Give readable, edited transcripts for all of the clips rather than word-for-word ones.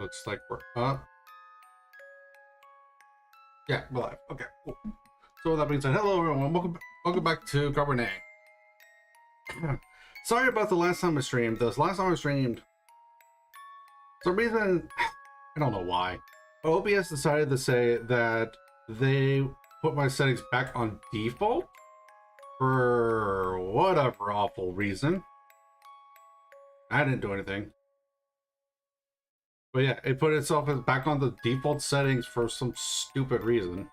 Looks like we're up. Yeah, we're live. Okay, cool. So with that being said, hello everyone. Welcome back to Cabernet. Sorry about the last time I streamed. For some reason, I don't know why, but OBS decided to say that they put my settings back on default for whatever awful reason. I didn't do anything. But yeah, it put itself back on the default settings for some stupid reason.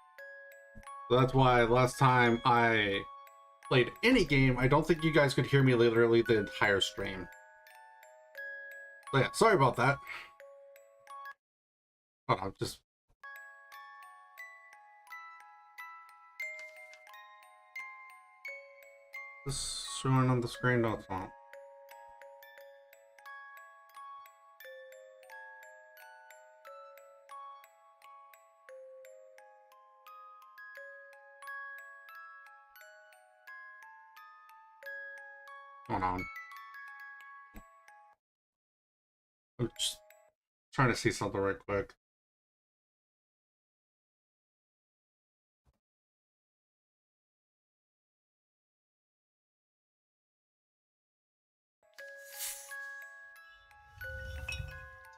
So that's why last time I played any game, I don't think you guys could hear me literally the entire stream. So yeah, sorry about that. Hold on, just showing on the screen. No, it's not. Hold on. I'm just trying to see something right quick.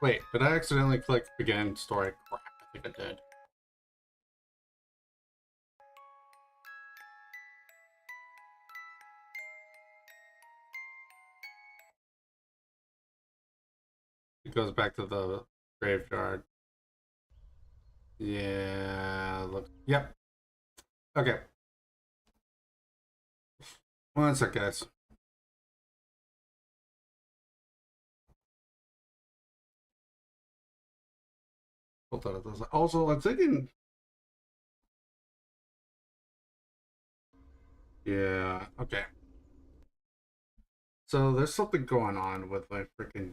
Wait, did I accidentally click begin story? Crap, I think I did. It goes back to the graveyard. Yeah, look. Yep. Okay. One sec, guys. Hold on. Also, I'm thinking. Yeah, okay. So there's something going on with my freaking.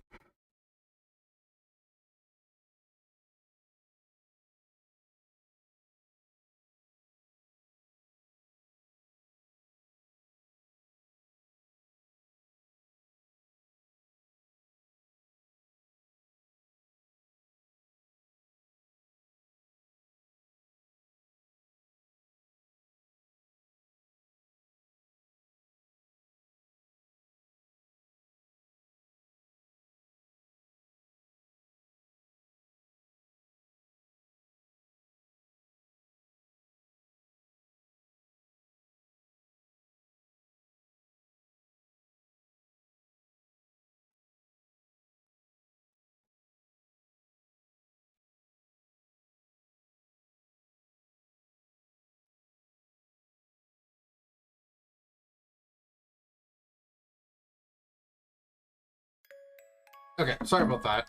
Okay, sorry about that.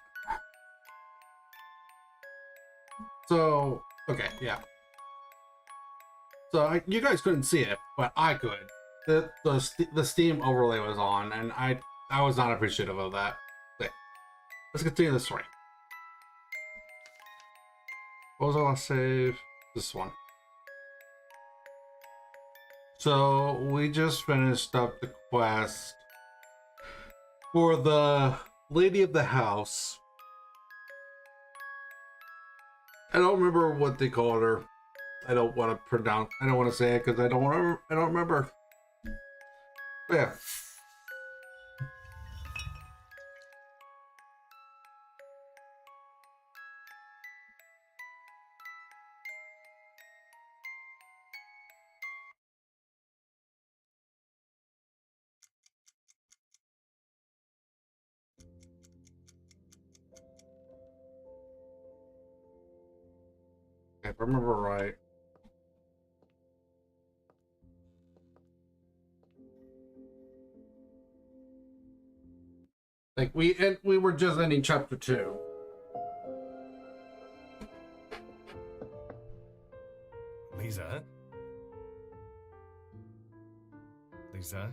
So, okay, yeah. So you guys couldn't see it, but I could. The Steam overlay was on, and I was not appreciative of that. Okay, let's continue the story. What was our last save? This one. So we just finished up the quest for the lady of the house. I don't remember what they called her. I don't want to pronounce. I don't want to say it because I don't remember. I don't remember. But yeah. If I remember right. Like we were just ending chapter 2. Lisa? Lisa,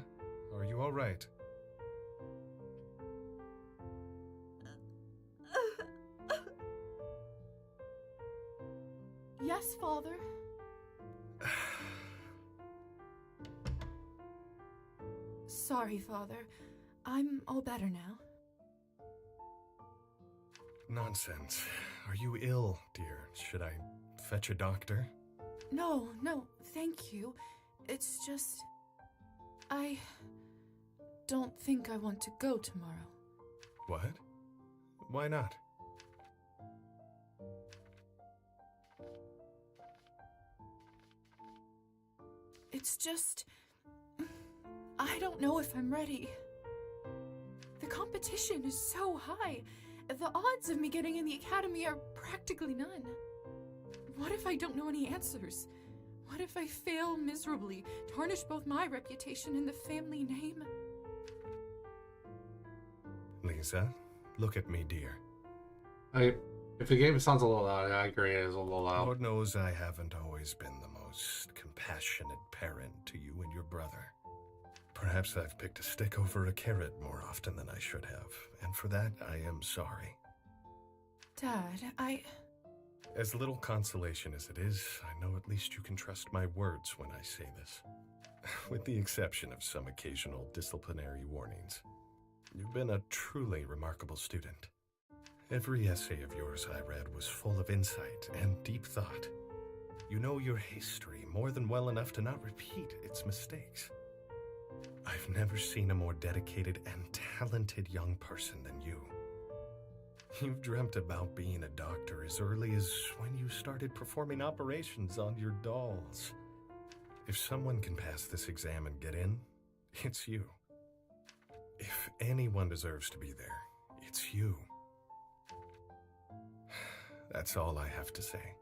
are you all right? Yes, Father. Sorry, Father. I'm all better now. Nonsense. Are you ill, dear? Should I fetch a doctor? No, thank you. It's just... I don't think I want to go tomorrow. What? Why not? It's just... I don't know if I'm ready. The competition is so high. The odds of me getting in the academy are practically none. What if I don't know any answers? What if I fail miserably, tarnish both my reputation and the family name? Lisa, look at me, dear. If the game sounds a little loud, I agree it is a little loud. Lord knows I haven't always been the most compassionate parent to you and your brother. Perhaps I've picked a stick over a carrot more often than I should have, and for that I am sorry. Dad, As little consolation as it is, I know at least you can trust my words when I say this. With the exception of some occasional disciplinary warnings. You've been a truly remarkable student. Every essay of yours I read was full of insight and deep thought. You know your history more than well enough to not repeat its mistakes. I've never seen a more dedicated and talented young person than you. You've dreamt about being a doctor as early as when you started performing operations on your dolls. If someone can pass this exam and get in, it's you. If anyone deserves to be there, it's you. That's all I have to say.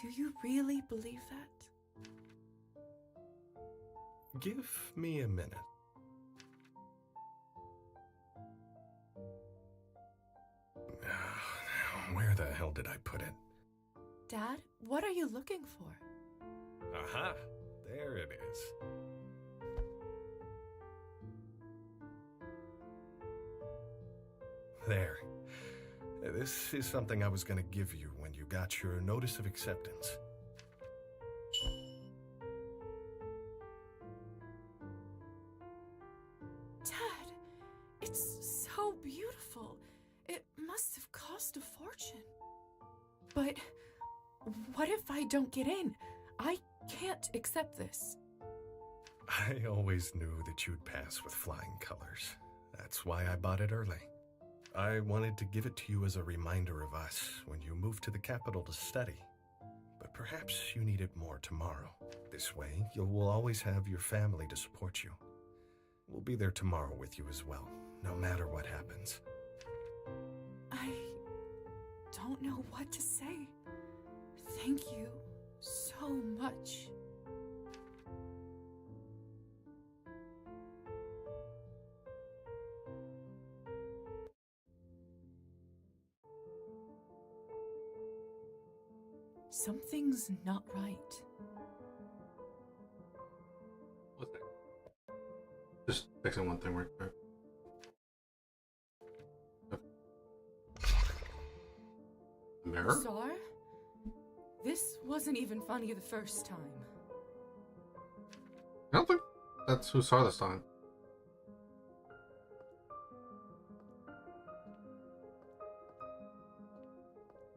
do you really believe that? Give me a minute. Where the hell did I put it? Dad, what are you looking for? Aha! There it is. There. This is something I was going to give you when you got your notice of acceptance. Dad, it's so beautiful. It must have cost a fortune. But what if I don't get in? I can't accept this. I always knew that you'd pass with flying colors. That's why I bought it early. I wanted to give it to you as a reminder of us when you move to the capital to study. But perhaps you need it more tomorrow. This way, you will always have your family to support you. We'll be there tomorrow with you as well, no matter what happens. I don't know what to say. Thank you so much. Something's not right. What's that? Just fixing one thing real quick. Mirror? Sar? This wasn't even funny the first time. I don't think that's who saw this time.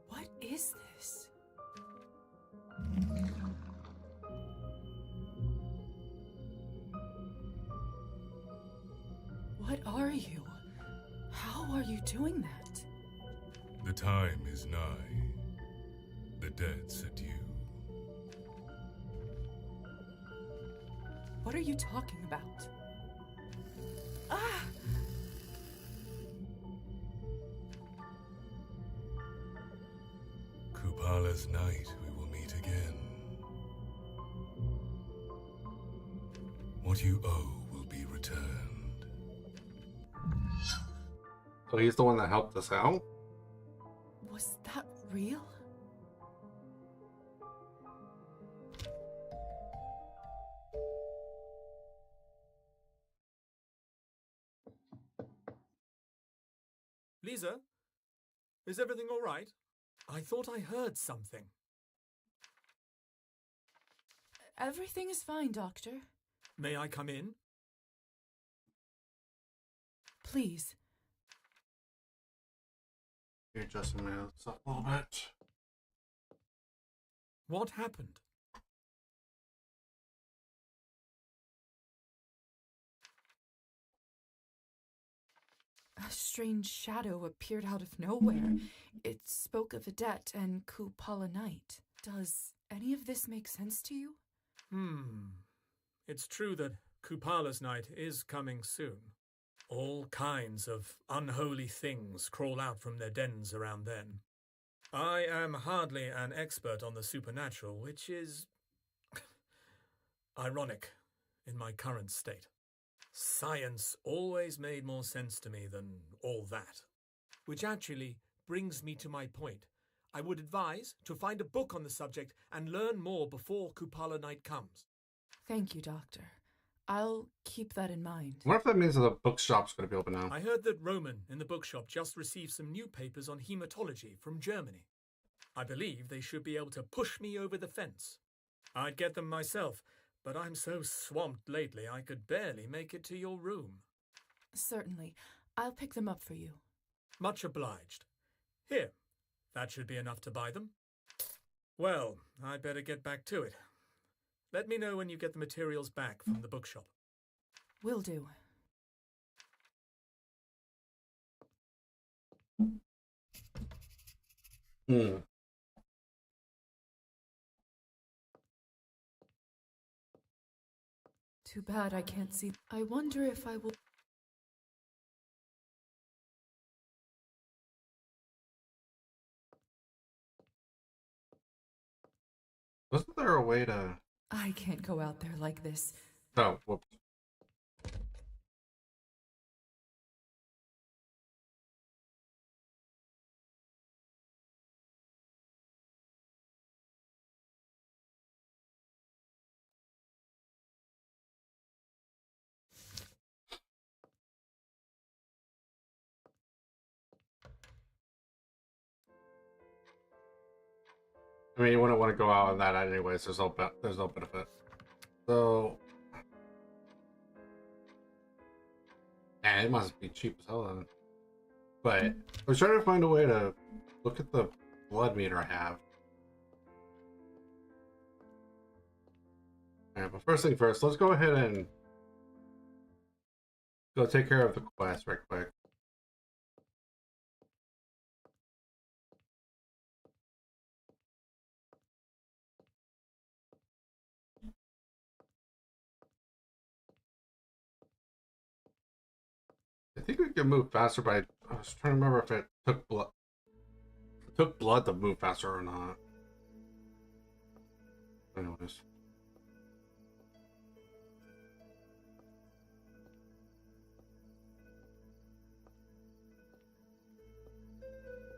What is this? What are you? How are you doing that? The time is nigh. The dead's adieu. What are you talking about? Ah! Kupala's night we will meet again. What you owe will be returned. So he's the one that helped us out? Was that real? Lisa, is everything all right? I thought I heard something. Everything is fine, Doctor. May I come in? Please. You're adjusting my notes up a little bit. What happened? A strange shadow appeared out of nowhere. It spoke of a debt and Kupala Night. Does any of this make sense to you? It's true that Kupala's night is coming soon. All kinds of unholy things crawl out from their dens around then. I am hardly an expert on the supernatural, which is ironic in my current state. Science always made more sense to me than all that. Which actually brings me to my point. I would advise to find a book on the subject and learn more before Kupala Night comes. Thank you, Doctor. I'll keep that in mind. I wonder if that means that the bookshop's going to be open now. I heard that Roman in the bookshop just received some new papers on hematology from Germany. I believe they should be able to push me over the fence. I'd get them myself, but I'm so swamped lately I could barely make it to your room. Certainly. I'll pick them up for you. Much obliged. Here, that should be enough to buy them. Well, I'd better get back to it. Let me know when you get the materials back from the bookshop. Will do. Too bad I can't see. I wonder if I will... Wasn't there a way to... I can't go out there like this. Oh, whoops. I mean, you wouldn't want to go out on that anyways. There's no benefit. So, man, it must be cheap as hell then. But I was trying to find a way to look at the blood meter I have. Alright, but first thing first, let's go ahead and go take care of the quest right quick. I think we can move faster, but I was trying to remember if it took blood. It took blood to move faster or not. Anyways.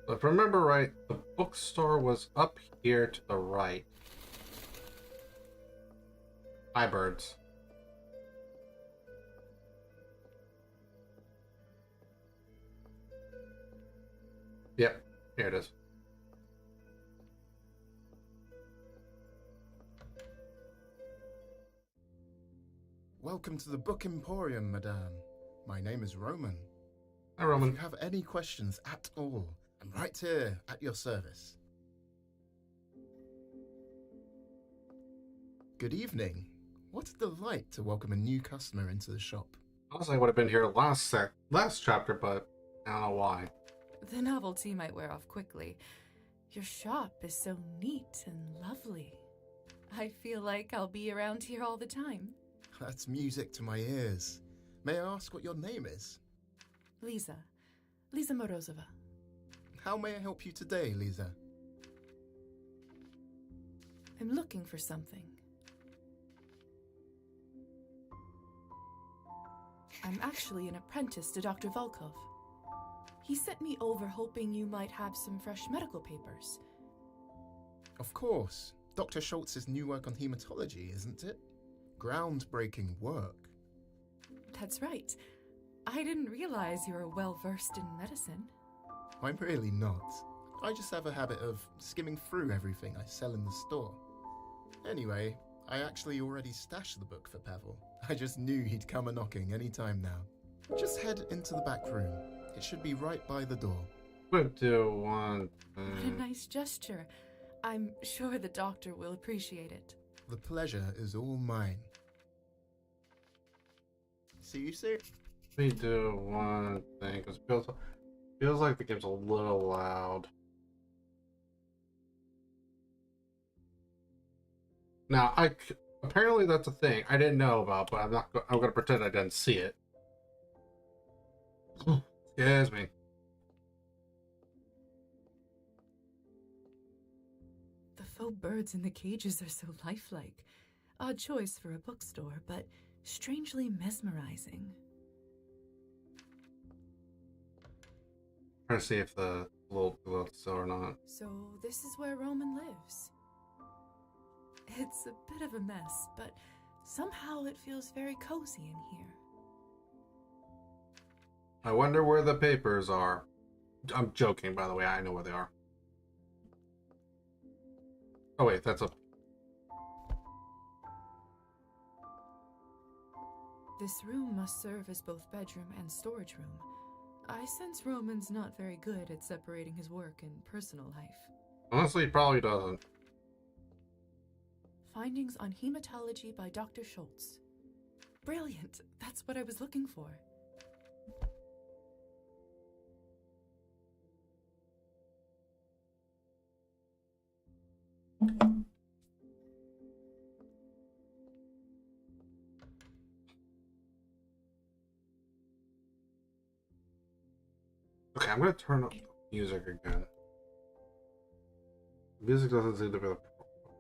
So if I remember right, the bookstore was up here to the right. Hi, birds. Yep, here it is. Welcome to the Book Emporium, Madame. My name is Roman. Hi, Roman. If you have any questions at all, I'm right here at your service. Good evening. What a delight to welcome a new customer into the shop. Honestly, I would have been here last chapter, but I don't know why. The novelty might wear off quickly. Your shop is so neat and lovely. I feel like I'll be around here all the time. That's music to my ears. May I ask what your name is? Lisa Morozova. How may I help you today, Lisa? I'm looking for something. I'm actually an apprentice to Dr. Volkov. He sent me over hoping you might have some fresh medical papers. Of course. Dr. Schultz's new work on hematology, isn't it? Groundbreaking work. That's right. I didn't realize you were well-versed in medicine. I'm really not. I just have a habit of skimming through everything I sell in the store. Anyway, I actually already stashed the book for Pavel. I just knew he'd come a-knocking any time now. Just head into the back room. It should be right by the door. Would do one What a thing. nice gesture. I'm sure the doctor will appreciate it. The pleasure is all mine. See you soon. Let me do one thing, because it feels like the game's a little loud. Now, apparently that's a thing I didn't know about, but I'm gonna pretend I didn't see it. Excuse me. The faux birds in the cages are so lifelike. Odd choice for a bookstore, but strangely mesmerizing. Trying to see if the little still or not. So this is where Roman lives. It's a bit of a mess, but somehow it feels very cozy in here. I wonder where the papers are. I'm joking, by the way. I know where they are. Oh wait, that's a... This room must serve as both bedroom and storage room. I sense Roman's not very good at separating his work and personal life. Honestly, he probably doesn't. Findings on hematology by Dr. Schultz. Brilliant! That's what I was looking for. Okay, I'm gonna turn up the music again. Music doesn't seem to be the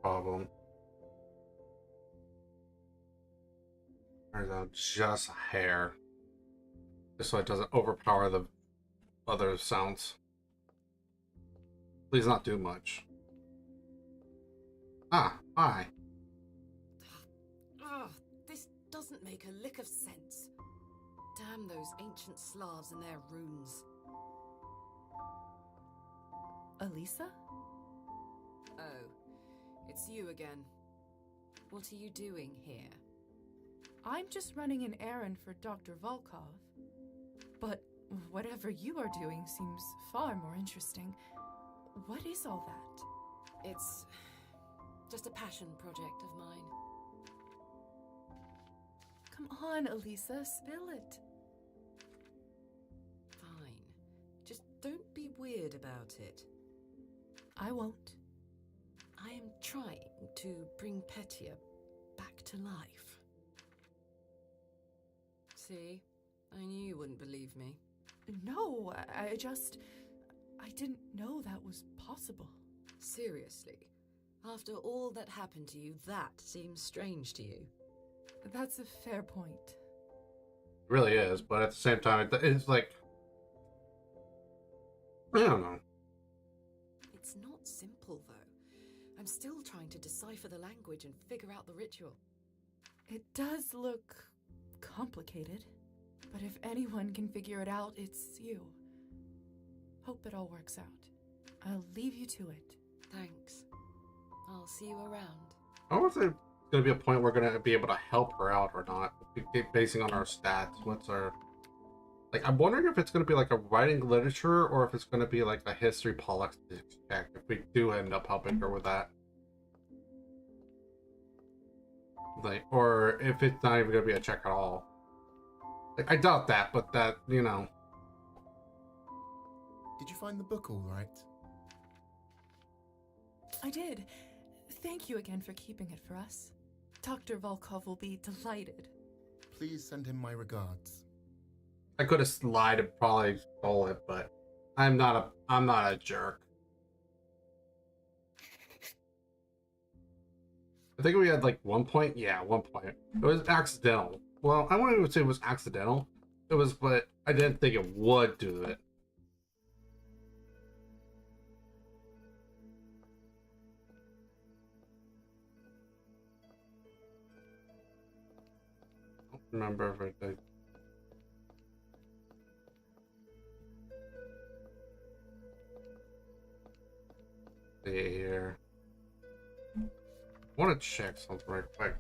problem. Turn down just a hair. Just so it doesn't overpower the other sounds. Please not do much. Ah, hi. Ugh, this doesn't make a lick of sense. Damn those ancient Slavs and their runes. Elisa? Oh, it's you again. What are you doing here? I'm just running an errand for Dr. Volkov. But whatever you are doing seems far more interesting. What is all that? It's just a passion project of mine. Come on, Elisa, spill it. Fine. Just don't be weird about it. I won't. I am trying to bring Petya back to life. See? I knew you wouldn't believe me. No, I didn't know that was possible. Seriously. After all that happened to you, that seems strange to you. That's a fair point. It really is, but at the same time, it's like... I don't know. It's not simple, though. I'm still trying to decipher the language and figure out the ritual. It does look complicated, but if anyone can figure it out, it's you. Hope it all works out. I'll leave you to it. Thanks. I'll see you around. I don't know if there's going to be a point where we're going to be able to help her out or not, basing on our stats. What's our... Like, I'm wondering if it's going to be like a writing literature or if it's going to be like a history politics check, if we do end up helping her with that. Like, or if it's not even going to be a check at all. Like, I doubt that, but that, you know. Did you find the book all right? I did. Thank you again for keeping it for us. Dr. Volkov will be delighted. Please send him my regards. I could have lied and probably stole it, but I'm not a jerk. I think we had like 1 point. Yeah, 1 point. It was accidental. Well, I wouldn't even say it was accidental. It was, but I didn't think it would do it. I don't remember everything. See here. I want to check something right quick.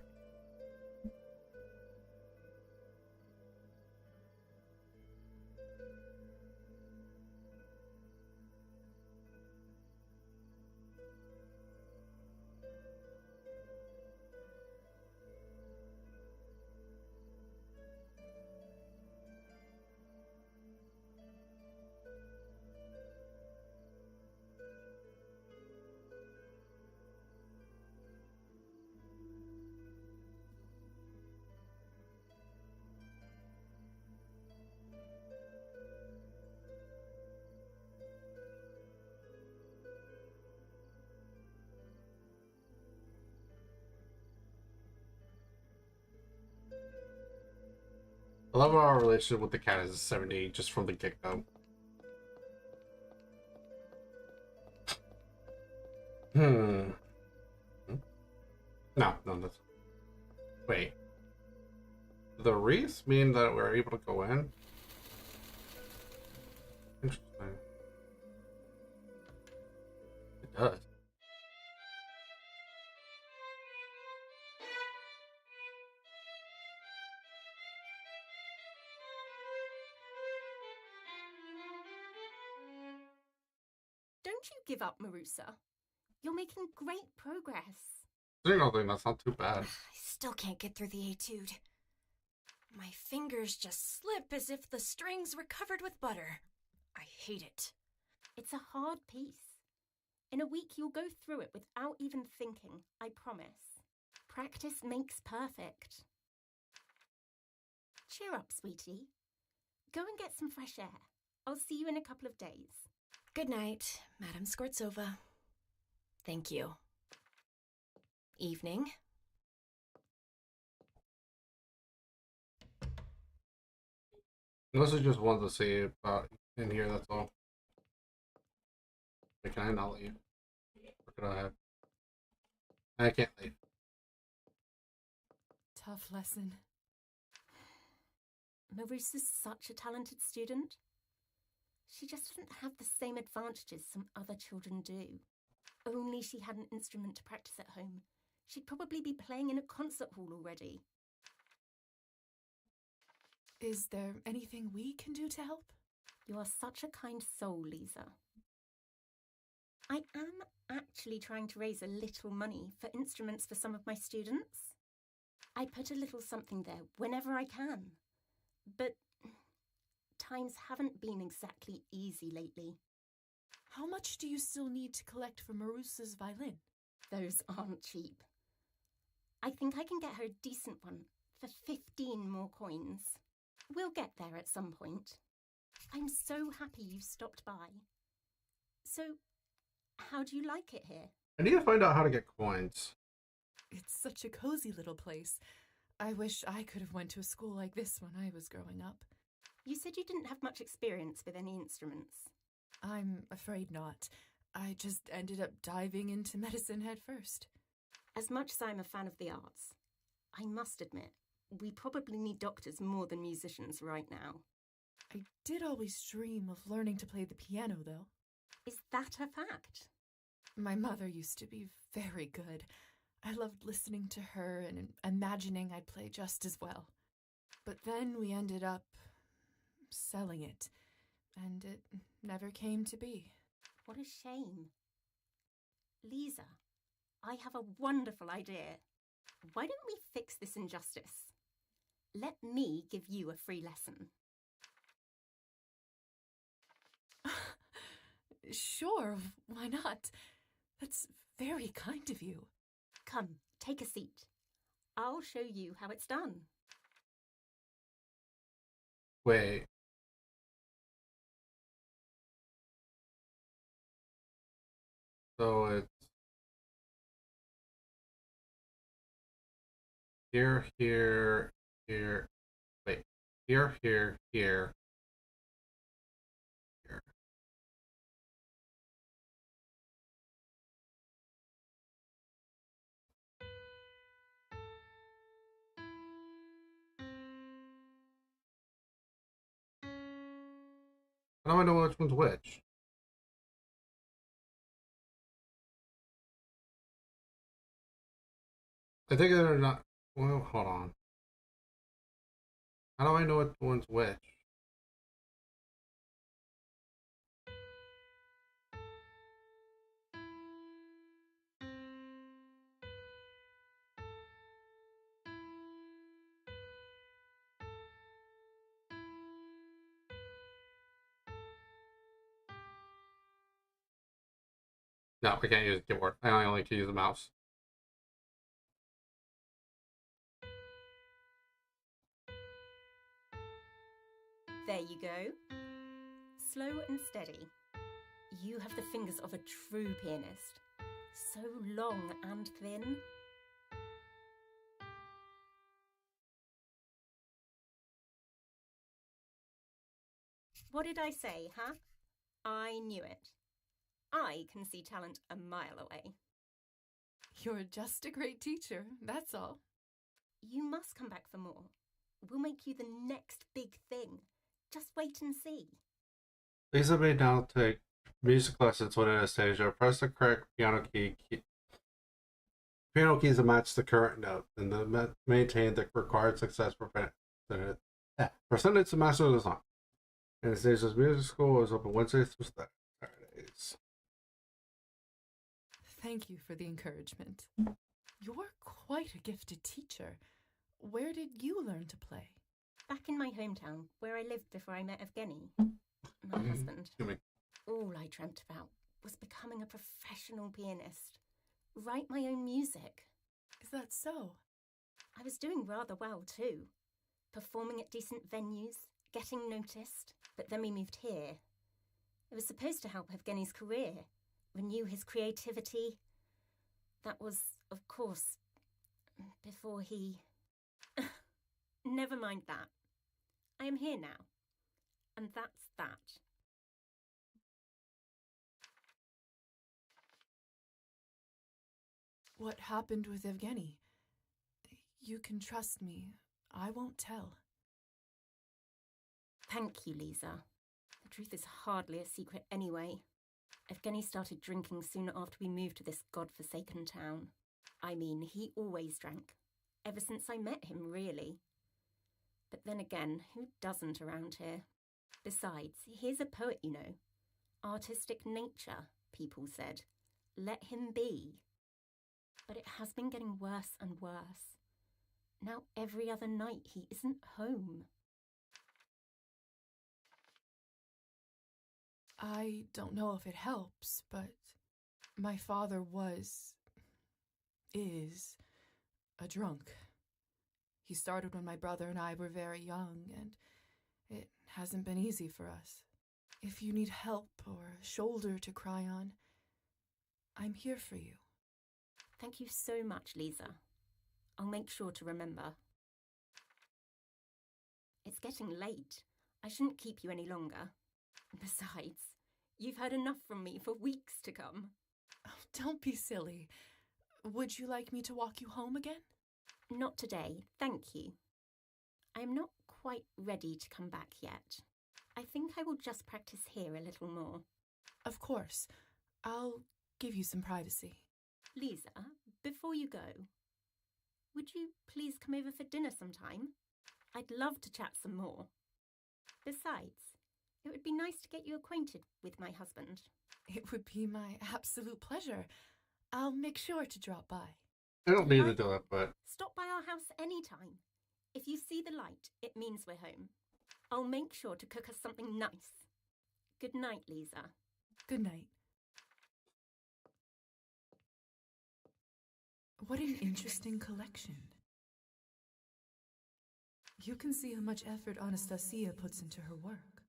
I love our relationship with the cat is 70 just from the get-go. Hmm. No, that's... Wait. The wreaths mean that we're able to go in? Interesting. It does. Don't you give up, Marusa. You're making great progress. That's not too bad. I still can't get through the etude. My fingers just slip as if the strings were covered with butter. I hate it. It's a hard piece. In a week, you'll go through it without even thinking, I promise. Practice makes perfect. Cheer up, sweetie. Go and get some fresh air. I'll see you in a couple of days. Good night, Madame Skvortsova. Thank you. Evening. This is just one to see about in here, that's all. Wait, can I not leave? Or could I have? I can't leave. Tough lesson. Marusa's such a talented student. She just doesn't have the same advantages some other children do. Only she had an instrument to practice at home. She'd probably be playing in a concert hall already. Is there anything we can do to help? You are such a kind soul, Lisa. I am actually trying to raise a little money for instruments for some of my students. I put a little something there whenever I can. But times haven't been exactly easy lately. How much do you still need to collect for Marusa's violin? Those aren't cheap. I think I can get her a decent one for 15 more coins. We'll get there at some point. I'm so happy you stopped by. So, how do you like it here? I need to find out how to get coins. It's such a cozy little place. I wish I could have went to a school like this when I was growing up. You said you didn't have much experience with any instruments. I'm afraid not. I just ended up diving into medicine head first. As much as I'm a fan of the arts, I must admit, we probably need doctors more than musicians right now. I did always dream of learning to play the piano, though. Is that a fact? My mother used to be very good. I loved listening to her and imagining I'd play just as well. But then we ended up selling it, and it never came to be. What a shame. Lisa, I have a wonderful idea. Why don't we fix this injustice? Let me give you a free lesson. Sure, why not? That's very kind of you. Come, take a seat. I'll show you how it's done. Wait. So it's here, here, here. Wait. Here, here, here. Here. How do I know which one's which? I think they're not. Well, hold on. How do I know which one's which? No, I can't use the keyboard. I only can use the mouse. There you go. Slow and steady. You have the fingers of a true pianist. So long and thin. What did I say, huh? I knew it. I can see talent a mile away. You're just a great teacher, that's all. You must come back for more. We'll make you the next big thing. Just wait and see. Lisa may now take music lessons when Anastasia. Press the correct piano keys to match the current note, and then maintain the required success percentage to master the song. Anastasia's music school is open Wednesdays through Saturdays. Thank you for the encouragement. You're quite a gifted teacher. Where did you learn to play? Back in my hometown, where I lived before I met Evgeny, my husband. All I dreamt about was becoming a professional pianist. Write my own music. Is that so? I was doing rather well too. Performing at decent venues, getting noticed. But then we moved here. It was supposed to help Evgeny's career, renew his creativity. That was, of course, before he... Never mind that. I am here now. And that's that. What happened with Evgeny? You can trust me. I won't tell. Thank you, Lisa. The truth is hardly a secret anyway. Evgeny started drinking soon after we moved to this godforsaken town. I mean, he always drank. Ever since I met him, really. But then again, who doesn't around here? Besides, he's a poet, you know. Artistic nature, people said. Let him be. But it has been getting worse and worse. Now every other night he isn't home. I don't know if it helps, but my father is a drunk. He started when my brother and I were very young, and it hasn't been easy for us. If you need help or a shoulder to cry on, I'm here for you. Thank you so much, Lisa. I'll make sure to remember. It's getting late. I shouldn't keep you any longer. Besides, you've heard enough from me for weeks to come. Oh, don't be silly. Would you like me to walk you home again? Not today, thank you. I am not quite ready to come back yet. I think I will just practice here a little more. Of course. I'll give you some privacy. Lisa, before you go, would you please come over for dinner sometime? I'd love to chat some more. Besides, it would be nice to get you acquainted with my husband. It would be my absolute pleasure. I'll make sure to drop by. I don't need to do it, but... Stop by our house anytime. If you see the light, it means we're home. I'll make sure to cook us something nice. Good night, Lisa. Good night. What an interesting collection. You can see how much effort Anastasia puts into her work.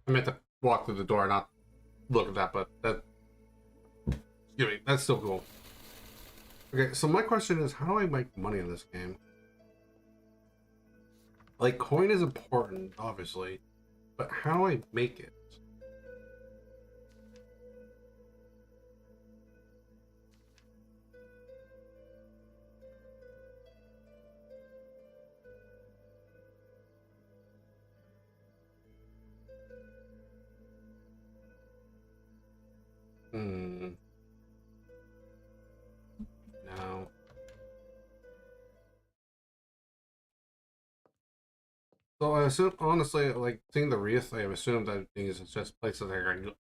I meant to walk through the door, not look at that, but that... Excuse me, that's still cool. Okay, so my question is, how do I make money in this game? Like, coin is important, obviously, but how do I make it? No. So I assume, honestly, like seeing the wreath, I assume that these is just places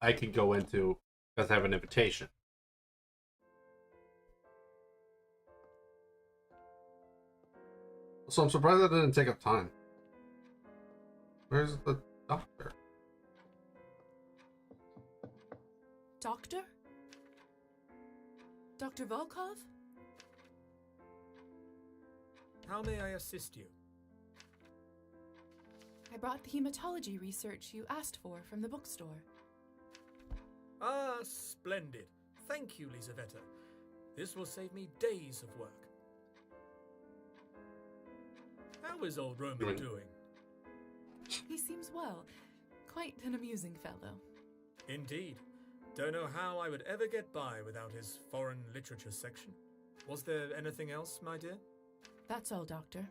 I could go into because I have an invitation. So I'm surprised that didn't take up time. Where's the doctor? Doctor? Dr. Volkov? How may I assist you? I brought the hematology research you asked for from the bookstore. Ah, splendid. Thank you, Lisaveta. This will save me days of work. How is old Roman doing? He seems well. Quite an amusing fellow. Indeed. Don't know how I would ever get by without his foreign literature section. Was there anything else, my dear? That's all, Doctor.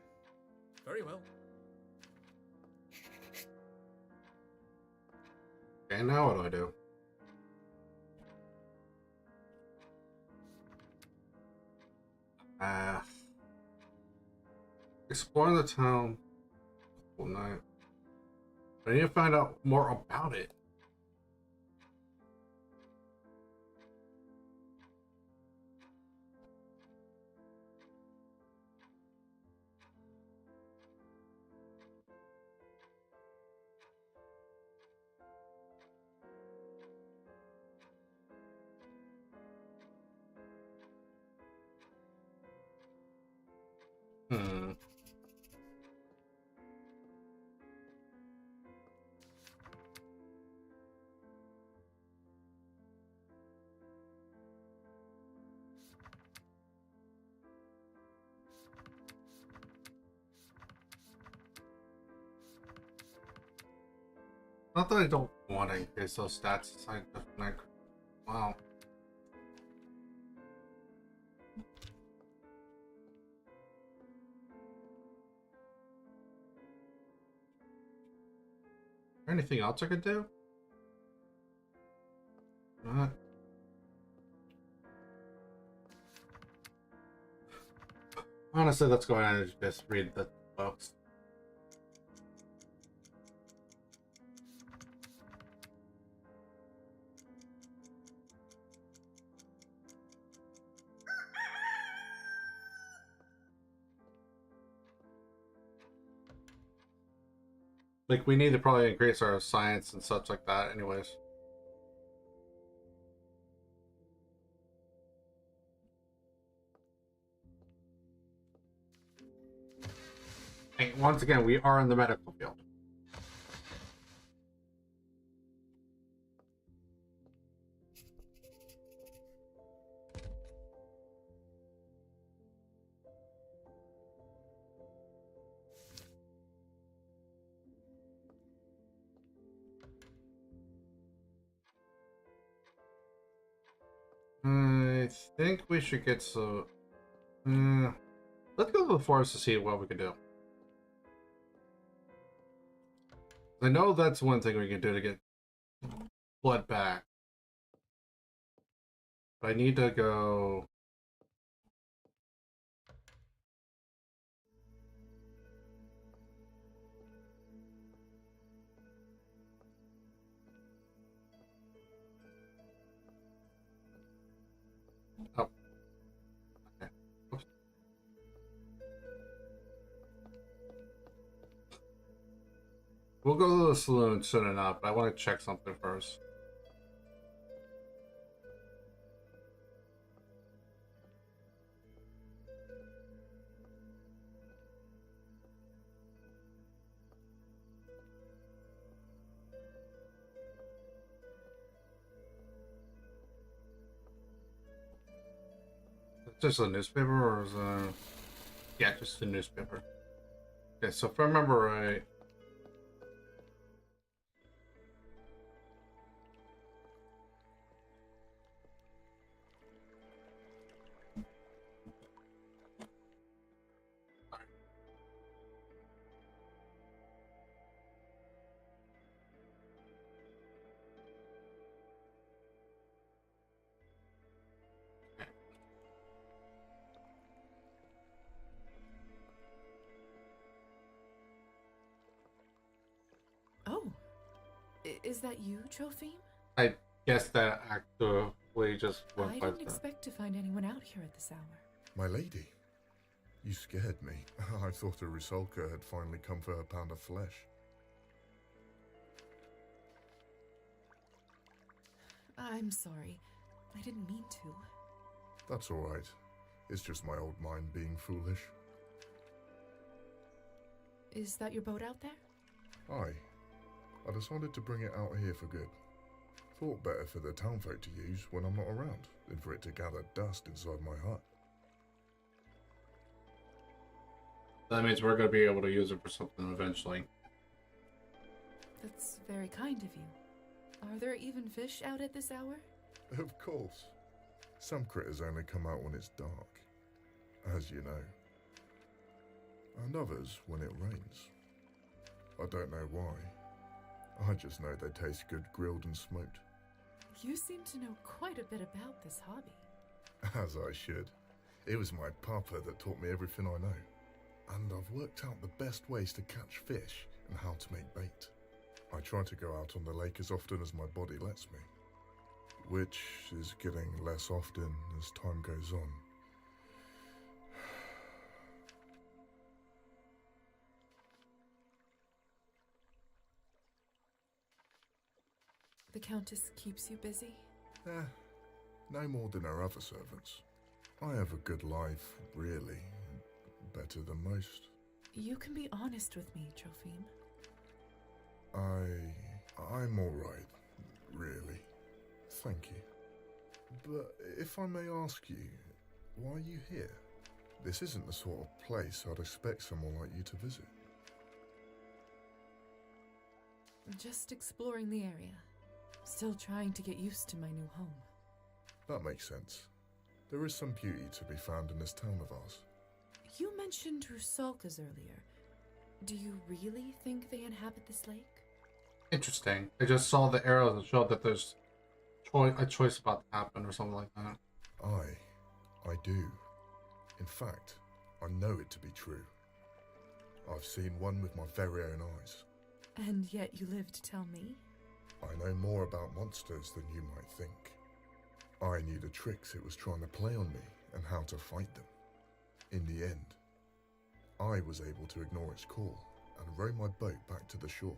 Very well. Okay, now what do I do? Exploring the town all night. I need to find out more about it. Hmm. Not that I don't want to increase those stats. It's like, wow. Anything else I could do? Not. Honestly, let's go ahead and just read the books. Like, we need to probably increase our science and such like that anyways. And once again, we are in the medical field. I think we should get some... let's go to the forest to see what we can do. I know that's one thing we can do to get blood back. But I need to go... Oh. Okay. Oops. We'll go to the saloon soon enough, but I want to check something first. Just a newspaper, or is it... Yeah, just a newspaper. Okay, so if I remember right... Oh. Is that you, Trophime? I guess that actually just went I by didn't the... expect to find anyone out here at this hour. My lady, you scared me. I thought a Rusalka had finally come for her pound of flesh. I'm sorry. I didn't mean to. That's all right. It's just my old mind being foolish. Is that your boat out there? Aye. I decided to bring it out here for good. Thought better for the townfolk to use when I'm not around than for it to gather dust inside my hut. That means we're going to be able to use it for something eventually. That's very kind of you. Are there even fish out at this hour? Of course. Some critters only come out when it's dark, as you know. And others when it rains. I don't know why. I just know they taste good grilled and smoked. You seem to know quite a bit about this hobby. As I should. It was my papa that taught me everything I know. And I've worked out the best ways to catch fish and how to make bait. I try to go out on the lake as often as my body lets me. Which is getting less often as time goes on. The Countess keeps you busy? No more than her other servants. I have a good life, really. Better than most. You can be honest with me, Trophime. I'm alright, really. Thank you. But if I may ask you, why are you here? This isn't the sort of place I'd expect someone like you to visit. Just exploring the area. Still trying to get used to my new home. That makes sense. There is some beauty to be found in this town of ours. You mentioned Rusalkas earlier. Do you really think they inhabit this lake? Interesting. I just saw the arrows that showed that there's a choice about to happen or something like that. I do. In fact, I know it to be true. I've seen one with my very own eyes. And yet you live to tell me? I know more about monsters than you might think. I knew the tricks it was trying to play on me and how to fight them. In the end, I was able to ignore its call and row my boat back to the shore.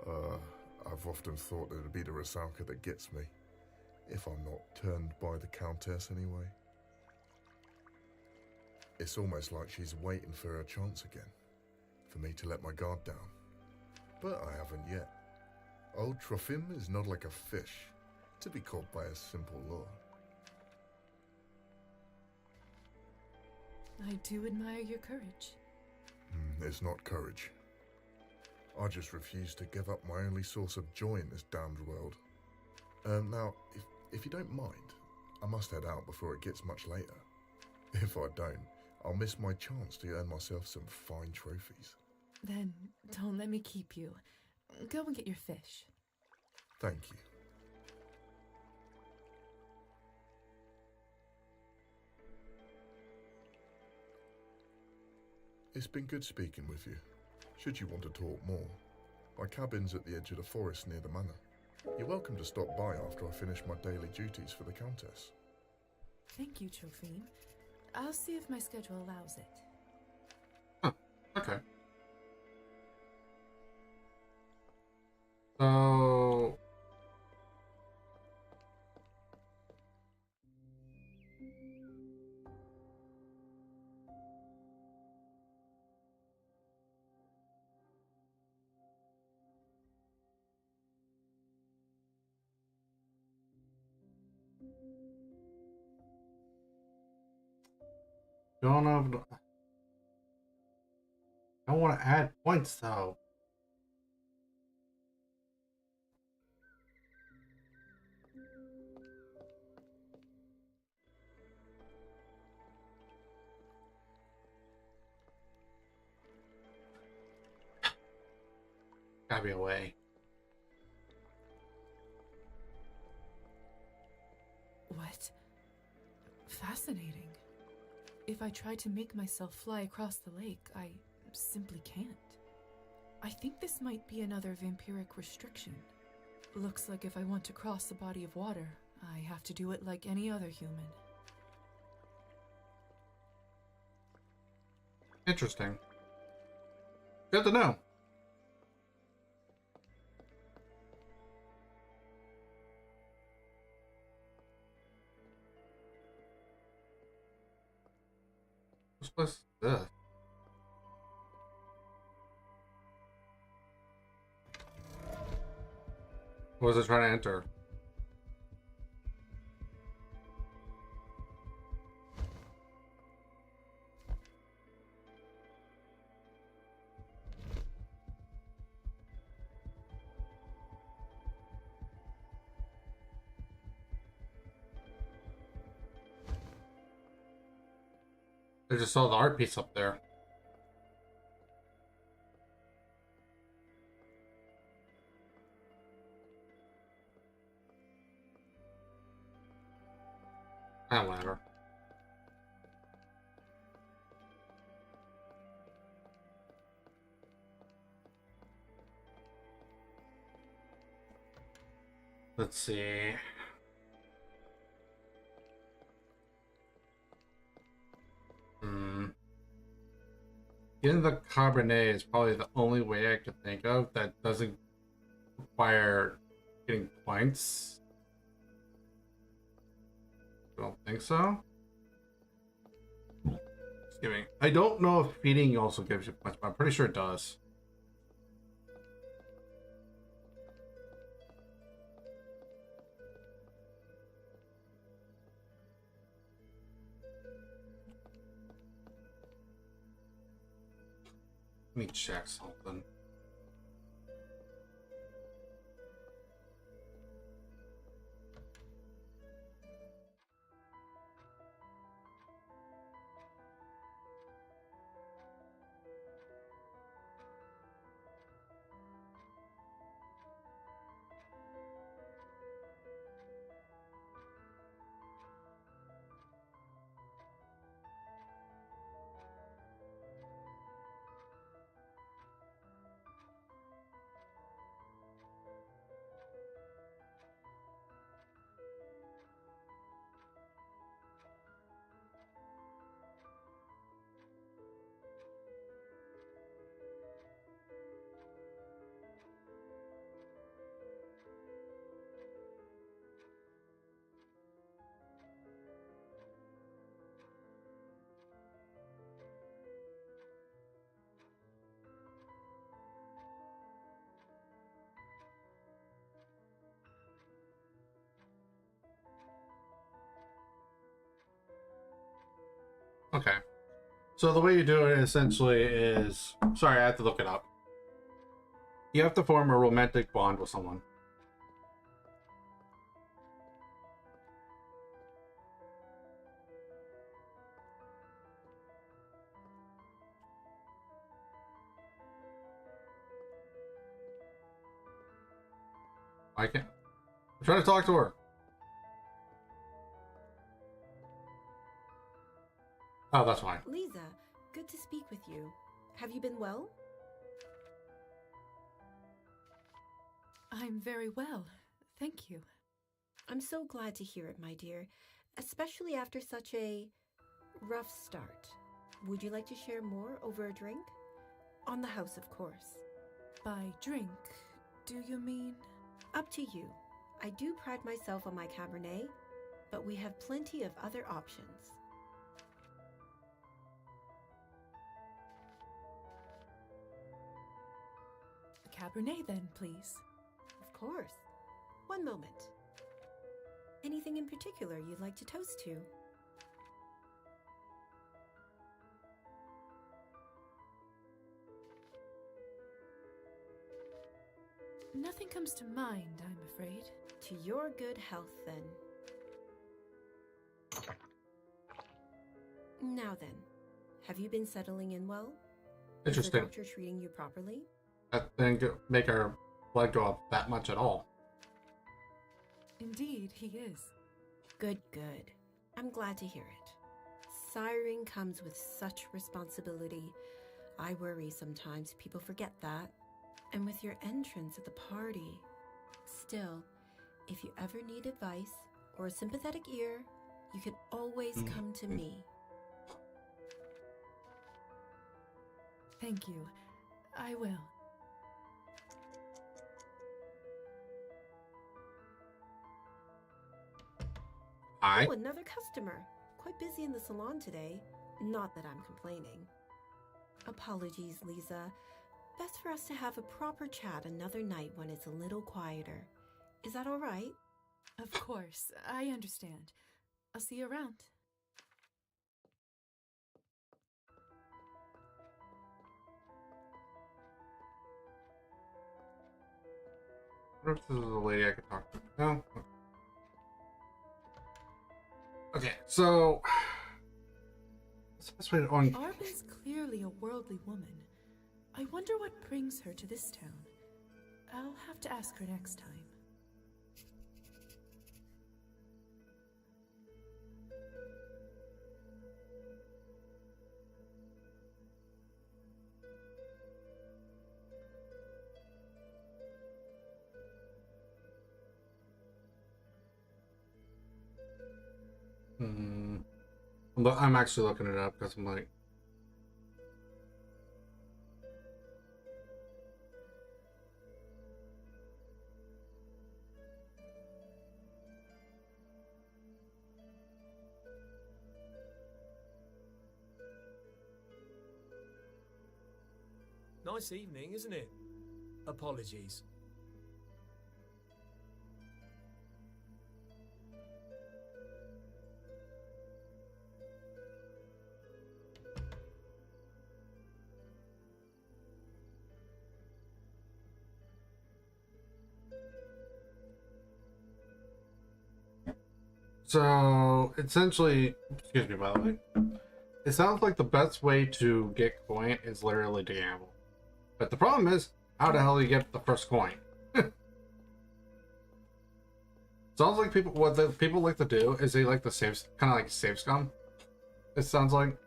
I've often thought that it'd be the Rusalka that gets me, if I'm not turned by the Countess anyway. It's almost like she's waiting for her chance again, for me to let my guard down. But I haven't yet. Old Trophim is not like a fish, to be caught by a simple lure. I do admire your courage. It's not courage. I just refuse to give up my only source of joy in this damned world. Now, if you don't mind, I must head out before it gets much later. If I don't, I'll miss my chance to earn myself some fine trophies. Then don't let me keep you. Go and get your fish. Thank you. It's been good speaking with you. Should you want to talk more, my cabin's at the edge of the forest near the manor. You're welcome to stop by after I finish my daily duties for the Countess. Thank you, Trophime. I'll see if my schedule allows it. Huh, okay. So... Don't know. I want to add points though. Gotta be a way. What? Fascinating. If I try to make myself fly across the lake, I simply can't. I think this might be another vampiric restriction. Looks like if I want to cross a body of water, I have to do it like any other human. Interesting. Good to know. What's this? What was it trying to enter? I just saw the art piece up there. Ah, whatever. Let's see. Getting the Cabernet is probably the only way I could think of that doesn't require getting points. I don't think so. Just kidding. I don't know if feeding also gives you points, but I'm pretty sure it does. Let me check something. Okay. So the way you do it essentially is... Sorry, I have to look it up. You have to form a romantic bond with someone. I can't... I'm trying to talk to her. Oh, that's fine. Lisa, good to speak with you. Have you been well? I'm very well, thank you. I'm so glad to hear it, my dear, especially after such a rough start. Would you like to share more over a drink? On the house, of course. By drink, do you mean? Up to you. I do pride myself on my Cabernet, but we have plenty of other options. A Cabernet then, please. Of course. One moment. Anything in particular you'd like to toast to? Nothing comes to mind, I'm afraid. To your good health, then. Now then, have you been settling in well? Interesting. Is the doctor treating you properly? That didn't make our blood go up that much at all. Indeed, he is. Good, good. I'm glad to hear it. Siring comes with such responsibility. I worry sometimes people forget that. And with your entrance at the party. Still, if you ever need advice or a sympathetic ear, you can always come to me. Thank you. I will. Oh, another customer. Quite busy in the salon today. Not that I'm complaining. Apologies, Lisa. Best for us to have a proper chat another night when it's a little quieter. Is that all right? Of course, I understand. I'll see you around. I wonder if this is a lady I could talk to. No? Okay, so... That's right on. Arben's clearly a worldly woman. I wonder what brings her to this town. I'll have to ask her next time. I'm actually looking it up because I'm like, Nice evening, isn't it? Apologies. so essentially, excuse me, by the way, it sounds like the best way to get coin is literally to gamble. But the problem is, how the hell do you get the first coin? Sounds like what the people like to do is they like to save, kind of like save scum. It sounds like,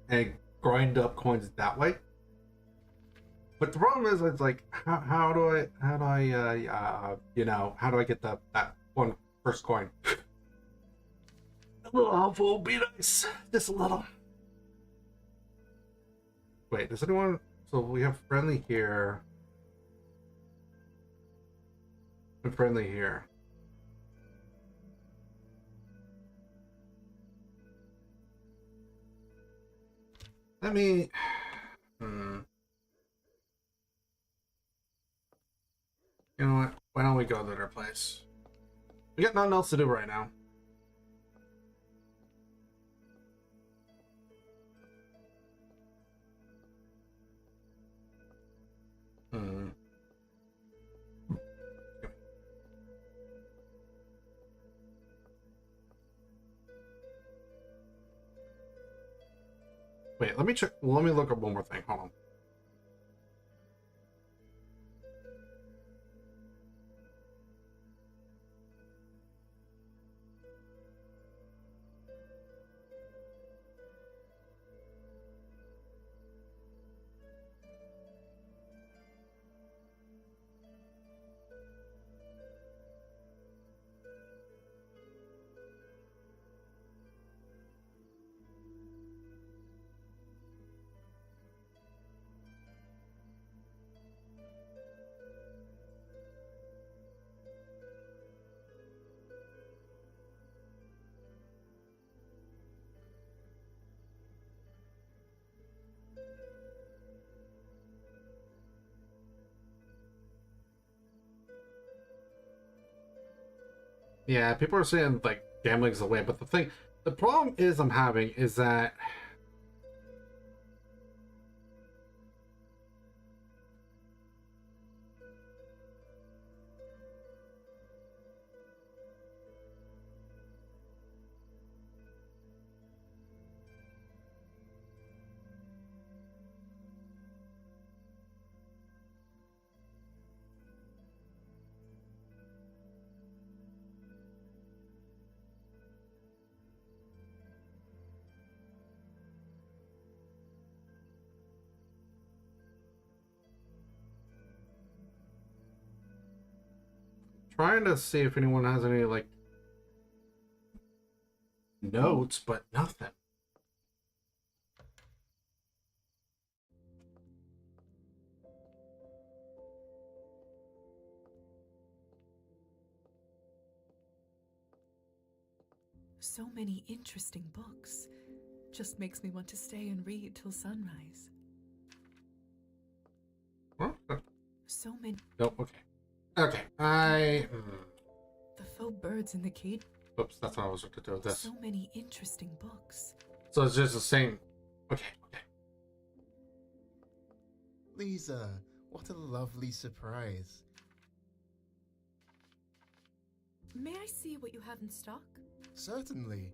and grind up coins that way. But the problem is, it's like, how do I get that one first coin? A little helpful would be nice, just a little. Wait, does anyone? So we have friendly here. And friendly here. Let me. You know what? Why don't we go to their place? We got nothing else to do right now. Wait, let me check. Let me look up one more thing. Hold on. Yeah, people are saying like gambling's the way, but the problem is I'm having is that trying to see if anyone has any like notes, but nothing. So many interesting books. Just makes me want to stay and read till sunrise. Huh? So many. Nope. Okay. Okay. The faux birds in the cage. Oops, that's what I was going to do with this. So many interesting books. So it's just the same. Okay. Okay. Lisa, what a lovely surprise. May I see what you have in stock? Certainly.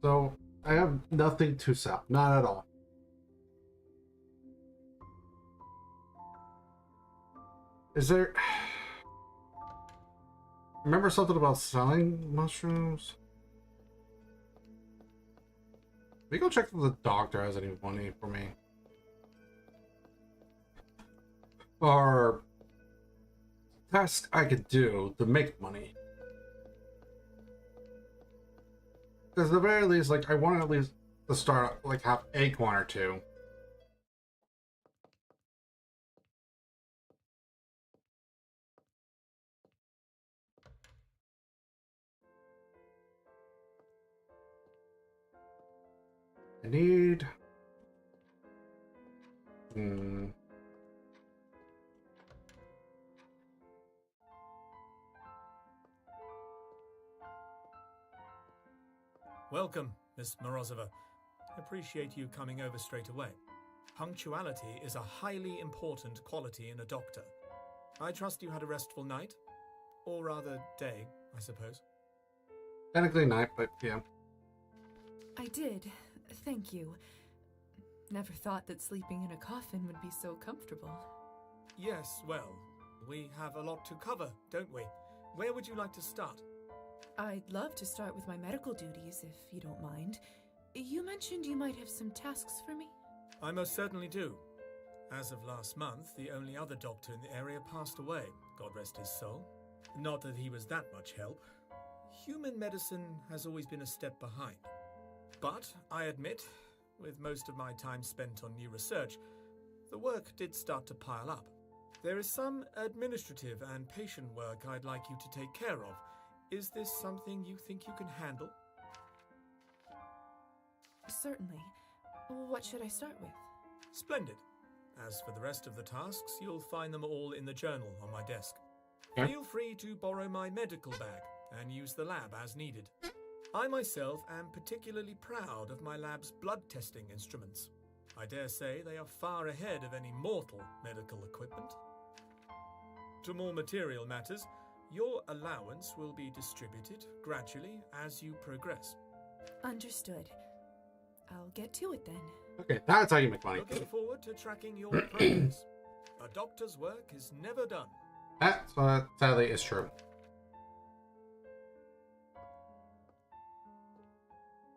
So I have nothing to sell. Not at all. Is there... Remember something about selling mushrooms? We go check if the doctor has any money for me. Or task I could do to make money. Because at the very least, like, I want at least to start, like, have a coin or two. I need... Welcome, Miss Morozova. Appreciate you coming over straight away. Punctuality is a highly important quality in a doctor. I trust you had a restful night? Or rather, day, I suppose. Technically night, but yeah. I did. Thank you. Never thought that sleeping in a coffin would be so comfortable. Yes, well, we have a lot to cover, don't we? Where would you like to start? I'd love to start with my medical duties, if you don't mind. You mentioned you might have some tasks for me? I most certainly do. As of last month, the only other doctor in the area passed away, God rest his soul. Not that he was that much help. Human medicine has always been a step behind. But, I admit, with most of my time spent on new research, the work did start to pile up. There is some administrative and patient work I'd like you to take care of. Is this something you think you can handle? Certainly. What should I start with? Splendid. As for the rest of the tasks, you'll find them all in the journal on my desk. Yeah. Feel free to borrow my medical bag and use the lab as needed. I myself am particularly proud of my lab's blood testing instruments. I dare say they are far ahead of any mortal medical equipment. To more material matters, your allowance will be distributed gradually as you progress. Understood. I'll get to it then. Okay, that's how you make money. Looking forward to tracking your progress. A doctor's work is never done. That's what sadly is true.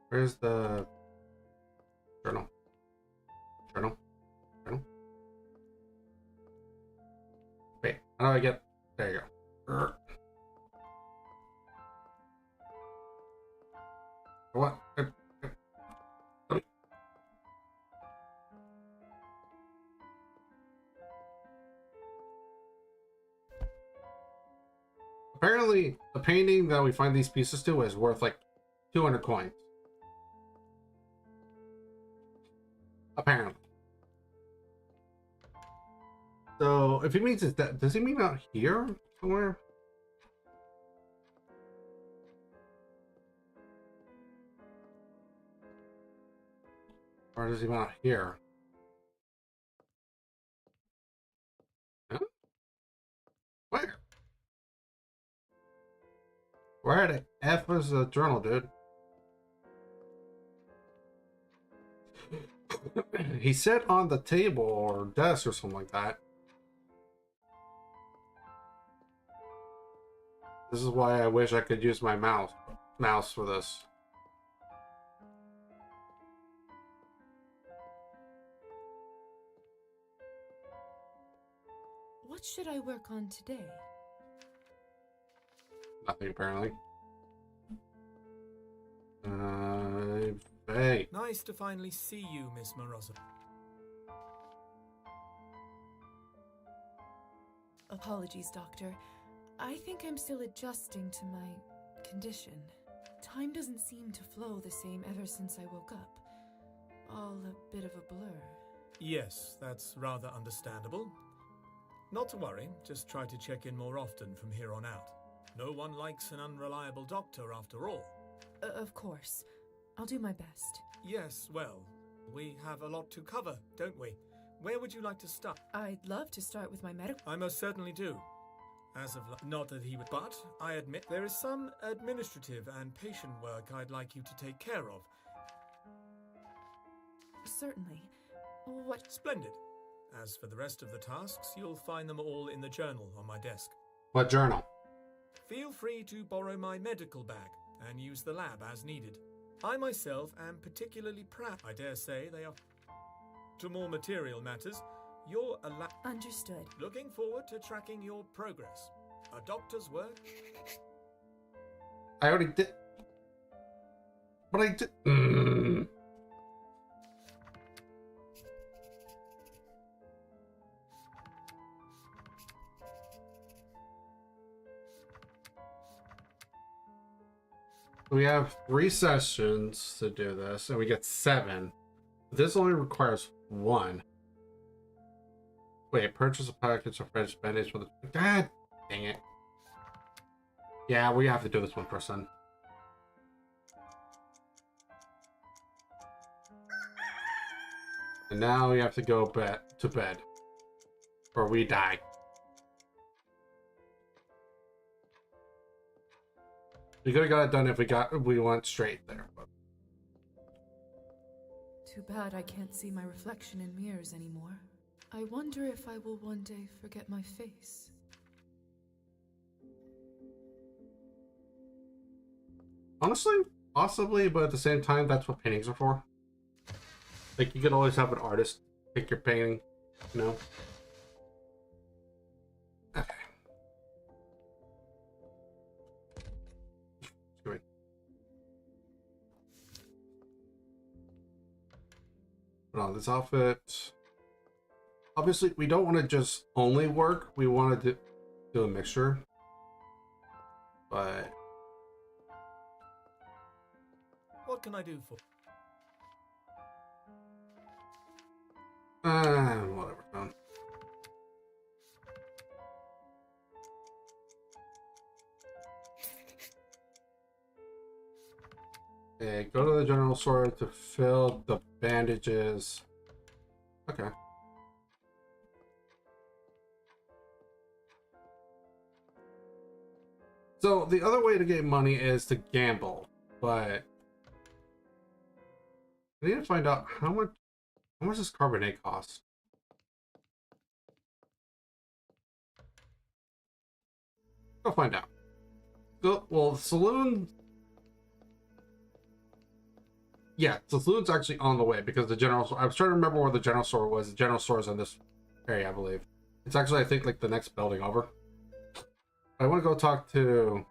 Where's the journal? Journal? Journal? Wait, how do I get... There you go. What? Apparently, the painting that we find these pieces to is worth like 200 coins. Apparently. So, if he means it's that, does he mean out here somewhere? Or does he mean out here? Huh? Where? Where the F is the journal, dude? He said on the table or desk or something like that. This is why I wish I could use my mouse for this. What should I work on today? Nothing, apparently. Hey. Nice to finally see you, Miss Morozova. Apologies, Doctor. I think I'm still adjusting to my condition. Time doesn't seem to flow the same ever since I woke up. All a bit of a blur. Yes, that's rather understandable. Not to worry, just try to check in more often from here on out. No one likes an unreliable doctor after all. Of course. I'll do my best. Yes, well, we have a lot to cover, don't we? Where would you like to start? I'd love to start with my medical... I most certainly do. As of not that he would, but I admit there is some administrative and patient work I'd like you to take care of. certainly. What? Splendid. As for the rest of the tasks, you'll find them all in the journal on my desk. What journal? Feel free to borrow my medical bag and use the lab as needed. I myself am particularly proud. I dare say they are. To more material matters, you're Understood. looking forward to tracking your progress. A doctor's work. I already did. But I did. We have 3 sessions to do this, and we get 7. This only requires 1. Wait, purchase a package of French bandage for the. God dang it. Yeah, we have to do this one first then. And now we have to go to bed. Or we die. We could have got it done if we went straight there. But. Too bad I can't see my reflection in mirrors anymore. I wonder if I will one day forget my face. Honestly, possibly, but at the same time, that's what paintings are for. Like, you could always have an artist pick your painting, you know? Okay. Good. Put on this outfit. Obviously, we don't want to just only work. We want to do a mixture. But... What can I do for? Whatever, man. Okay, go to the general store to fill the bandages. Okay. So the other way to get money is to gamble, but I need to find out how much does Cabernet cost? Go find out. Well, the saloon. Yeah, the saloon's actually on the way because the general store. I was trying to remember where the general store was. The general store is in this area, I believe. It's actually, I think, like the next building over. I want to go talk to.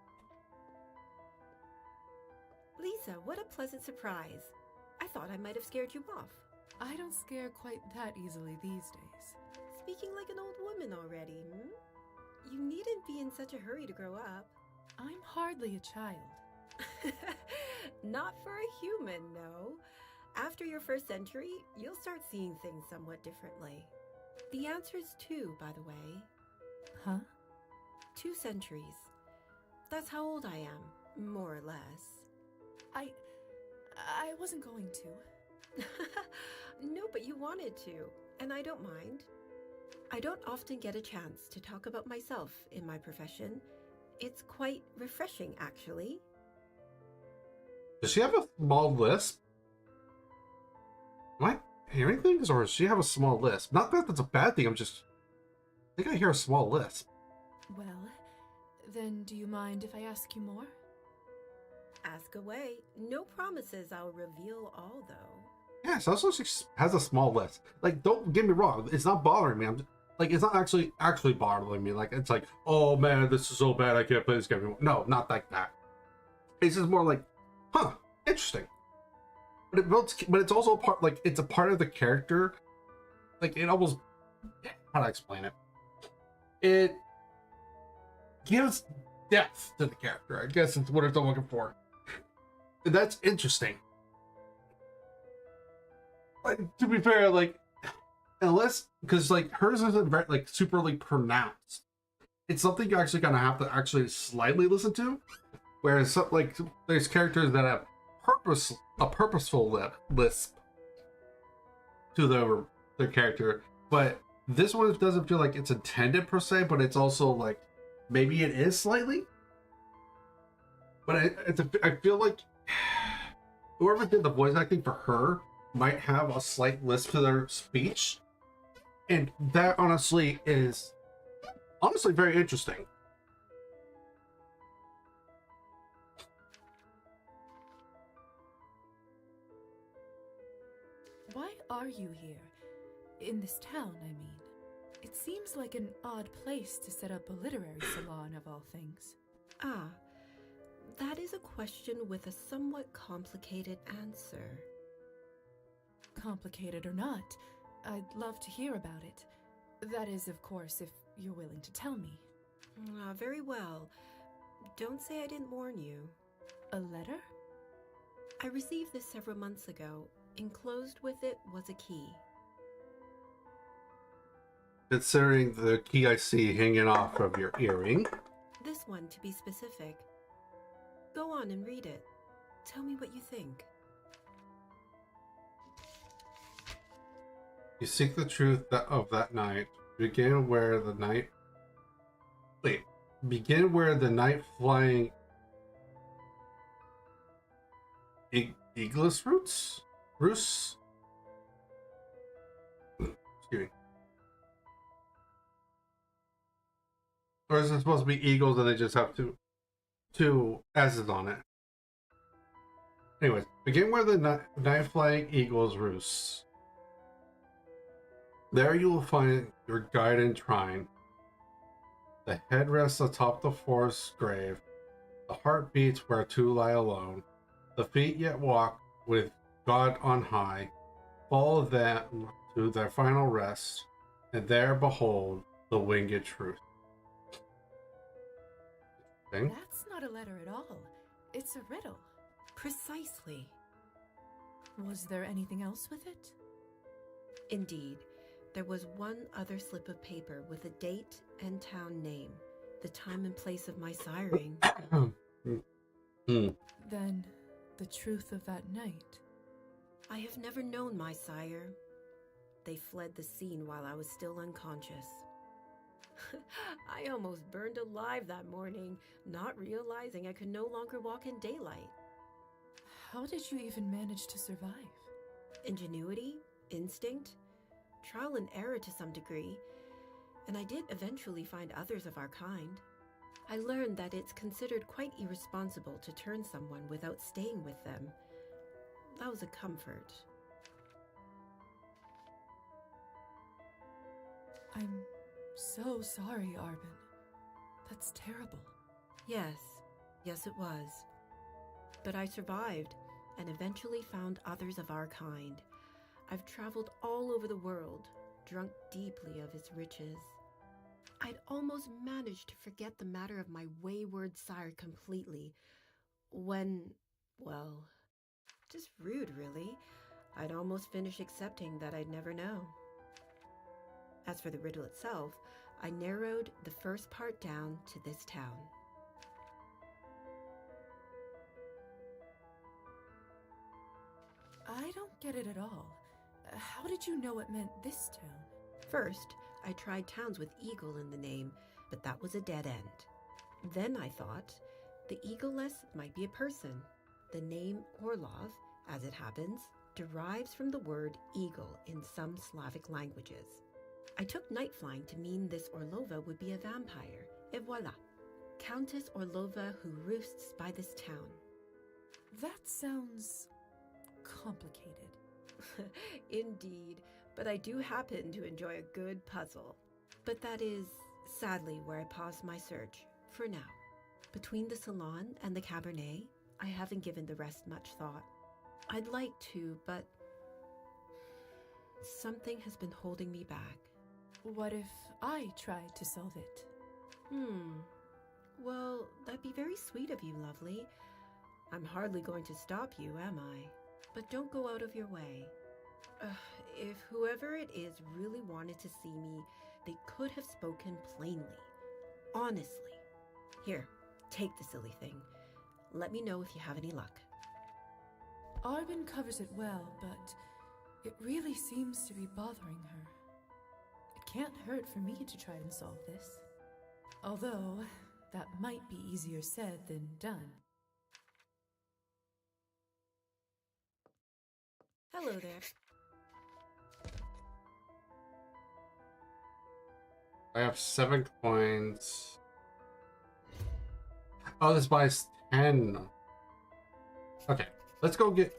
Lisa, what a pleasant surprise. I thought I might have scared you off. I don't scare quite that easily these days. Speaking like an old woman already, hmm? You needn't be in such a hurry to grow up. I'm hardly a child. Not for a human, no. After your first century, you'll start seeing things somewhat differently. The answer's 2, by the way. Huh? 2 centuries. That's how old I am, more or less. I wasn't going to. No, but you wanted to, and I don't mind. I don't often get a chance to talk about myself in my profession. It's quite refreshing, actually. Does she have a small lisp? Am I hearing things, or does she have a small lisp? Not that that's a bad thing, I think I hear a small lisp. Well, then do you mind if I ask you more? Ask away. No promises I'll reveal all, though. Yeah, so also she has a small lisp. Like, don't get me wrong, it's not bothering me. It's not actually bothering me. Like, it's like, oh man, this is so bad, I can't play this game anymore. No, not like that. It's just more like, huh, interesting. But it's also a part, like, it's a part of the character. Like, it almost, how do I explain it? It gives depth to the character, I guess is what I'm looking for. And that's interesting. Like, to be fair, like, unless, because, like, hers isn't very, like, superly pronounced. It's something you're actually gonna have to actually slightly listen to. Whereas, like, there's characters that have a purposeful lisp to their character, but this one doesn't feel like it's intended per se, but it's also like maybe it is slightly. But I feel like whoever did the voice acting for her might have a slight lisp to their speech, and that honestly is very interesting. Why are you here? In this town, I mean. It seems like an odd place to set up a literary salon of all things. Ah, that is a question with a somewhat complicated answer. Complicated or not, I'd love to hear about it. That is, of course, if you're willing to tell me. Very well. Don't say I didn't warn you. A letter? I received this several months ago. Enclosed with it was a key. Considering the key I see hanging off of your earring. This one, to be specific. Go on and read it. Tell me what you think. You seek the truth of that night. Begin where the night flying eagles roots? Roosts? Excuse me. Or is it supposed to be eagles and they just have two S's on it? Anyways, begin where the night-flying eagles roosts. There you will find your guide and shrine. The head rests atop the forest's grave. The heart beats where two lie alone. The feet yet walk with God on high. Follow them to their final rest, and there behold the winged truth. Okay. That's not a letter at all. It's a riddle. Precisely. Was there anything else with it? Indeed. There was one other slip of paper with a date and town name, the time and place of my siring. Then, the truth of that night. I have never known my sire. They fled the scene while I was still unconscious. I almost burned alive that morning, not realizing I could no longer walk in daylight. How did you even manage to survive? Ingenuity, instinct, trial and error to some degree, and I did eventually find others of our kind. I learned that it's considered quite irresponsible to turn someone without staying with them. That was a comfort. I'm so sorry, Arbin. That's terrible. Yes, it was. But I survived and eventually found others of our kind. I've traveled all over the world, drunk deeply of its riches. I'd almost managed to forget the matter of my wayward sire completely when, well, just rude, really. I'd almost finished accepting that I'd never know. As for the riddle itself, I narrowed the first part down to this town. I don't get it at all. How did you know it meant this town? First, I tried towns with eagle in the name, but that was a dead end. Then I thought, the eagleless might be a person. The name Orlov, as it happens, derives from the word eagle in some Slavic languages. I took night flying to mean this Orlova would be a vampire, et voila, Countess Orlova who roosts by this town. That sounds complicated. Indeed, but I do happen to enjoy a good puzzle. But that is, sadly, where I paused my search, for now. Between the salon and the Cabernet, I haven't given the rest much thought. I'd like to, but something has been holding me back. What if I tried to solve it? Well, that'd be very sweet of you, lovely. I'm hardly going to stop you, am I? But don't go out of your way. If whoever it is really wanted to see me, they could have spoken plainly. Honestly. Here, take the silly thing. Let me know if you have any luck. Arbin covers it well, but it really seems to be bothering her. It can't hurt for me to try and solve this. Although, that might be easier said than done. Hello there. I have 7 coins. Oh, this buys 10. Okay, let's go get.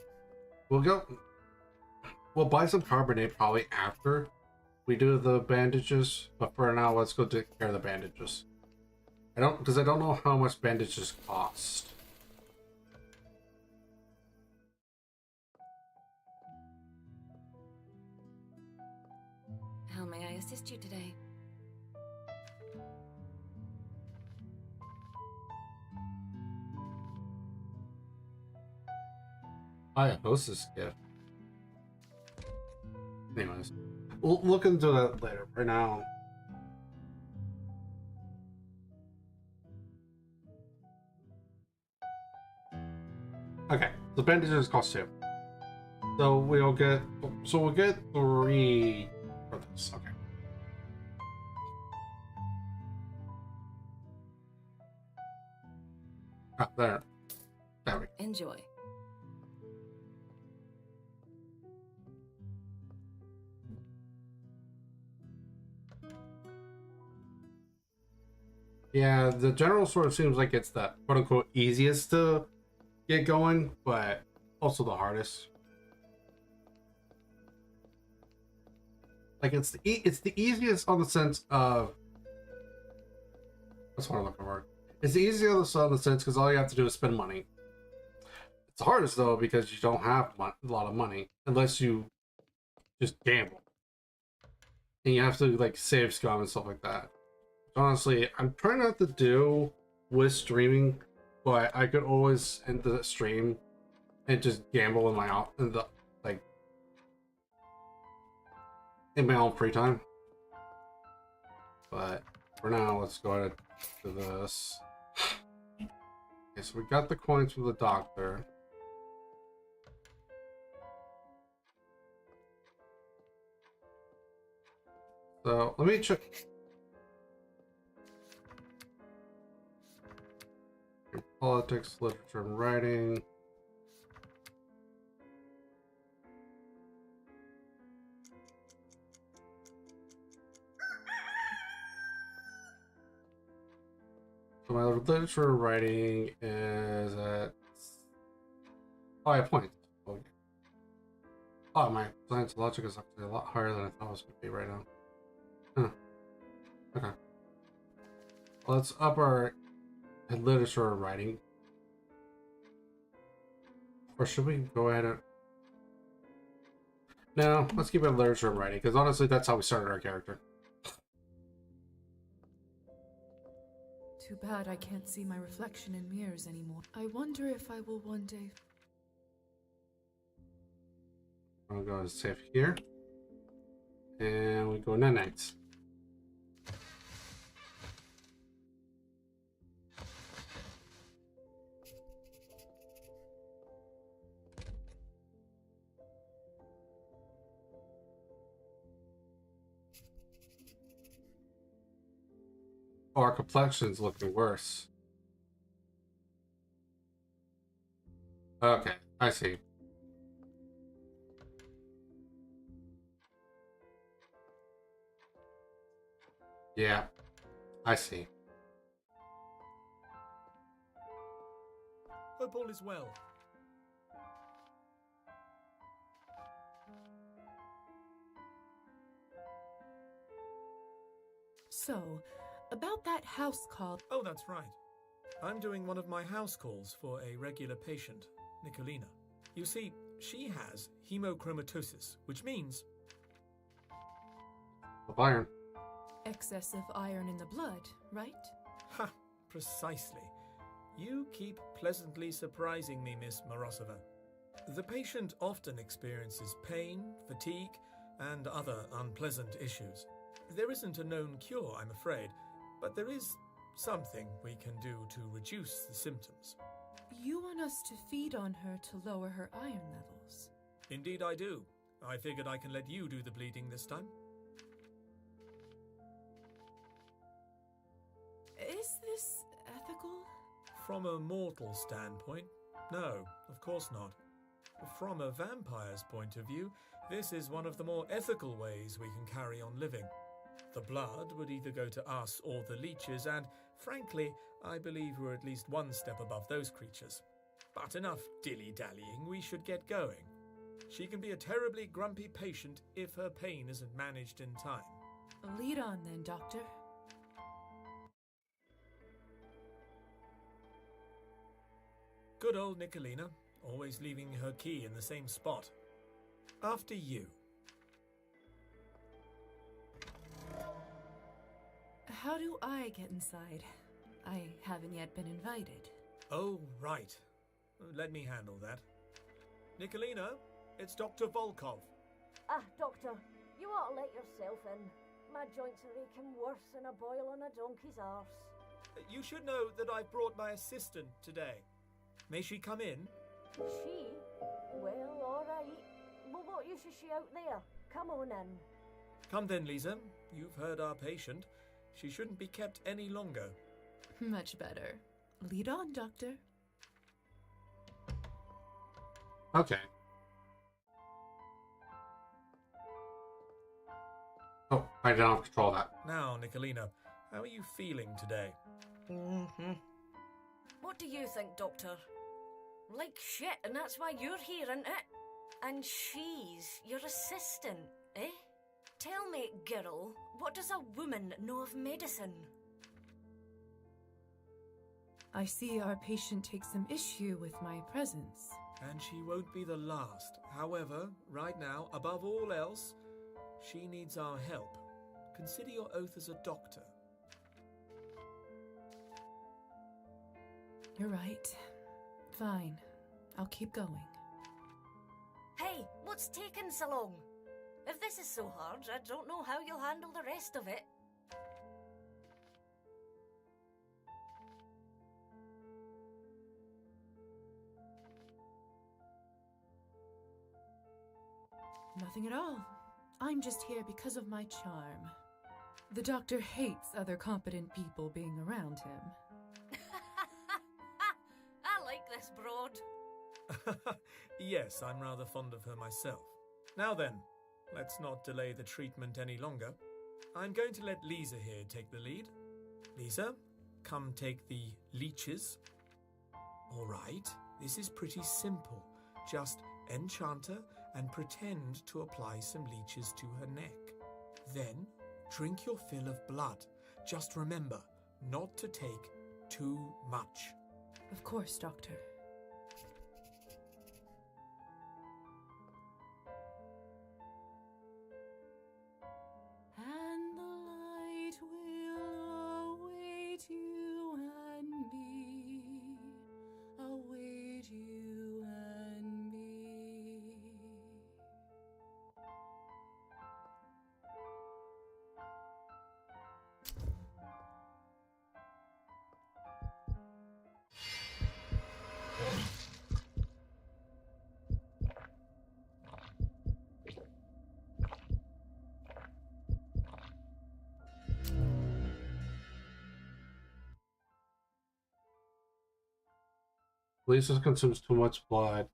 We'll buy some Cabernet probably after we do the bandages. But for now, let's go take care of the bandages. Because I don't know how much bandages cost. How may I assist you today? Buy a hostess gift. Anyways, we'll look into that later. Right now. Okay, the bandages cost 2. So we'll get 3 for this. Okay. Ah, there. There we go. Enjoy. Yeah, the general sort of seems like it's the quote unquote easiest to get going, but also the hardest. Like it's the easiest on the sense of that's what I'm looking for. It's the easiest on the sense because all you have to do is spend money. It's the hardest though because you don't have a lot of money unless you just gamble, and you have to like save scum and stuff like that. Honestly, I'm trying not to do with streaming, but I could always end the stream and just gamble in my in my own free time. But for now, let's go ahead to this. Okay, so we got the coins from the doctor. So let me check. Politics, literature, and writing. So my literature and writing is at 5 points. Okay. Oh, my science and logic is actually a lot higher than I thought it was going to be right now. Huh. Okay. Well, let's up our literature and writing. Or should we go ahead and... No, let's keep it literature and writing, because honestly, that's how we started our character. Too bad I can't see my reflection in mirrors anymore. I wonder if I will one day. I'll go and save here. And we go next. Oh, our complexion's looking worse. Okay, I see. Yeah, I see. Hope all is well. So, about that house call. Oh, that's right. I'm doing one of my house calls for a regular patient, Nicolina. You see, she has hemochromatosis, which means... Of iron. Excess of iron in the blood, right? Ha! Precisely. You keep pleasantly surprising me, Miss Morozova. The patient often experiences pain, fatigue, and other unpleasant issues. There isn't a known cure, I'm afraid, but there is something we can do to reduce the symptoms. You want us to feed on her to lower her iron levels? Indeed I do. I figured I can let you do the bleeding this time. Is this ethical? From a mortal standpoint, no, of course not. From a vampire's point of view, this is one of the more ethical ways we can carry on living. The blood would either go to us or the leeches, and frankly, I believe we're at least one step above those creatures. But enough dilly-dallying, we should get going. She can be a terribly grumpy patient if her pain isn't managed in time. Lead on then, Doctor. Good old Nicolina, always leaving her key in the same spot. After you. How do I get inside? I haven't yet been invited. Oh, right. Let me handle that. Nicolina, it's Dr. Volkov. Ah, Doctor, you ought to let yourself in. My joints are aching worse than a boil on a donkey's arse. You should know that I've brought my assistant today. May she come in? She? Well, all right. But what use is she out there? Come on in. Come then, Lisa. You've heard our patient. She shouldn't be kept any longer. Much better. Lead on, Doctor. Okay. Oh, I don't control that. Now, Nicolina, how are you feeling today? What do you think, Doctor? Like shit, and that's why you're here, isn't it? And she's your assistant, eh? Tell me, girl, what does a woman know of medicine? I see our patient takes some issue with my presence. And she won't be the last. However, right now, above all else, she needs our help. Consider your oath as a doctor. You're right. Fine. I'll keep going. Hey, what's taking so long? If this is so hard, I don't know how you'll handle the rest of it. Nothing at all. I'm just here because of my charm. The doctor hates other competent people being around him. I like this broad. Yes, I'm rather fond of her myself. Now then, let's not delay the treatment any longer. I'm going to let Lisa here take the lead. Lisa, come take the leeches. All right, this is pretty simple. Just enchant her and pretend to apply some leeches to her neck. Then, drink your fill of blood. Just remember not to take too much. Of course, Doctor. And the light will await you and me, await you and me. Lisa consumes too much blood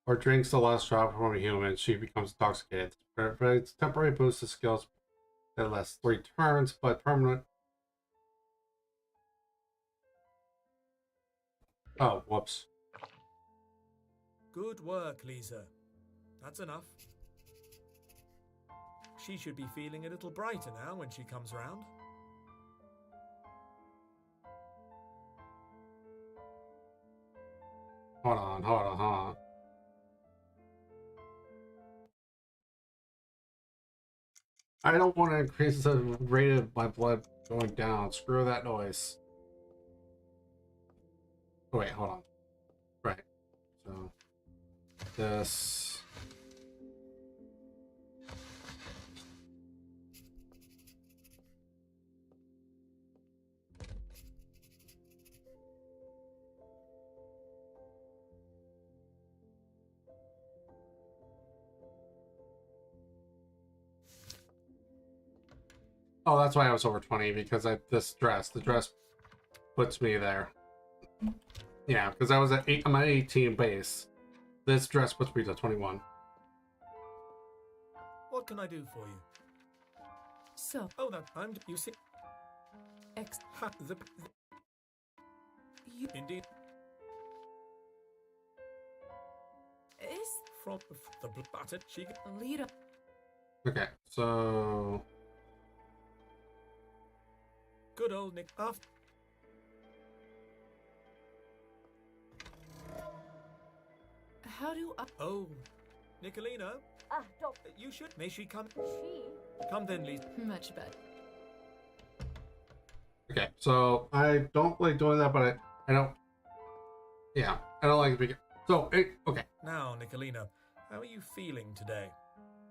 or drinks the last drop from a human, she becomes intoxicated. Provides temporary boost to skills that lasts 3 turns, but permanent. Oh, whoops. Good work, Lisa. That's enough. She should be feeling a little brighter now when she comes round. Hold on. I don't want to increase the rate of my blood going down. Screw that noise. Oh, wait, hold on. Right. So, this. Oh, that's why I was over 20, because the dress puts me there. Yeah, because I was at 8, I'm at 18 base. This dress puts me to 21. What can I do for you? So, Oh, no, you see... Ha, you indeed. is From the butter, she... Lita. Okay, so... Good old Nick. After... How do I... Oh, Nicolina, Ah, Doctor. you should... May she come? She? Come then, Lisa. Much better. Okay, so I don't like doing that, but I don't... Yeah, I don't like it. So, okay. Now, Nicolina, how are you feeling today?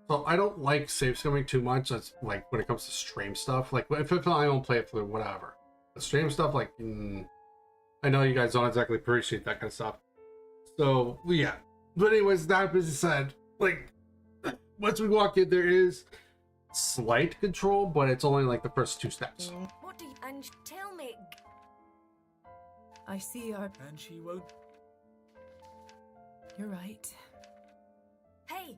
So I don't like save scumming too much. That's like when it comes to stream stuff. Like if I don't play it through, whatever. The stream stuff, like I know you guys don't exactly appreciate that kind of stuff. So yeah. But anyways, that being said, like once we walk in, there is slight control, but it's only like the first 2 steps. What do you... And tell me... I see our... And she won't... You're right. Hey!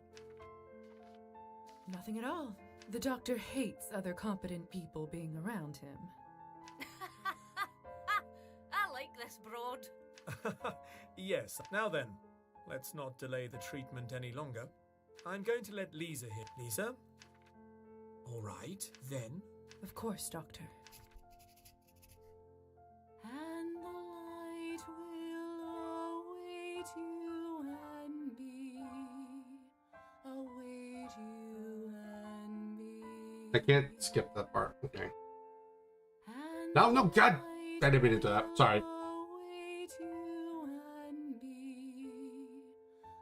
Nothing at all. The doctor hates other competent people being around him. I like this broad. Yes. Now then, let's not delay the treatment any longer. I'm going to let Lisa hit. Lisa? All right, then. Of course, doctor. And the light will await you and me. Await you and me. I can't skip that part. Okay. And No, the God! I didn't mean to do that. light Sorry. will await you and me.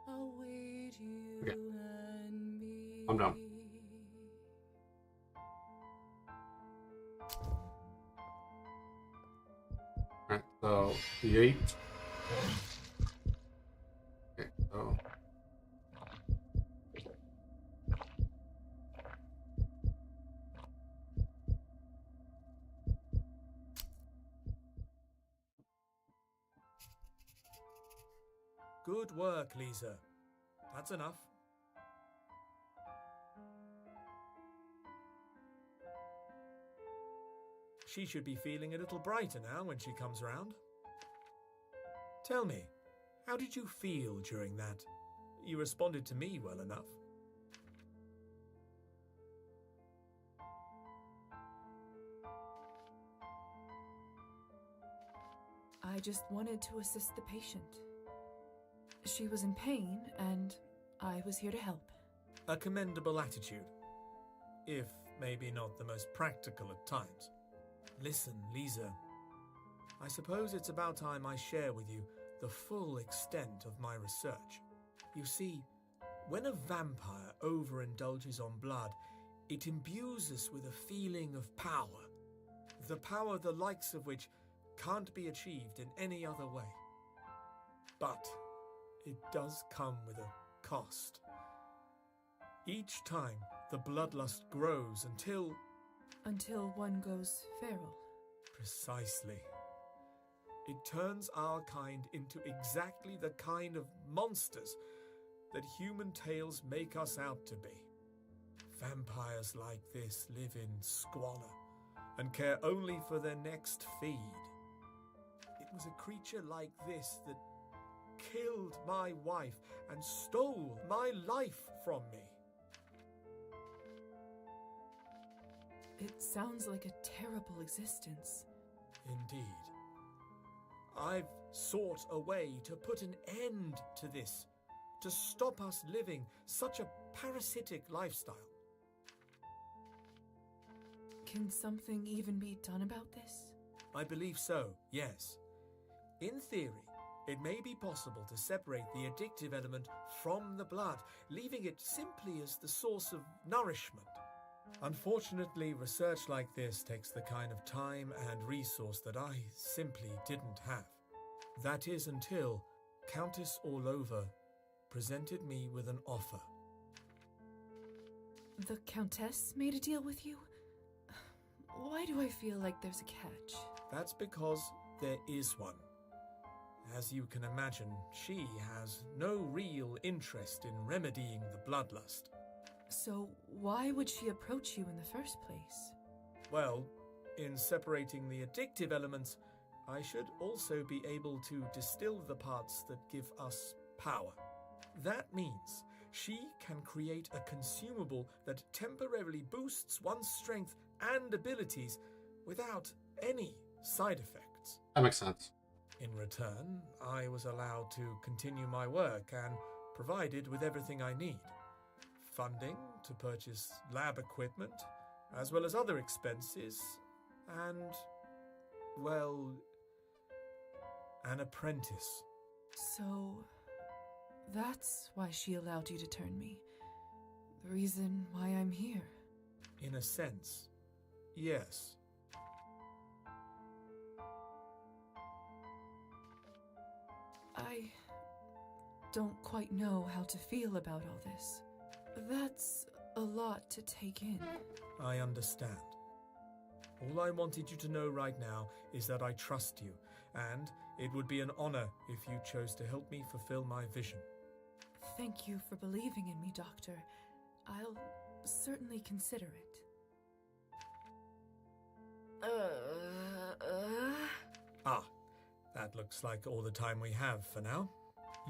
Await you Okay. and me. I'm done. Alright, so the 8. Okay, so Good work, Lisa. That's enough. She should be feeling a little brighter now when she comes round. Tell me, how did you feel during that? You responded to me well enough. I just wanted to assist the patient. She was in pain, and I was here to help. A commendable attitude, if maybe not the most practical at times. Listen, Lisa, I suppose it's about time I share with you the full extent of my research. You see, when a vampire overindulges on blood, it imbues us with a feeling of power. The power the likes of which can't be achieved in any other way. But it does come with a cost. Each time, the bloodlust grows until... Until one goes feral. Precisely. It turns our kind into exactly the kind of monsters that human tales make us out to be. Vampires like this live in squalor and care only for their next feed. It was a creature like this that killed my wife and stole my life from me. It sounds like a terrible existence. Indeed. I've sought a way to put an end to this, to stop us living such a parasitic lifestyle. Can something even be done about this? I believe so, yes. In theory, it may be possible to separate the addictive element from the blood, leaving it simply as the source of nourishment. Unfortunately, research like this takes the kind of time and resource that I simply didn't have. That is until Countess Orlova presented me with an offer. The Countess made a deal with you? Why do I feel like there's a catch? That's because there is one. As you can imagine, she has no real interest in remedying the bloodlust. So, why would she approach you in the first place? Well, in separating the addictive elements, I should also be able to distill the parts that give us power. That means she can create a consumable that temporarily boosts one's strength and abilities without any side effects. That makes sense. In return, I was allowed to continue my work and provided with everything I need. Funding to purchase lab equipment, as well as other expenses, and, well, an apprentice. So, that's why she allowed you to turn me. The reason why I'm here. In a sense, yes. I don't quite know how to feel about all this. That's a lot to take in. I understand. All I wanted you to know right now is that I trust you, and it would be an honor if you chose to help me fulfill my vision. Thank you for believing in me, Doctor. I'll certainly consider it. Ah, that looks like all the time we have for now.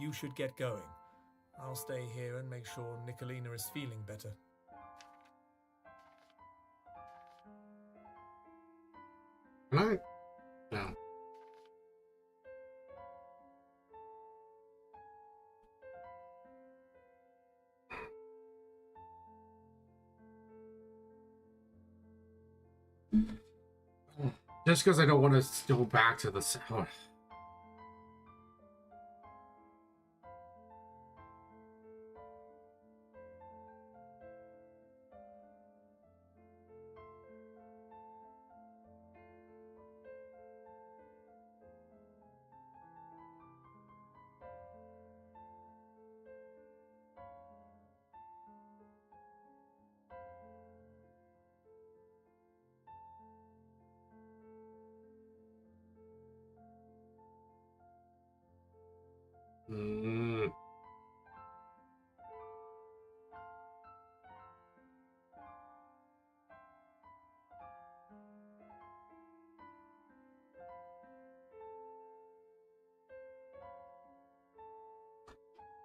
You should get going. I'll stay here and make sure Nicolina is feeling better. Can I? No. Just because I don't want to go back to the... Oh.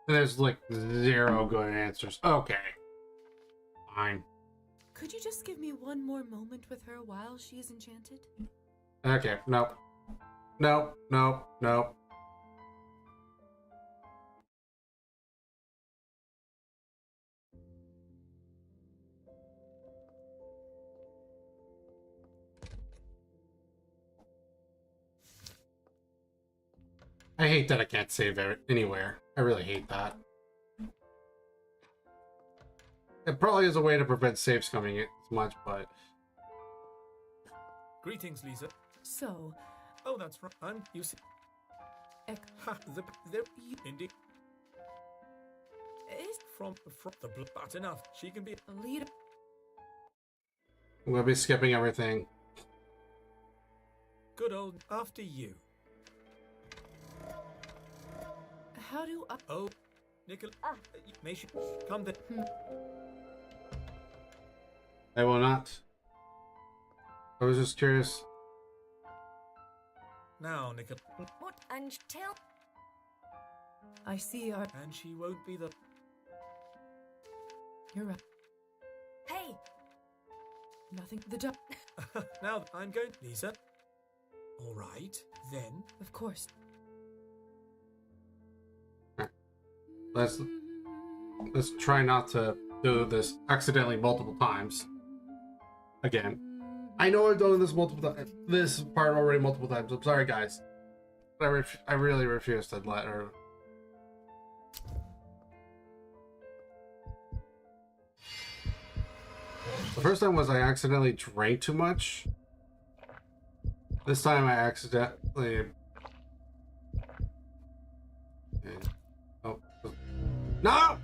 There's like 0 good answers. Okay. Fine. Could you just give me one more moment with her while she is enchanted? Okay, nope. Nope, nope, nope. I hate that I can't save anywhere. I really hate that. It probably is a way to prevent saves coming in as much, but... Greetings, Lisa. So... Oh, that's right. I'm using... Ha, indeed. Is From the blood, but enough. She can be a leader. I'm gonna be skipping everything. good old after you. How do I... Oh, Nicola, may she come then? I will not. I was just curious. Now, Nicola. What? And tell. I see our... And she won't be the... You're right. Hey! Nothing. The job... Now, I'm going... Lisa? All right, then. Of course. Let's try not to do this accidentally multiple times. Again. I know I've done this part already multiple times. I'm sorry, guys. But I really refuse to let her... The first time was I accidentally drank too much. This time I accidentally... Oh. No!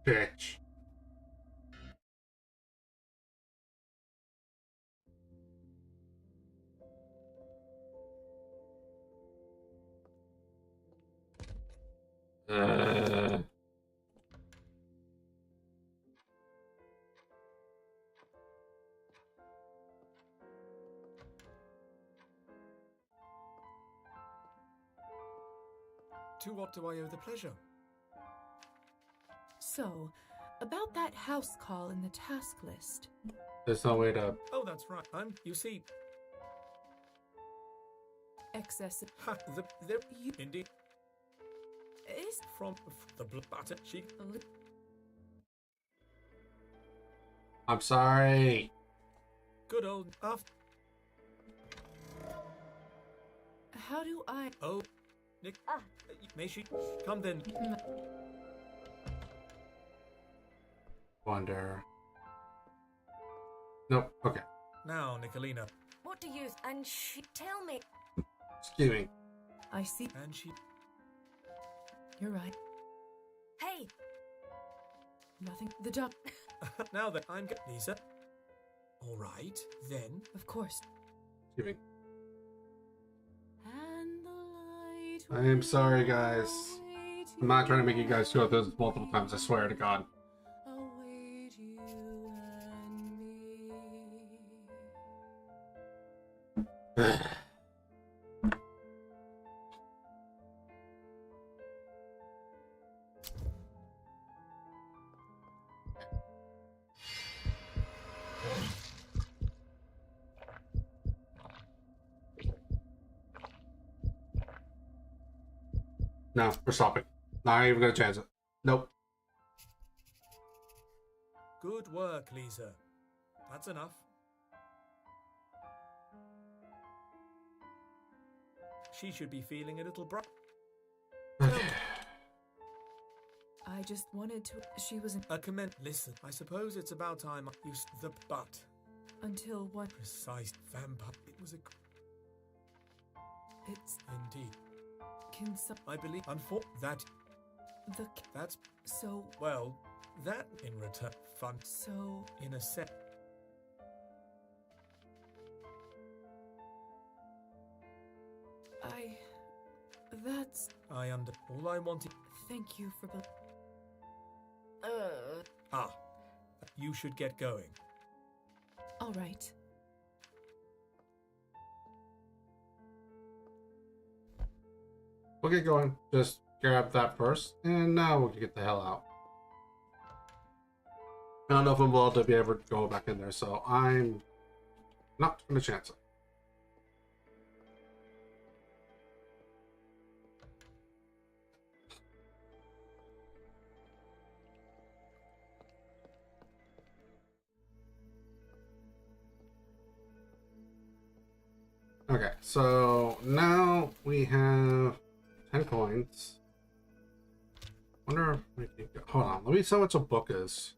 Bitch. Uh, To what do I owe the pleasure? So, about that house call in the task list. there's no way to. Oh, that's right. You see, Excess ha, You- indeed, is from the butter, she, I'm sorry. good old, after, how do I? oh, Nick, may she, come then, Wonder. Nope. Okay. now, Nicolina, What do you... And she... Tell me... Excuse me. I see. and she, You're right. Hey! Nothing. The doc. now that I'm, Lisa, all right, then, Of course. Excuse me. And the light. I am sorry, guys. will I'm not trying to make you guys go through this multiple times. I swear to God. await you and me. No, we're stopping. Not even gonna chance it. Nope. good work, Lisa, that's enough. She should be feeling a little bright. I just wanted to. She was A comment. Listen, I suppose it's about time I used the but. until what? Precise vampire. It was a. It's Indeed. can some I believe. That. the That's. so Well, that in return. Fun. so In a set. I. That's. I under. All I wanted. Thank you for. Ah. You should get going. All right. We'll get going. Just grab that first, and now we'll get the hell out. I don't know if I'm able to be able to go back in there, so I'm not gonna chance it. Okay, so now we have 10 coins. Wonder if we can go. Hold on, let me see how much a book is.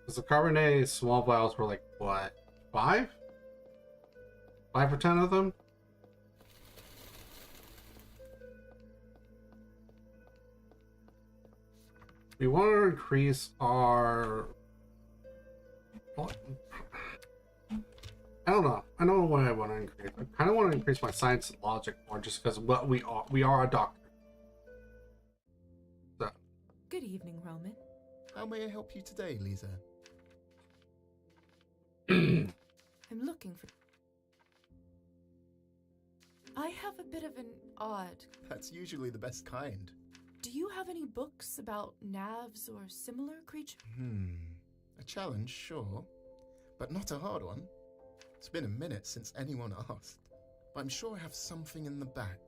Because the Cabernet small vials were like, what? 5? 5 or 10 of them? We want to increase our. What? I don't know. I don't know what I want to increase. I kind of want to increase my science and logic more, just because what we are a doctor. So. Good evening, Roman. How may I help you today, Lisa? I'm looking for. I have a bit of an odd. That's usually the best kind. Do you have any books about navs or similar creatures? A challenge, sure. But not a hard one. It's been a minute since anyone asked. But I'm sure I have something in the back.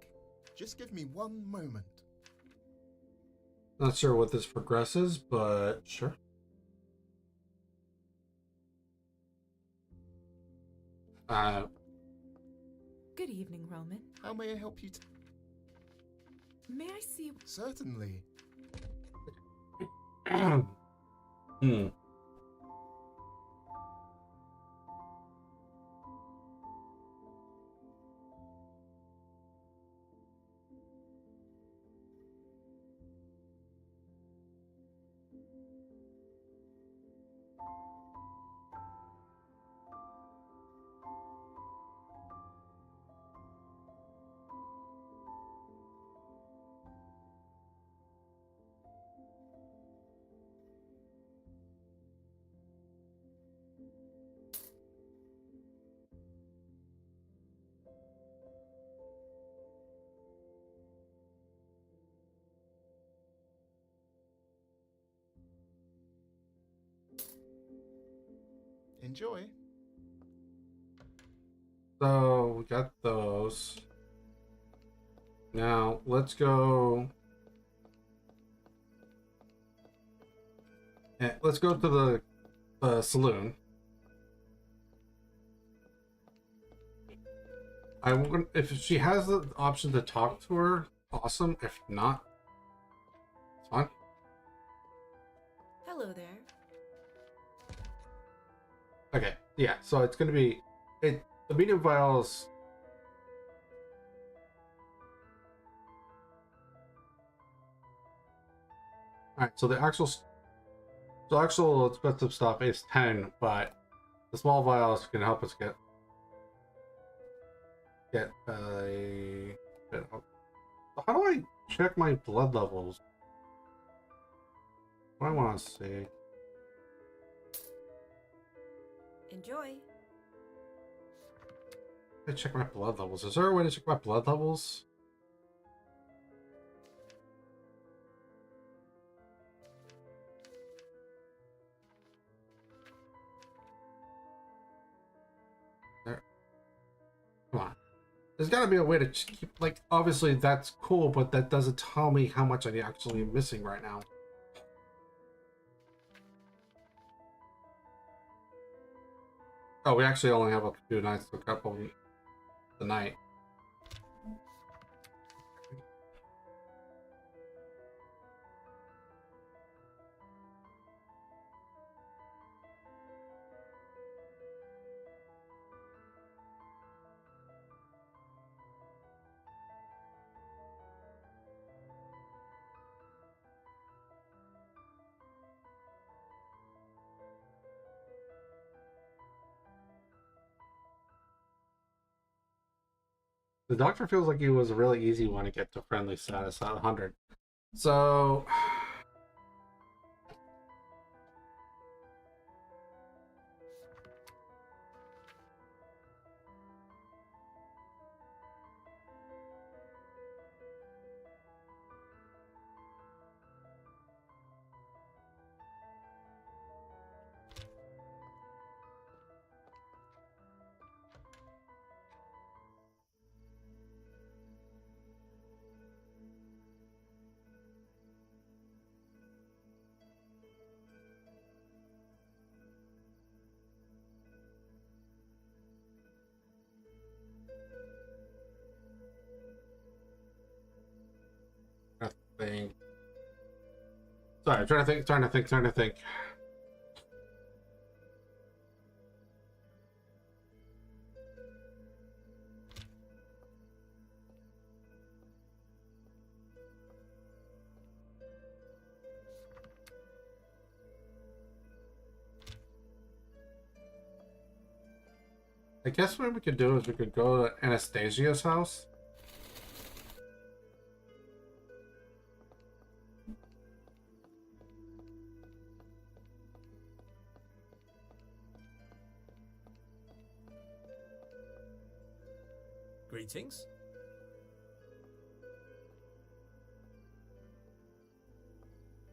Just give me one moment. Not sure what this progresses, but sure. Good evening, Roman. How may I help you? May I see? Certainly. Hmm. Enjoy. So we got those. Now let's go. Let's go to the saloon. If she has the option to talk to her, awesome. If not, it's fine. Hello there. Okay, yeah. So it's gonna be the medium vials. All right. So the actual expensive stuff is 10, but the small vials can help us get a bit of. How do I check my blood levels? What I want to see. Enjoy. I check my blood levels. Is there a way to check my blood levels? There. Come on. There's got to be a way to keep, like, obviously that's cool, but that doesn't tell me how much I actually am missing right now. Oh, we actually only have a few nights to couple the night. The doctor feels like he was a really easy one to get to friendly status at 100. So I think. Sorry, I'm trying to think. I guess what we could do is we could go to Anastasia's house. Greetings.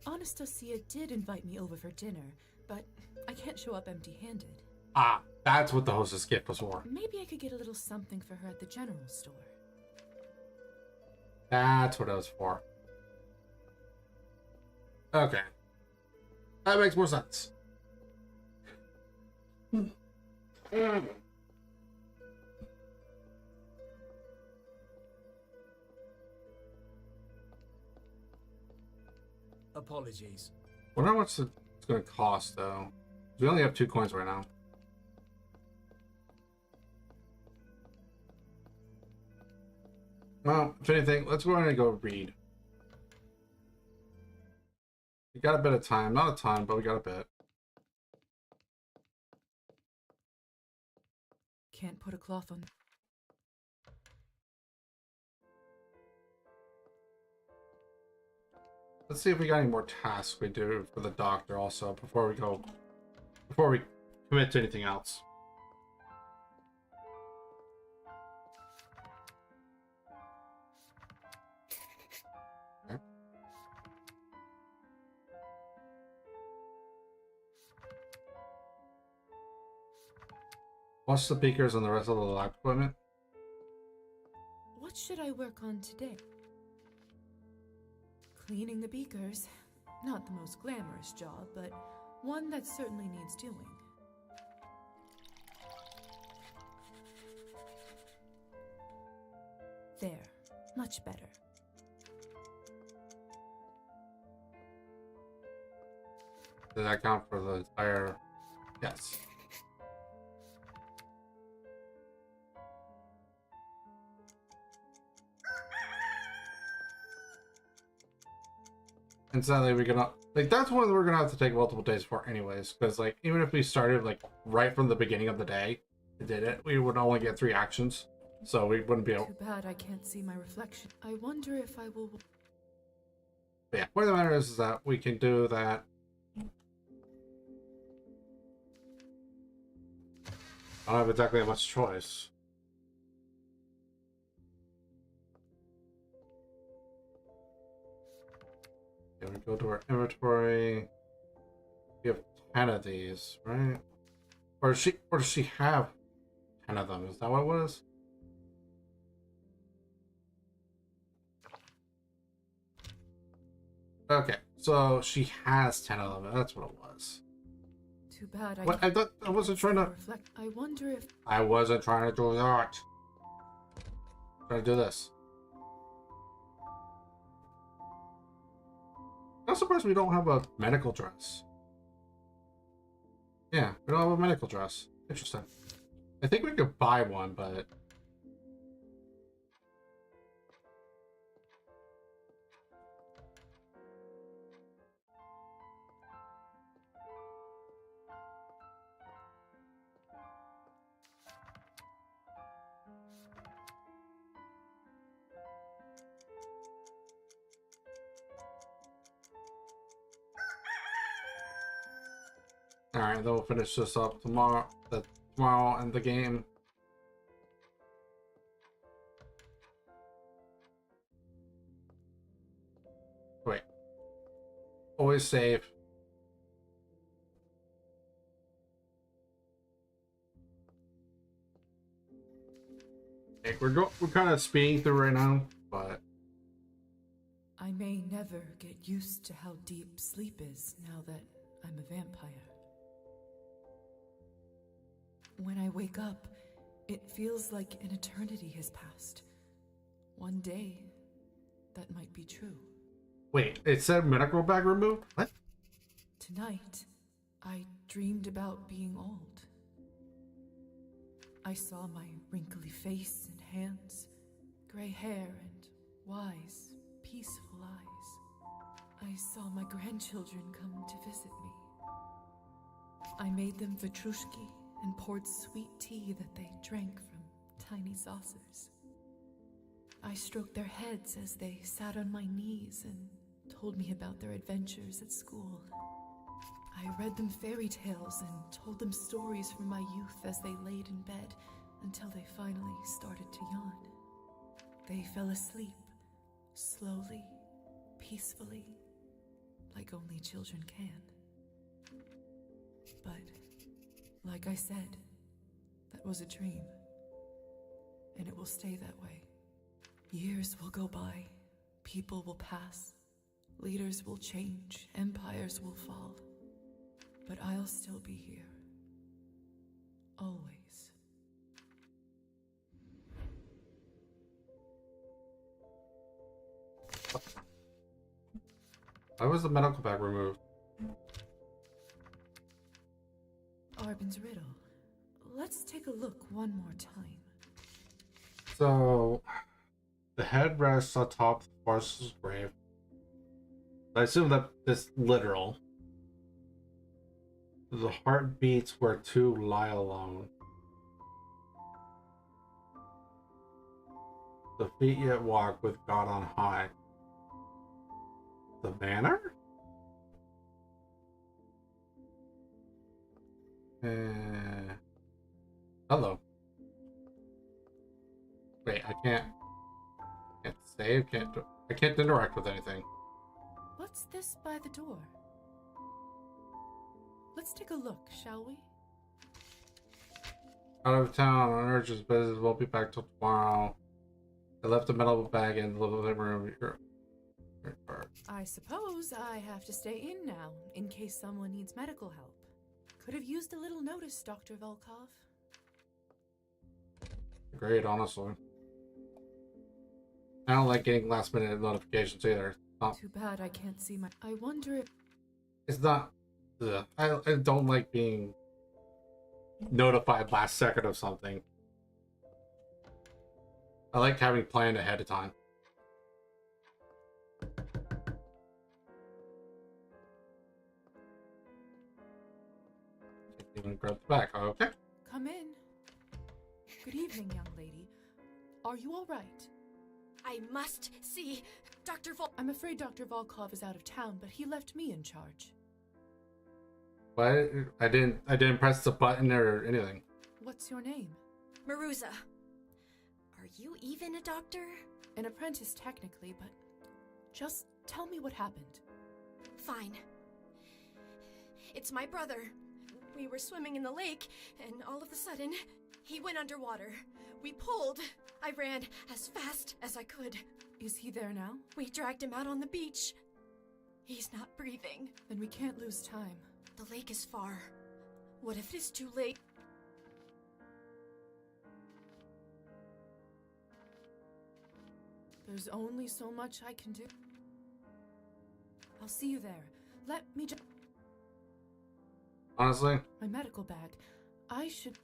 Anastasia did invite me over for dinner, but I can't show up empty-handed. Ah, that's what the hostess gift was for. Maybe I could get a little something for her at the general store. That's what it was for. Okay. That makes more sense. Apologies. Wonder how much it's going to cost, though. We only have 2 coins right now. Well, if anything, let's go ahead and go read. We got a bit of time. Not a ton, but we got a bit. Can't put a cloth on. Let's see if we got any more tasks we do for the doctor also before we commit to anything else. Okay. Wash the beakers and the rest of the lab equipment. What should I work on today? Cleaning the beakers. Not the most glamorous job, but one that certainly needs doing. There. Much better. Does that count for the entire... Yes. And sadly, we're gonna... Like, that's one that we're gonna have to take multiple days for anyways. Because, like, even if we started, like, right from the beginning of the day and did it, we would only get 3 actions. So we wouldn't be able... Too bad I can't see my reflection. I wonder if I will... But yeah, point of the matter is that we can do that. I don't have exactly much choice. Okay, we go to our inventory. We have 10 of these, right? Or does she have 10 of them? Is that what it was? Okay, so she has 10 of them. That's what it was. Too bad I... What? I wasn't trying to... Reflect. I wonder if... I wasn't trying to do that. I'm trying to do this. I'm surprised we don't have a medical dress. Yeah, we don't have a medical dress. Interesting. I think we could buy one, but... Alright, then we'll finish this up tomorrow. Tomorrow and the game. Wait. Always save. Okay, we're kind of speeding through right now, but I may never get used to how deep sleep is now that I'm a vampire. When I wake up, it feels like an eternity has passed. One day, that might be true. wait, it said medical bag removed? What? Tonight, I dreamed about being old. I saw my wrinkly face and hands, gray hair and wise, peaceful eyes. I saw my grandchildren come to visit me. I made them vatrushki and poured sweet tea that they drank from tiny saucers. I stroked their heads as they sat on my knees and told me about their adventures at school. I read them fairy tales and told them stories from my youth as they laid in bed until they finally started to yawn. They fell asleep, slowly, peacefully, like only children can. But, like I said, that was a dream, and it will stay that way. Years will go by, people will pass, leaders will change, empires will fall. But I'll still be here. Always. Why was the medical bag removed? Arbin's riddle. Let's take a look one more time. So, the head rests atop the Farce's grave. I assume that this literal. The heart beats where two lie alone. The feet yet walk with God on high. The banner? Hello. Wait, I can't save, I can't interact with anything. What's this by the door? Let's take a look, shall we? Out of town on urgent business. Won't be back till tomorrow. I left a metal bag in the living room. I suppose I have to stay in now, in case someone needs medical help. Could have used a little notice, Dr. Volkov. Great, honestly. I don't like getting last minute notifications either. Too bad I can't see my... I wonder if... It's not... Ugh. I don't like being notified last second of something. I like having planned ahead of time. Even grab the back. Okay. Come in. Good evening, young lady. Are you all right? I must see Dr. I'm afraid Dr. Volkov is out of town, but he left me in charge. What? I didn't press the button or anything. What's your name? Maruza. Are you even a doctor? An apprentice, technically, but just tell me what happened. Fine. It's my brother. We were swimming in the lake, and all of a sudden, he went underwater. We pulled. I ran as fast as I could. Is he there now? We dragged him out on the beach. He's not breathing. Then we can't lose time. The lake is far. What if it is too late? There's only so much I can do. I'll see you there. Let me just... Honestly? My medical bag. I should...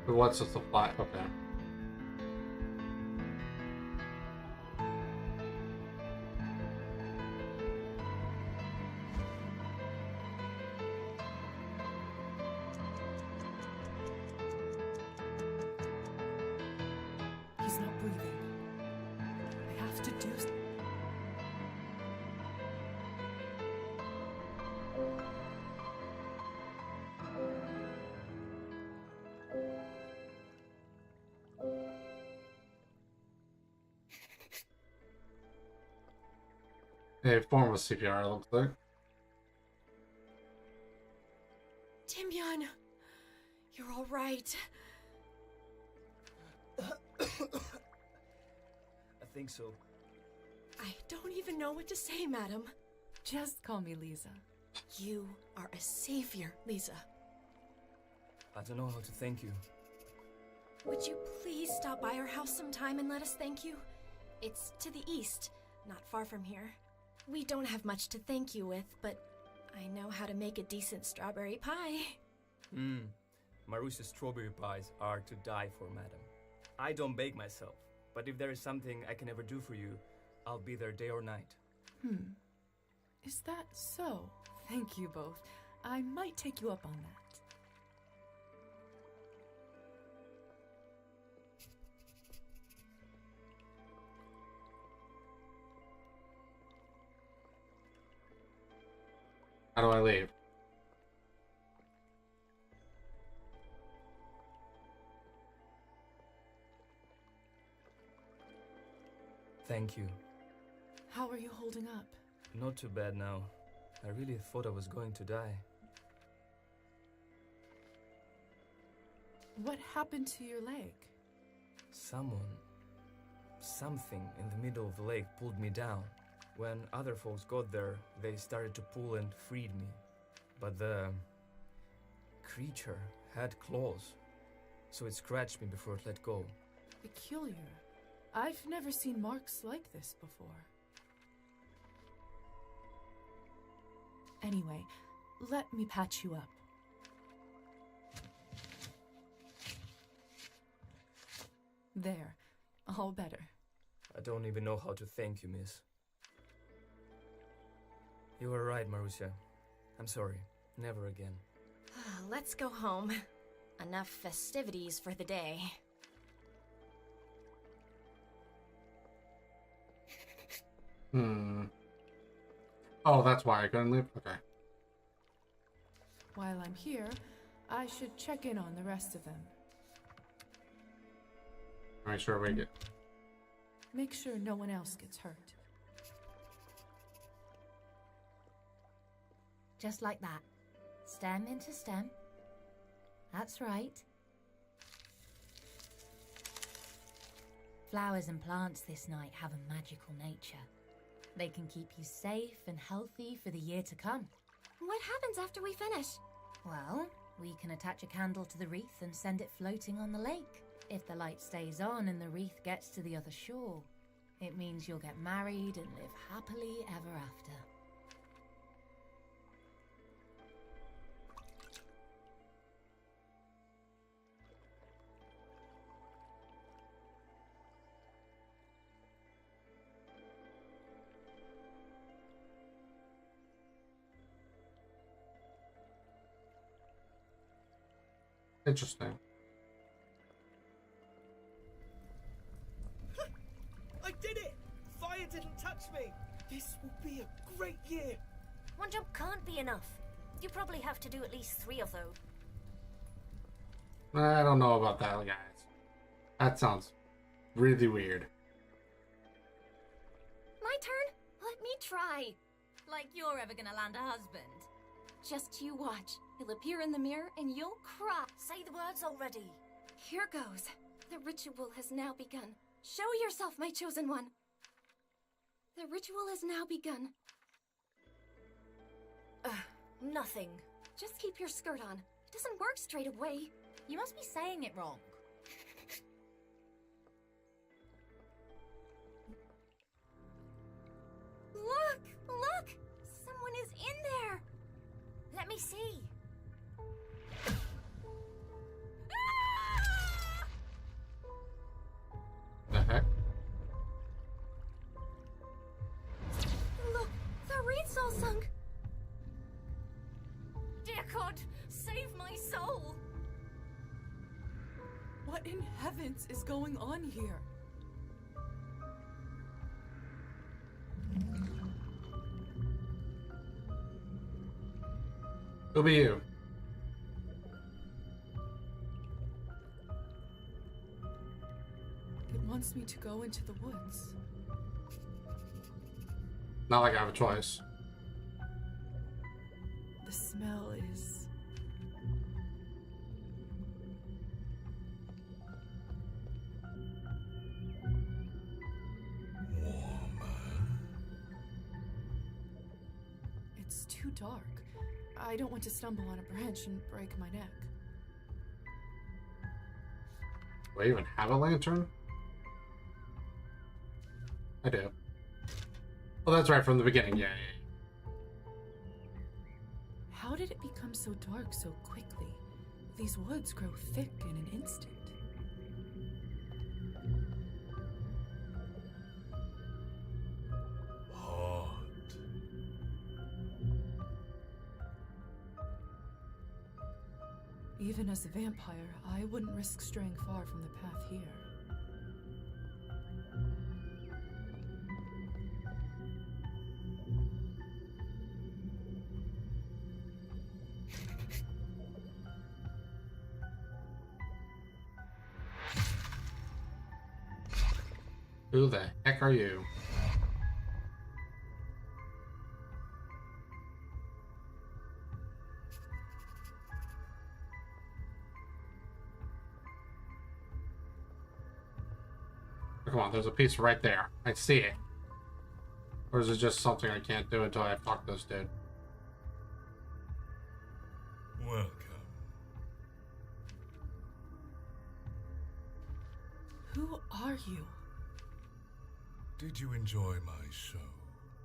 What's the supply? Okay. He's not breathing. I have to do... A form of CPR, it looks like. Timyon, you're all right. I think so. I don't even know what to say, madam. Just call me Lisa. You are a savior, Lisa. I don't know how to thank you. Would you please stop by our house sometime and let us thank you? It's to the east, not far from here. We don't have much to thank you with, but I know how to make a decent strawberry pie. Marusa's strawberry pies are to die for, madam. I don't bake myself, but if there is something I can ever do for you, I'll be there day or night. Is that so? Thank you both. I might take you up on that. How do I leave? Thank you. How are you holding up? Not too bad now. I really thought I was going to die. What happened to your leg? Something in the middle of the lake pulled me down. When other folks got there, they started to pull and freed me. But the creature had claws, so it scratched me before it let go. Peculiar. I've never seen marks like this before. Anyway, let me patch you up. There. All better. I don't even know how to thank you, miss. You were right, Marusia. I'm sorry. Never again. Let's go home. Enough festivities for the day. Oh, that's why I couldn't leave? Okay. While I'm here, I should check in on the rest of them. Make sure we get... Make sure no one else gets hurt. Just like that. Stem into stem. That's right. Flowers and plants this night have a magical nature. They can keep you safe and healthy for the year to come. What happens after we finish? Well, we can attach a candle to the wreath and send it floating on the lake. If the light stays on and the wreath gets to the other shore, it means you'll get married and live happily ever after. Interesting. I did it! Fire didn't touch me! This will be a great year! One jump can't be enough. You probably have to do at least 3 of those. I don't know about that, guys. That sounds really weird. My turn? Let me try. Like you're ever gonna land a husband. Just you watch. He'll appear in the mirror and you'll cry. Say the words already. Here goes. The ritual has now begun. Show yourself, my chosen one. The ritual has now begun. Nothing. Just keep your skirt on. It doesn't work straight away. You must be saying it wrong. Look! Look! Someone is in there! Let me see. The heck? Look! The wreath's all sunk! Dear God, save my soul! What in heavens is going on here? Who be you? It wants me to go into the woods. Not like I have a choice. The smell is... It's too dark. I don't want to stumble on a branch and break my neck. Do I even have a lantern? I do. Well, that's right from the beginning. Yeah. How did it become so dark so quickly? These woods grow thick in an instant. Hot. Even as a vampire, I wouldn't risk straying far from the path here. Who the heck are you? Come on, there's a piece right there. I see it. Or is it just something I can't do until I fuck this dude? Welcome. Who are you? Did you enjoy my show?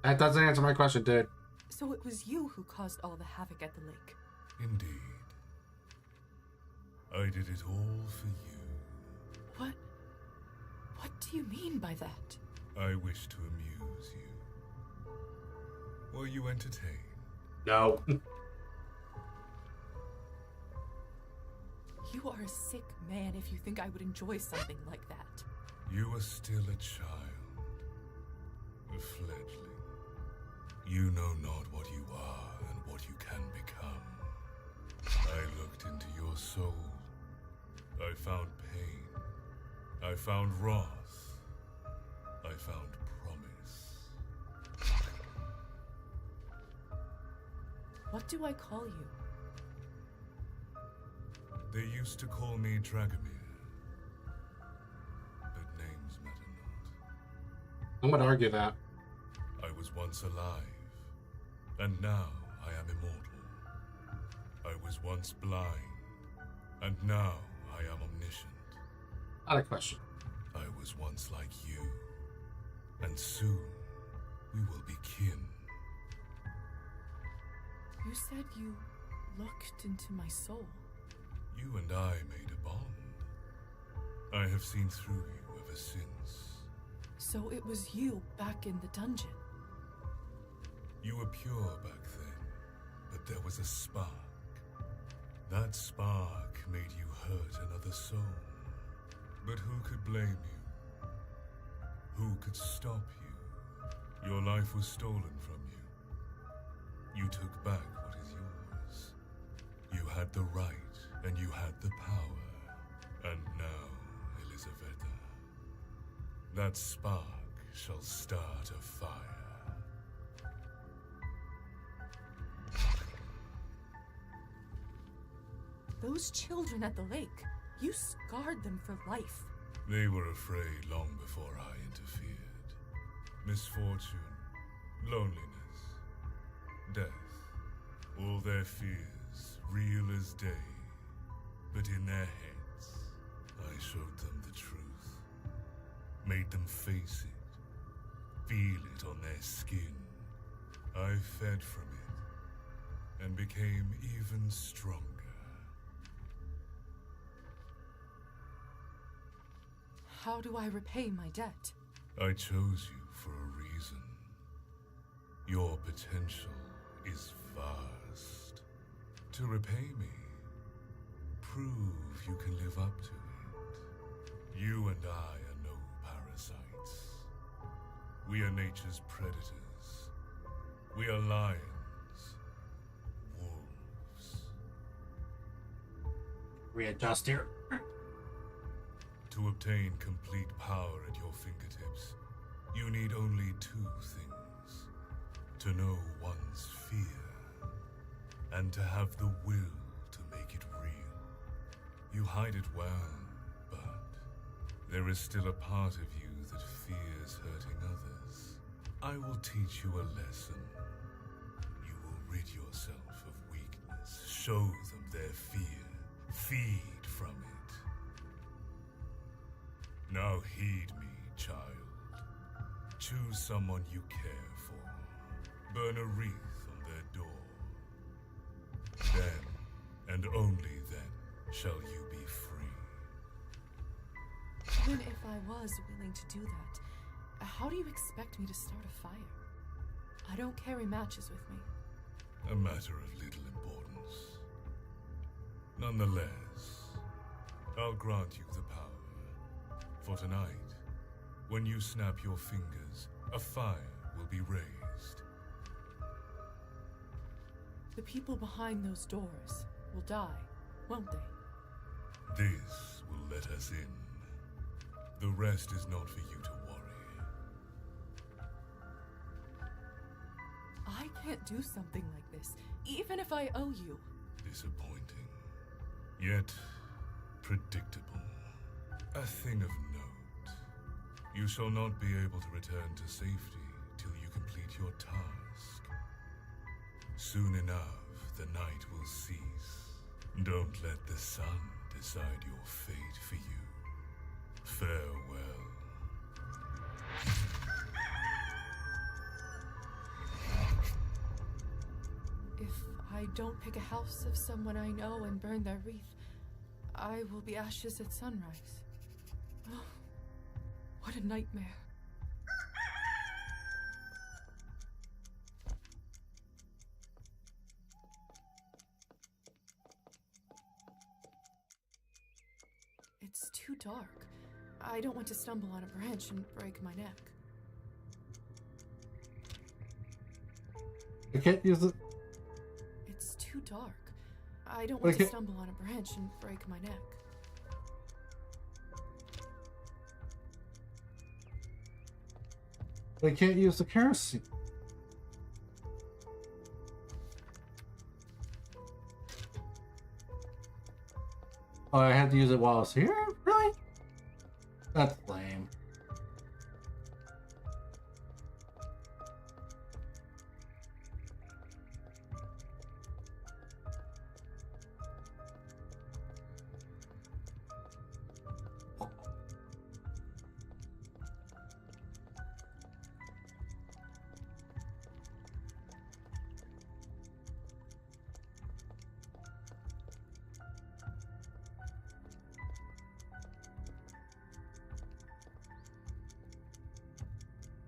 That doesn't answer my question, dude. So it was you who caused all the havoc at the lake. Indeed. I did it all for you. What do you mean by that? I wish to amuse you. Were you entertained? No. You are a sick man if you think I would enjoy something like that. You are still a child. A fledgling. You know not what you are and what you can become. I looked into your soul. I found pain. I found wrath. I found promise. What do I call you? They used to call me Dragomir, but names matter not. I'm gonna argue that. I was once alive, and now I am immortal. I was once blind, and now I am omniscient. Not a question. I was once like you, and soon we will be kin. You said you looked into my soul. You and I made a bond. I have seen through you ever since. So it was you back in the dungeon. You were pure back then, but there was a spark. That spark made you hurt another soul. But who could blame you? Who could stop you? Your life was stolen from you. You took back what is yours. You had the right, and you had the power. And now, Elisaveta, that spark shall start a fire. Those children at the lake, you scarred them for life. They were afraid long before I interfered. Misfortune, loneliness, death, all their fears, real as day. But in their heads, I showed them the truth. Made them face it, feel it on their skin. I fed from it, and became even stronger. How do I repay my debt? I chose you for a reason. Your potential is vast. To repay me, prove you can live up to it. You and I are no parasites. We are nature's predators. We are lions, wolves. Readjust here. To obtain complete power at your fingertips, you need only two things. To know one's fear, and to have the will to make it real. You hide it well, but there is still a part of you that fears hurting others. I will teach you a lesson. You will rid yourself of weakness, show them their fear, feed from it. Now heed me, child. Choose someone you care for. Burn a wreath on their door. Then, and only then, shall you be free. Even if I was willing to do that, how do you expect me to start a fire? I don't carry matches with me. A matter of little importance. Nonetheless, I'll grant you the power. For tonight, when you snap your fingers, a fire will be raised. The people behind those doors will die, won't they? This will let us in. The rest is not for you to worry. I can't do something like this, even if I owe you. Disappointing, yet predictable. A thing of note. You shall not be able to return to safety till you complete your task. Soon enough, the night will cease. Don't let the sun decide your fate for you. Farewell. If I don't pick a house of someone I know and burn their wreath, I will be ashes at sunrise. Oh, what a nightmare. It's too dark. I don't want to stumble on a branch and break my neck. I can't use it. It's too dark. I don't I want to can't- stumble on a branch and break my neck. I can't use the kerosene. Oh, I had to use it while I was here? Really? That's lame.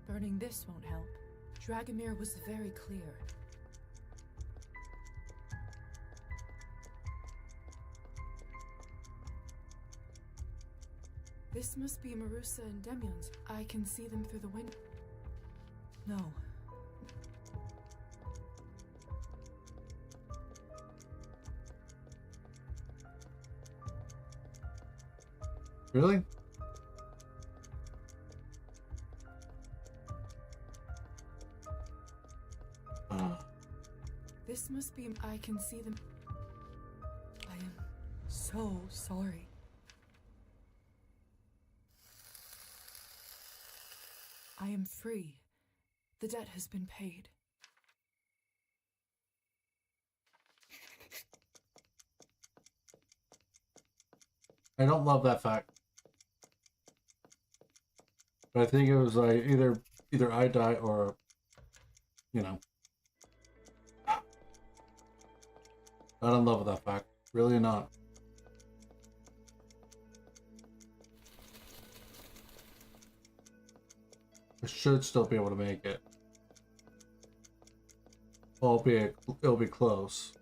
Burning this won't help. Dragomir was very clear. This must be Marusa and Demyon's. I can see them through the window. No. Really? This must be. I can see them. I am so sorry. I am free. The debt has been paid. I don't love that fact. But I think it was like either I die or, you know. Not in love with that fact. Really not. I should still be able to make it. Albeit, it'll be close.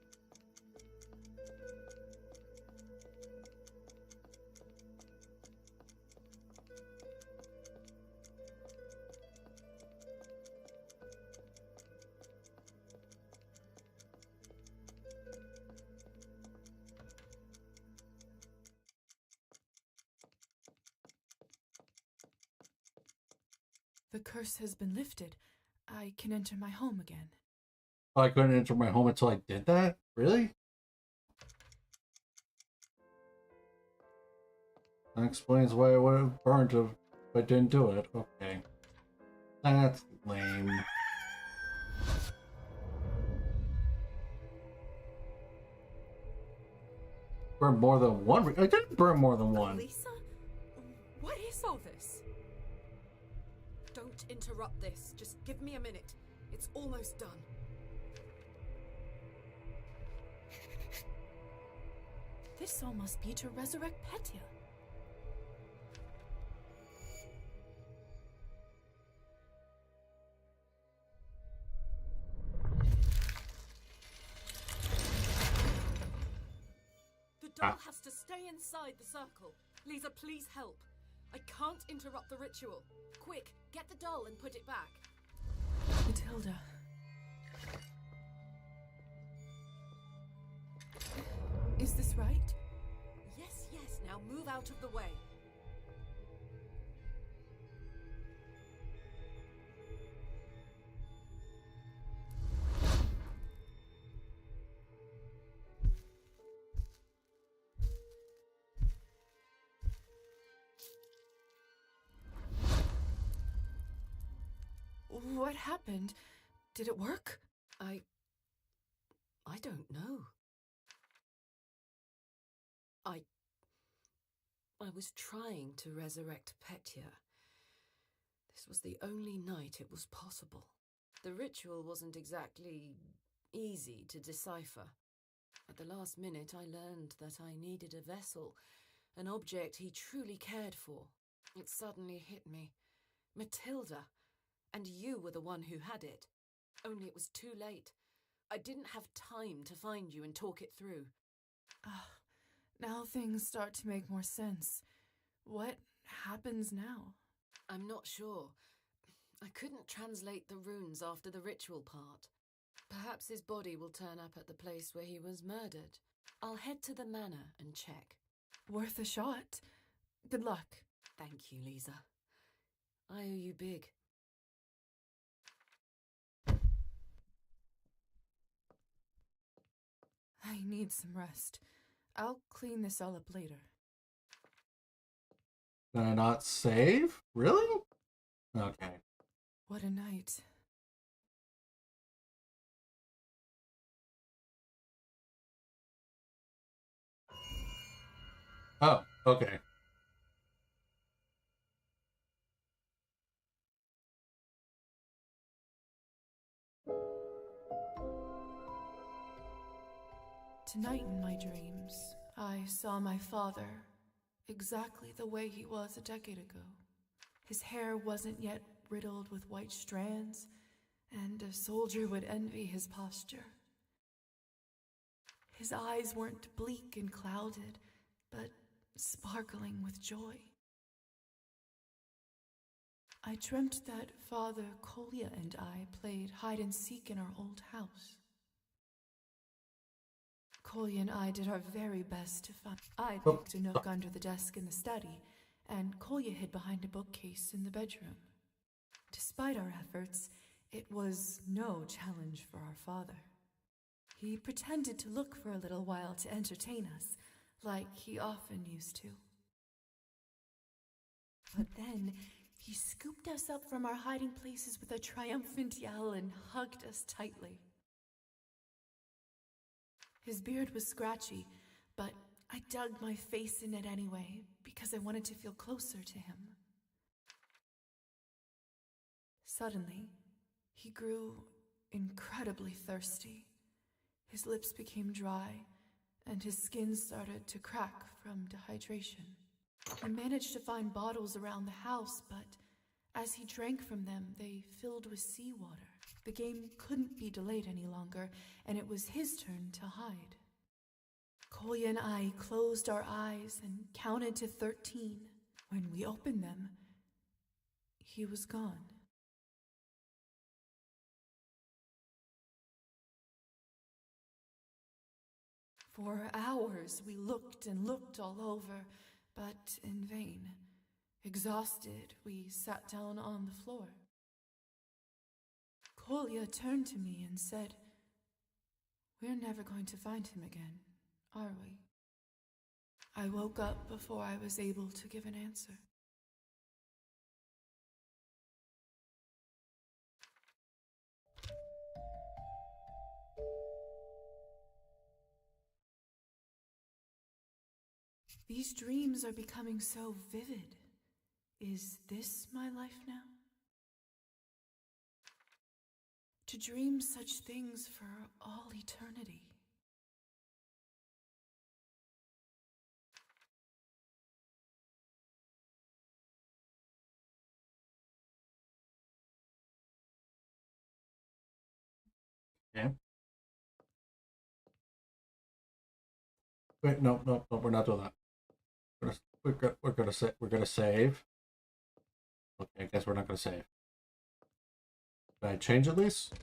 The curse has been lifted. I can enter my home again. I couldn't enter my home until I did that? Really? That explains why I would have burned if I didn't do it. Okay. That's lame. Burn more than one? I didn't burn more than one. Lisa? What is all this? Don't interrupt this. Just give me a minute. It's almost done. This all must be to resurrect Petya. The doll has to stay inside the circle. Lisa, please help. I can't interrupt the ritual. Quick, get the doll and put it back. Matilda. Is this right? Yes, yes. Now move out of the way. What happened? Did it work? I don't know. I was trying to resurrect Petya. This was the only night it was possible. The ritual wasn't exactly easy to decipher. At the last minute, I learned that I needed a vessel, an object he truly cared for. It suddenly hit me. Matilda. And you were the one who had it. Only it was too late. I didn't have time to find you and talk it through. Now things start to make more sense. What happens now? I'm not sure. I couldn't translate the runes after the ritual part. Perhaps his body will turn up at the place where he was murdered. I'll head to the manor and check. Worth a shot. Good luck. Thank you, Lisa. I owe you big. I need some rest. I'll clean this all up later. Can I not save? Really? Okay. What a night. Oh, okay. Tonight in my dreams, I saw my father exactly the way he was a decade ago. His hair wasn't yet riddled with white strands, and a soldier would envy his posture. His eyes weren't bleak and clouded, but sparkling with joy. I dreamt that Father Kolya and I played hide and seek in our old house. Kolya and I did our very best to find. I picked a nook under the desk in the study, and Kolya hid behind a bookcase in the bedroom. Despite our efforts, it was no challenge for our father. He pretended to look for a little while to entertain us, like he often used to. But then, he scooped us up from our hiding places with a triumphant yell and hugged us tightly. His beard was scratchy, but I dug my face in it anyway because I wanted to feel closer to him. Suddenly, he grew incredibly thirsty. His lips became dry, and his skin started to crack from dehydration. I managed to find bottles around the house, but as he drank from them, they filled with seawater. The game couldn't be delayed any longer, and it was his turn to hide. Kolya and I closed our eyes and counted to 13. When we opened them, he was gone. For hours, we looked and looked all over, but in vain. Exhausted, we sat down on the floor. Kolya turned to me and said, "We're never going to find him again, are we?" I woke up before I was able to give an answer. These dreams are becoming so vivid. Is this my life now? To dream such things for all eternity. Okay. Wait, no, we're not doing that. We're gonna save. Okay, I guess we're not gonna save. Did I change at least?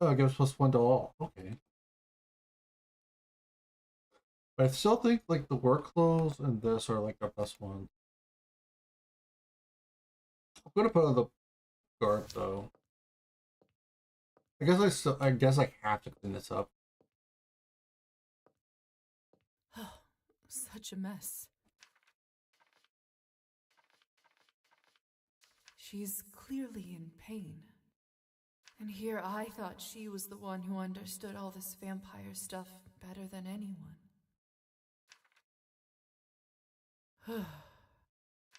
Oh, it gives +1 to all. Okay. But I still think like the work clothes and this are like the best ones. I'm gonna put on the guard though. I guess I have to clean this up. Oh, such a mess. She's clearly in pain. And here I thought she was the one who understood all this vampire stuff better than anyone.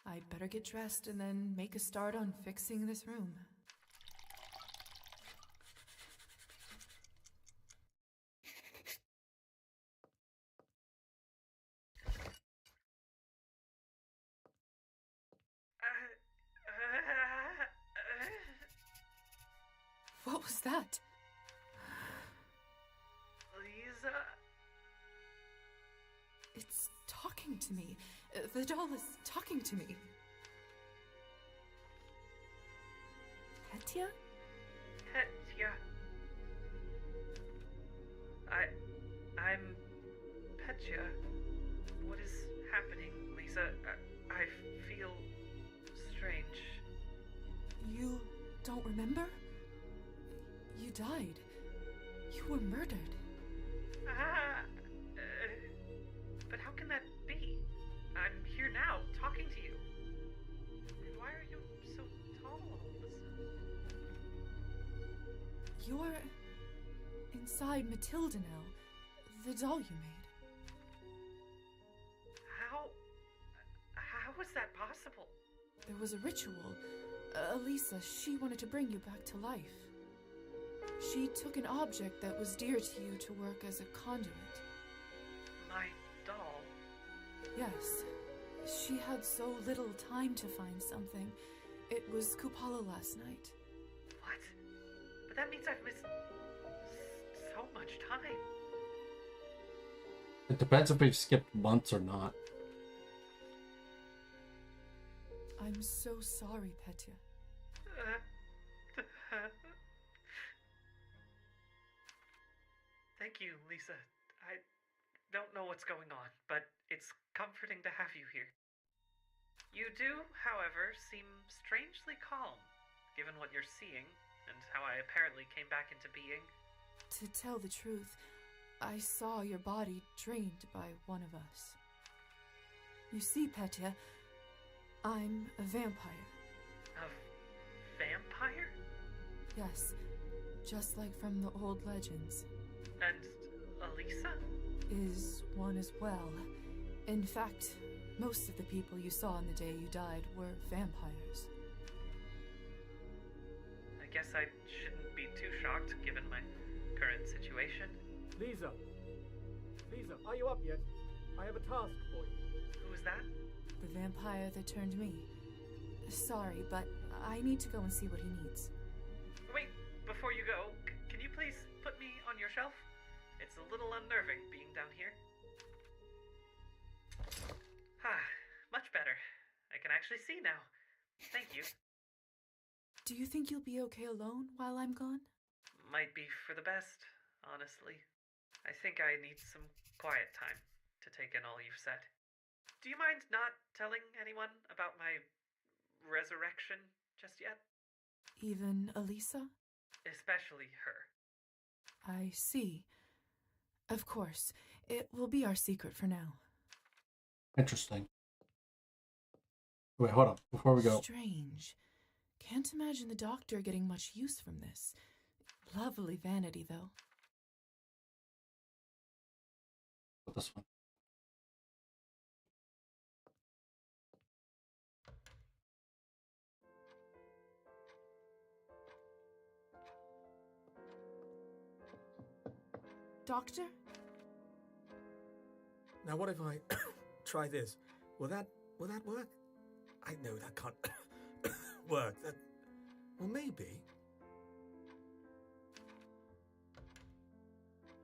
I'd better get dressed and then make a start on fixing this room. What was that? Lisa? It's talking to me. The doll is talking to me. Petya? Petya. I'm Petya. What is happening, Lisa? I feel strange. You don't remember? You died. You were murdered. But how can that be? I'm here now, talking to you. Why are you so tall all of a sudden? You're inside Matilda now, the doll you made. How is that possible? There was a ritual. Elisa, she wanted to bring you back to life. She took an object that was dear to you to work as a conduit. My doll? Yes. She had so little time to find something. It was Kupala last night. What? But that means I've missed so much time. It depends if we've skipped months or not. I'm so sorry, Petya. Thank you, Lisa. I don't know what's going on, but it's comforting to have you here. You do, however, seem strangely calm, given what you're seeing, and how I apparently came back into being. To tell the truth, I saw your body drained by one of us. You see, Petya, I'm a vampire. A vampire? Yes, just like from the old legends. And Elisa? Is one as well. In fact, most of the people you saw on the day you died were vampires. I guess I shouldn't be too shocked given my current situation. Lisa! Lisa, are you up yet? I have a task for you. Who is that? The vampire that turned me. Sorry, but I need to go and see what he needs. Wait, before you go, can you please put me on your shelf? It's a little unnerving being down here. Much better. I can actually see now. Thank you. Do you think you'll be okay alone while I'm gone? Might be for the best, honestly. I think I need some quiet time to take in all you've said. Do you mind not telling anyone about my resurrection just yet? Even Elisa? Especially her. I see. Of course. It will be our secret for now. Interesting. Wait, hold on. Before we go. Strange. Can't imagine the doctor getting much use from this. Lovely vanity, though. This one. Doctor? Now what if I try this? Will that work? I know that can't work. Well, maybe.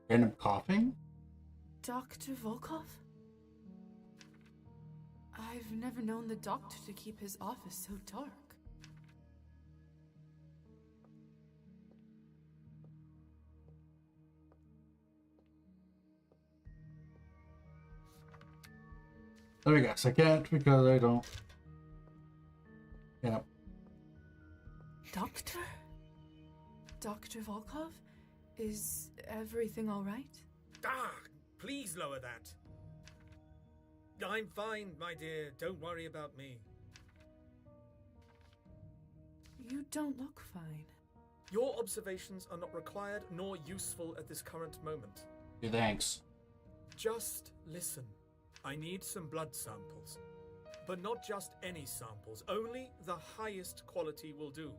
Random coughing? Dr. Volkov? I've never known the doctor to keep his office so dark. Let me guess. I can't because I don't. Yeah. Doctor? Dr. Volkov? Is everything all right? Please lower that. I'm fine, my dear. Don't worry about me. You don't look fine. Your observations are not required nor useful at this current moment. Yeah, thanks. Just listen. I need some blood samples. But not just any samples. Only the highest quality will do.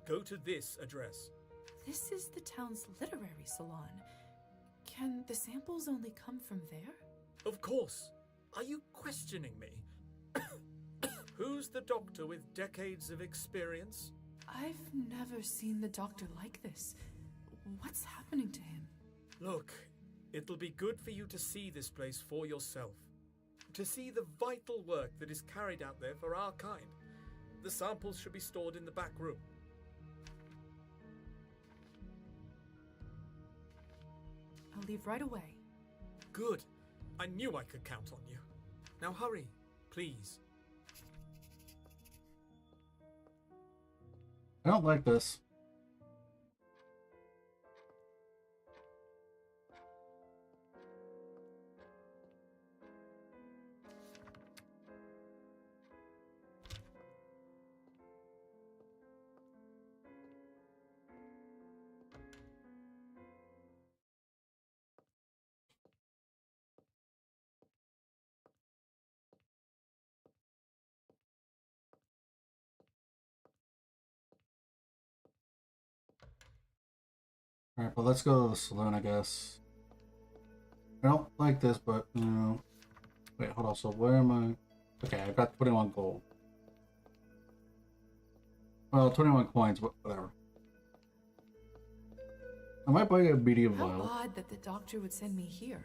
Go to this address. This is the town's literary salon. Can the samples only come from there? Of course. Are you questioning me? Who's the doctor with decades of experience? I've never seen the doctor like this. What's happening to him? Look, it'll be good for you to see this place for yourself. to see the vital work that is carried out there for our kind. The samples should be stored in the back room. I'll leave right away. Good. I knew I could count on you. Now hurry, please. I don't like this. Alright, well, let's go to the saloon, I guess. I don't like this, but, you know... Wait, hold on, so where am I? Okay, I've got 21 gold. Well, 21 coins, but whatever. I might buy a medium How vial. odd that the doctor would send me here.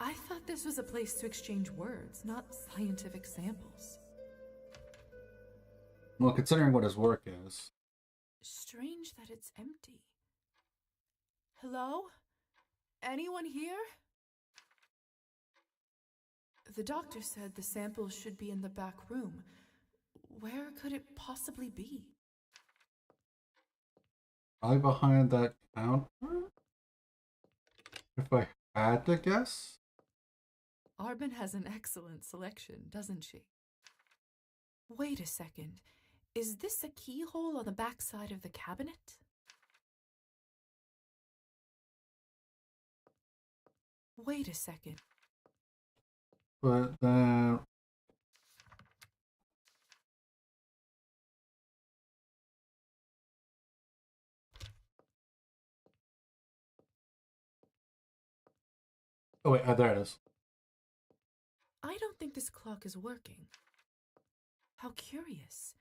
I thought this was a place to exchange words, not scientific samples. Well, considering what his work is. Strange that it's empty. Hello? Anyone here? The doctor said the samples should be in the back room. Where could it possibly be? Probably behind that counter? If I had to guess? Arbin has an excellent selection, doesn't she? Wait a second. Is this a keyhole on the back side of the cabinet? Wait a second. But then... Oh wait, there it is. I don't think this clock is working. How curious.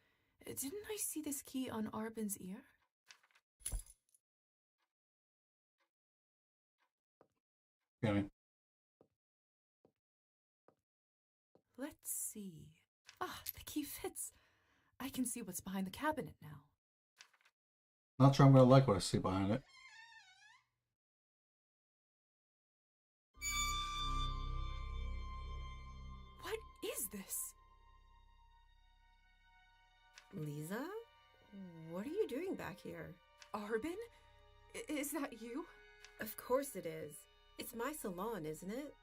Didn't I see this key on Arbin's ear? Okay. Let's see. Ah, the key fits. I can see what's behind the cabinet now. Not sure I'm gonna like what I see behind it. What is this? Lisa? What are you doing back here? Arbin? Is that you? Of course it is. It's my salon, isn't it?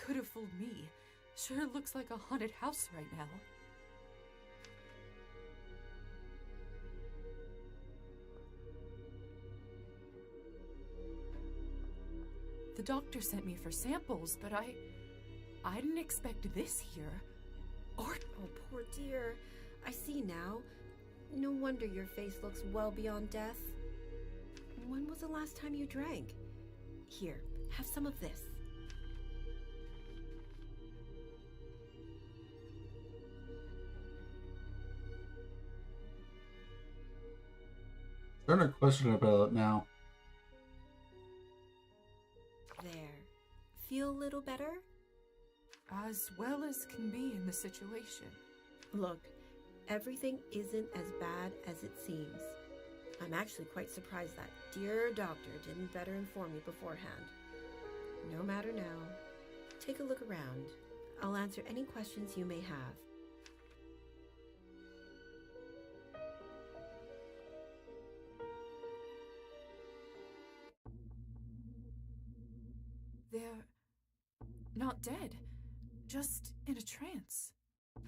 Could have fooled me. Sure looks like a haunted house right now. The doctor sent me for samples, but I didn't expect this here. Or... Oh, poor dear. I see now. No wonder your face looks well beyond death. When was the last time you drank? Here, have some of this. Starting to question about it now. There. Feel a little better? As well as can be in the situation. Look, everything isn't as bad as it seems. I'm actually quite surprised that dear doctor didn't better inform me beforehand. No matter now. Take a look around. I'll answer any questions you may have. They're not dead, just in a trance.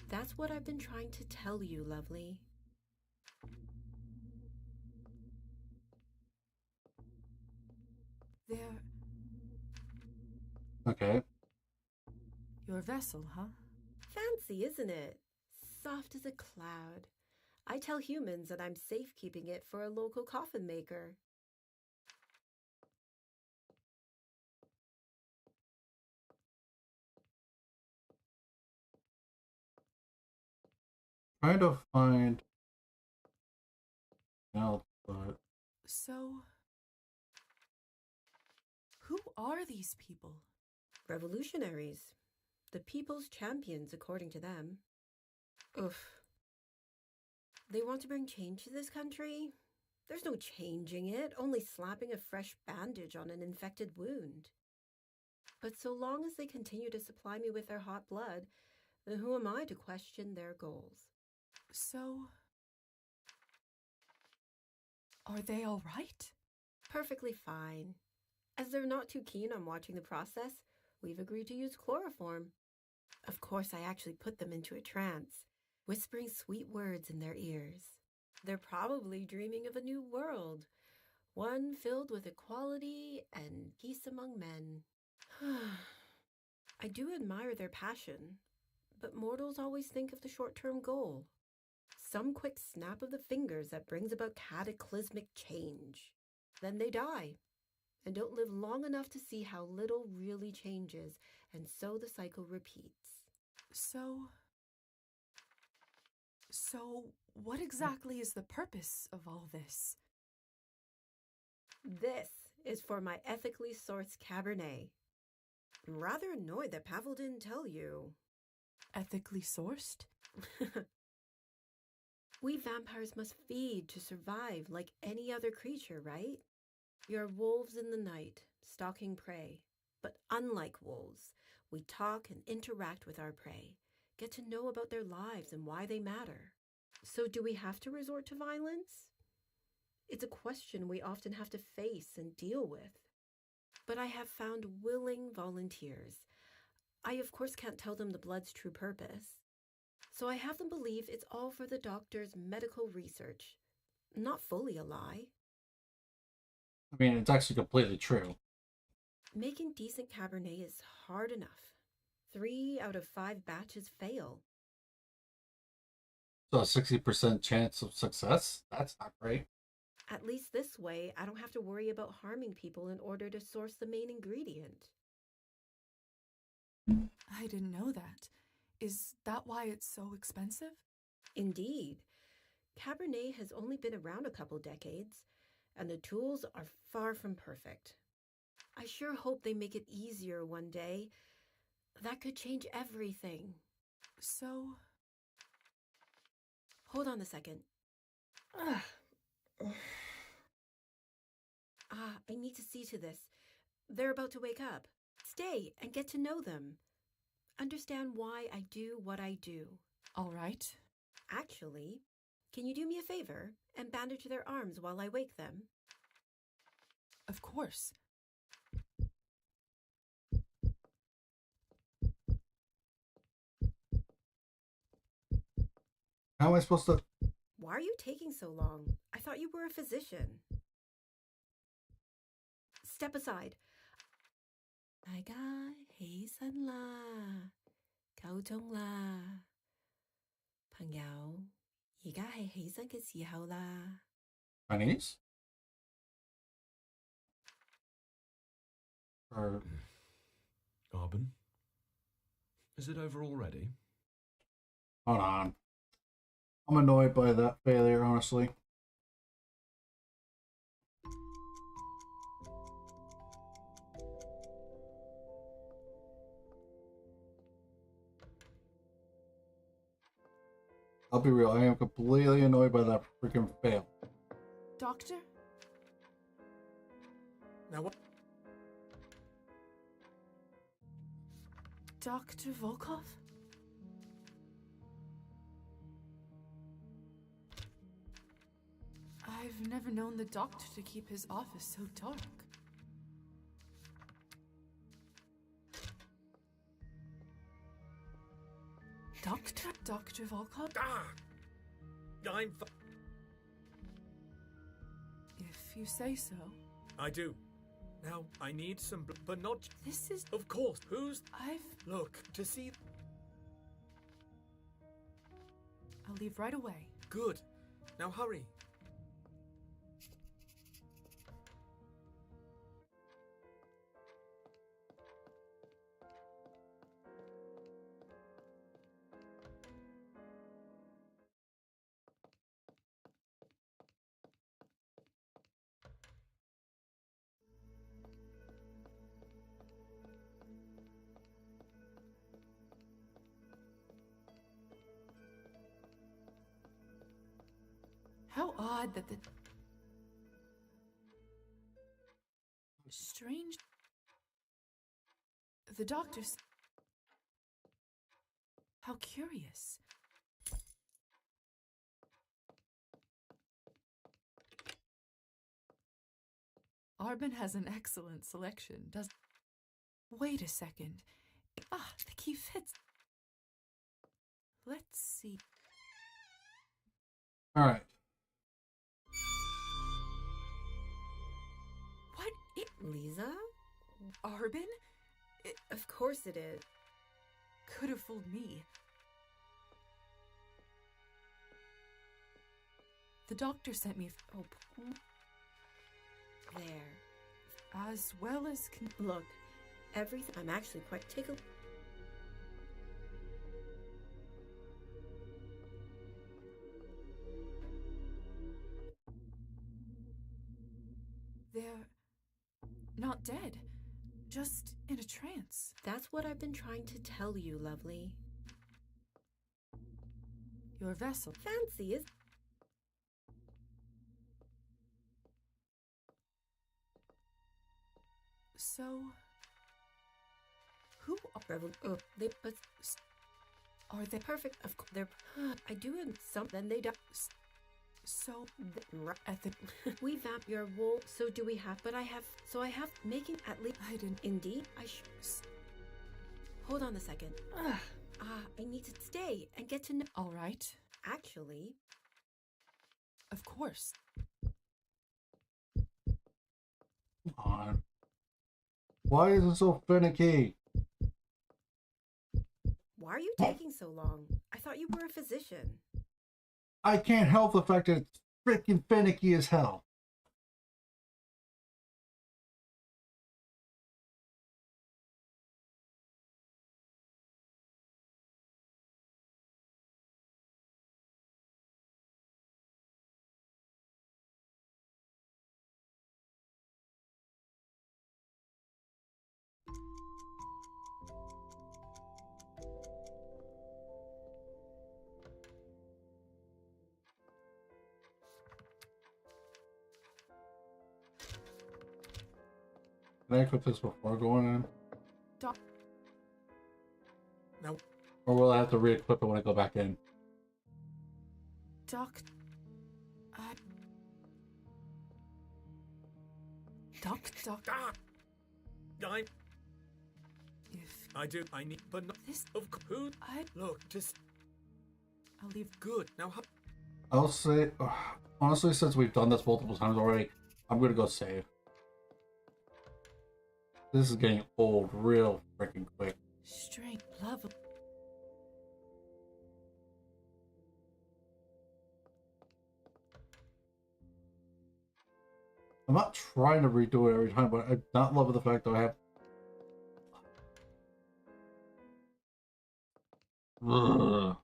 That's what I've been trying to tell you, lovely. They're Okay. your vessel, huh? Fancy, isn't it? Soft as a cloud. I tell humans that I'm safekeeping it for a local coffin maker. Trying to find else, but So, who are these people? Revolutionaries. The people's champions, according to them. Oof. They want to bring change to this country? There's no changing it, only slapping a fresh bandage on an infected wound. But so long as they continue to supply me with their hot blood, then who am I to question their goals? So, are they all right? Perfectly fine. As they're not too keen on watching the process, we've agreed to use chloroform. Of course, I actually put them into a trance, whispering sweet words in their ears. They're probably dreaming of a new world, one filled with equality and peace among men. I do admire their passion, but mortals always think of the short-term goal. Some quick snap of the fingers that brings about cataclysmic change. Then they die, and don't live long enough to see how little really changes, and so the cycle repeats. So, what exactly is the purpose of all this? This is for my ethically sourced Cabernet. I'm rather annoyed that Pavel didn't tell you. Ethically sourced? We vampires must feed to survive like any other creature, right? We are wolves in the night, stalking prey. But unlike wolves, we talk and interact with our prey, get to know about their lives and why they matter. So do we have to resort to violence? It's a question we often have to face and deal with. But I have found willing volunteers. I, of course, can't tell them the blood's true purpose. So I have them believe it's all for the doctor's medical research. Not fully a lie. I mean, it's actually completely true. Making decent Cabernet is hard enough. 3 out of 5 batches fail. So a 60% chance of success? That's not great. At least this way, I don't have to worry about harming people in order to source the main ingredient. I didn't know that. Is that why it's so expensive? Indeed. Cabernet has only been around a couple decades, and the tools are far from perfect. I sure hope they make it easier one day. That could change everything. So... Hold on a second. I need to see to this. They're about to wake up. Stay and get to know them. Understand why I do what I do. All right. Actually, can you do me a favor and bandage their arms while I wake them? Of course. How am I supposed to... Why are you taking so long? I thought you were a physician. Step aside. 大家起身啦，夠鐘啦，朋友，而家係起身嘅時候啦。Chinese? Or... Arbin? Is it over already? Hold on. I'm annoyed by that failure, honestly. I'll be real, I am completely annoyed by that freaking fail. Doctor? Now what? Dr. Volkov? I've never known the doctor to keep his office so dark. Dr. Volkov? I'm If you say so. I do. Now, I need some but not... This is... Of course. Who's... I've... Look, to see... I'll leave right away. Good. Now hurry. odd that the strange. The doctors. How curious. Arbin has an excellent selection, does. Wait a second. Ah, the key fits. Let's see. All right. What? Lisa? Arbin? Of course it is. Could have fooled me. The doctor sent me. Oh, there. As well as. Look, everything. I'm actually quite tickled. They're not dead. Just in a trance. That's what I've been trying to tell you, lovely. Your vessel. Fancy is. So. Who are. They. But. Are they perfect? Of course. They're. I do in some. Then they die. So. At the. We vamp your wool. So do we have. But I have. So I have. Making at least. I didn't. Indeed. Hold on a second. I need to stay and get to know. All right. Actually. Of course. Come on. Why is it so finicky? Why are you taking so long? I thought you were a physician. I can't help the fact that it's freaking finicky as hell. Can I equip this before going in? No. Or will I have to re-equip it when I go back in? Doc. I do. I need. But not this. Of who? Look, just. I'll leave. Good. Now, I'll say. Honestly, since we've done this multiple times already, I'm gonna go save. This is getting old real freaking quick. Strength level. I'm not trying to redo it every time, but I'm not loving the fact that I have. Ugh.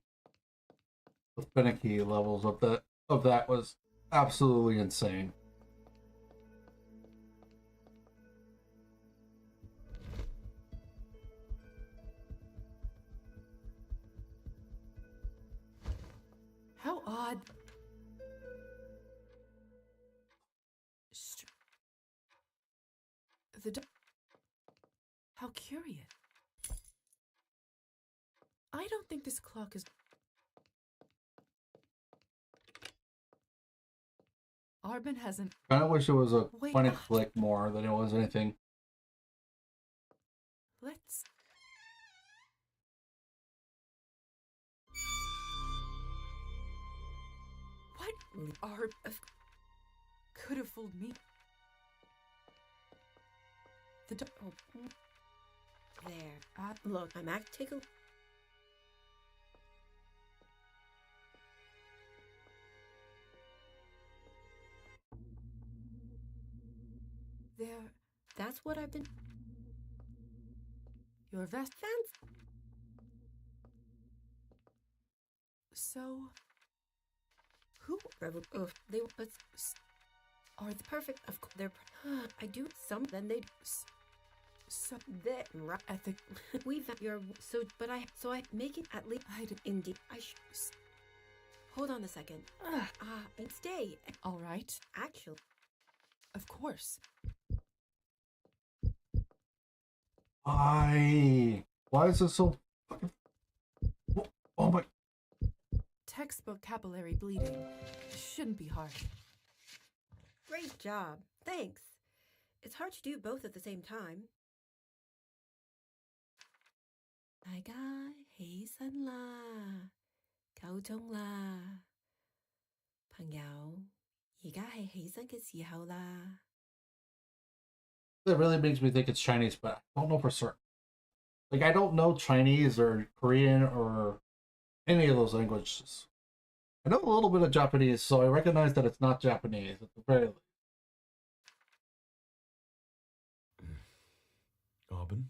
The finicky levels of that was absolutely insane. How odd. How curious. I don't think this clock is. Arbin hasn't. I kind of wish it was a point and click more than it was anything. Let's. What? Could have fooled me. The there. Look, I'm take a. There. That's what I've been. Your vest fans. So. Who? They but are the perfect. Of course, they're. I do some. Then they. So that at the we your so but I make it at least. I did indeed. Hold on a second. And stay. All right. Actually, Of course. Why is this so fucking... Oh my... Textbook capillary bleeding. Shouldn't be hard. great job. Thanks. It's hard to do both at the same time. 大家起身啦，夠鐘啦，朋友，而家係起身嘅時候啦。It really makes me think it's Chinese, but I don't know for certain. Like, I don't know Chinese or Korean or any of those languages. I know a little bit of Japanese, so I recognize that it's not Japanese at the very least. Arbin?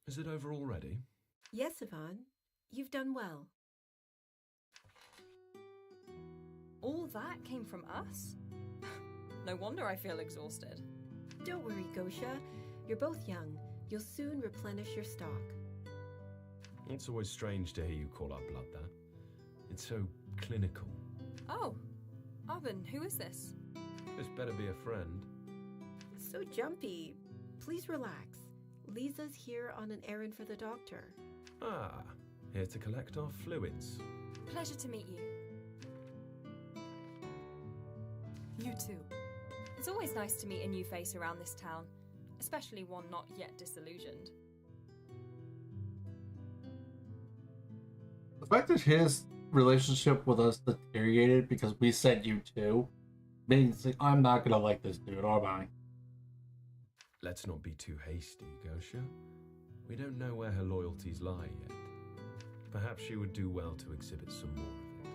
Is it over already? Yes, Yvonne. You've done well. All that came from us? No wonder I feel exhausted. Don't worry, Gosha. You're both young. You'll soon replenish your stock. It's always strange to hear you call our blood that. It's so clinical. Oh, Arbin, who is this? This better be a friend. So jumpy. Please relax. Lisa's here on an errand for the doctor. Ah, here to collect our fluids. Pleasure to meet you. You too. It's always nice to meet a new face around this town, especially one not yet disillusioned. The fact that his relationship with us deteriorated because we said you too means like, I'm not gonna like this dude, am I? Let's not be too hasty, Gosha. We don't know where her loyalties lie yet. Perhaps she would do well to exhibit some more of it.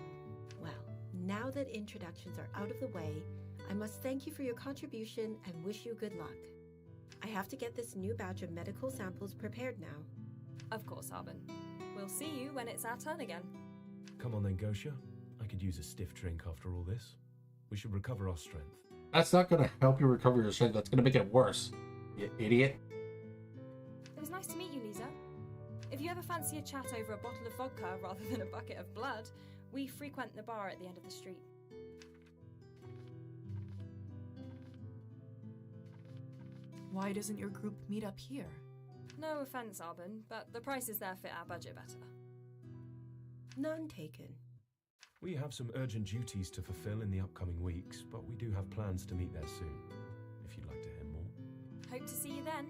Well, now that introductions are out of the way, I must thank you for your contribution and wish you good luck. I have to get this new batch of medical samples prepared now. Of course, Arbin. We'll see you when it's our turn again. Come on then, Gosha. I could use a stiff drink after all this. We should recover our strength. That's not gonna help you recover your strength, that's gonna make it worse, you idiot. It was nice to meet you, Lisa. If you ever fancy a chat over a bottle of vodka rather than a bucket of blood, we frequent the bar at the end of the street. Why doesn't your group meet up here? No offense, Arbin, but the prices there fit our budget better. None taken. We have some urgent duties to fulfill in the upcoming weeks, but we do have plans to meet there soon, if you'd like to hear more. Hope to see you then.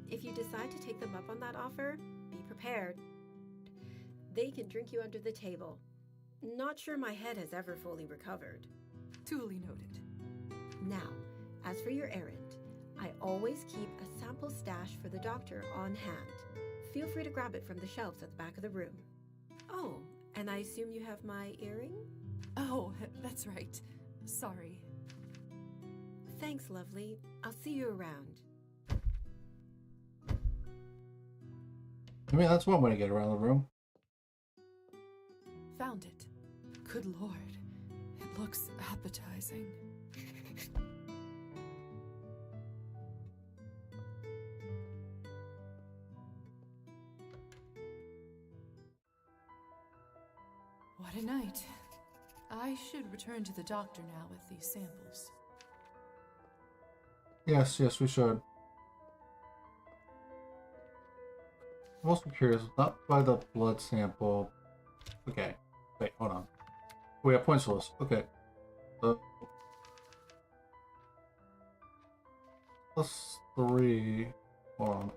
If you decide to take them up on that offer, be prepared. They can drink you under the table. Not sure my head has ever fully recovered. Duly noted. Now, as for your errand, I always keep a sample stash for the doctor on hand. Feel free to grab it from the shelves at the back of the room. Oh, and I assume you have my earring? Oh, that's right. Sorry. Thanks, lovely. I'll see you around. I mean, that's one way to get around the room. Found it. Good lord. It looks appetizing. What a night. I should return to the doctor now with these samples. Yes, we should. I'm also curious, not by the blood sample. Okay, wait, hold on. We have points list. Okay. +3. Hold on.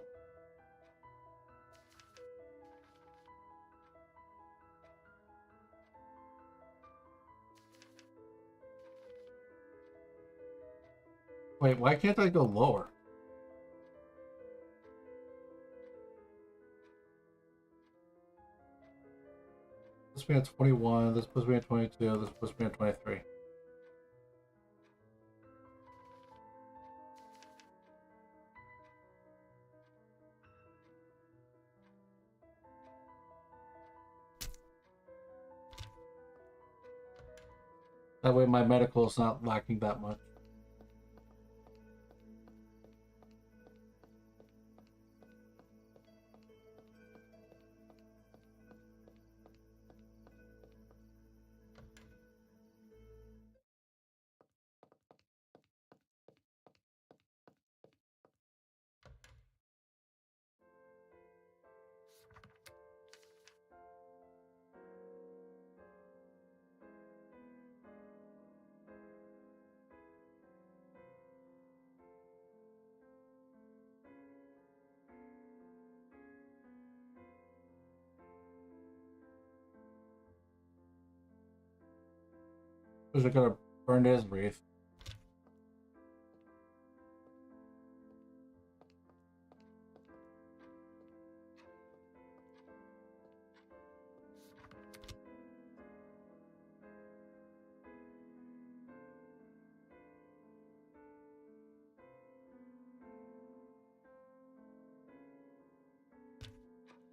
Wait, why can't I go lower? This puts me at 21, this puts me at 22, this puts me at 23. That way my medical is not lacking that much. Because I gotta burn his wreath.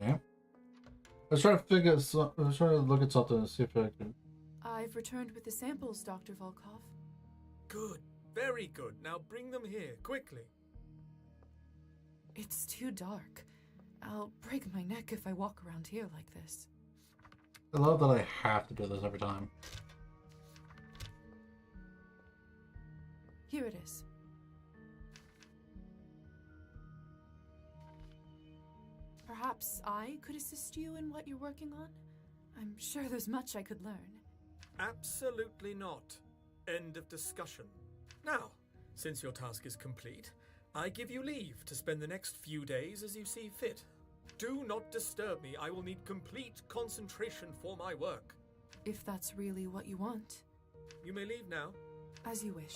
Yeah. I was trying to I was trying to look at something to see if I could. I've returned with the samples, Dr. Volkov. Good. Very good. Now bring them here, quickly. It's too dark. I'll break my neck if I walk around here like this. I love that I have to do this every time. Here it is. Perhaps I could assist you in what you're working on? I'm sure there's much I could learn. Absolutely not. End of discussion. Now, since your task is complete, I give you leave to spend the next few days as you see fit. Do not disturb me. I will need complete concentration for my work. If that's really what you want. You may leave now. As you wish.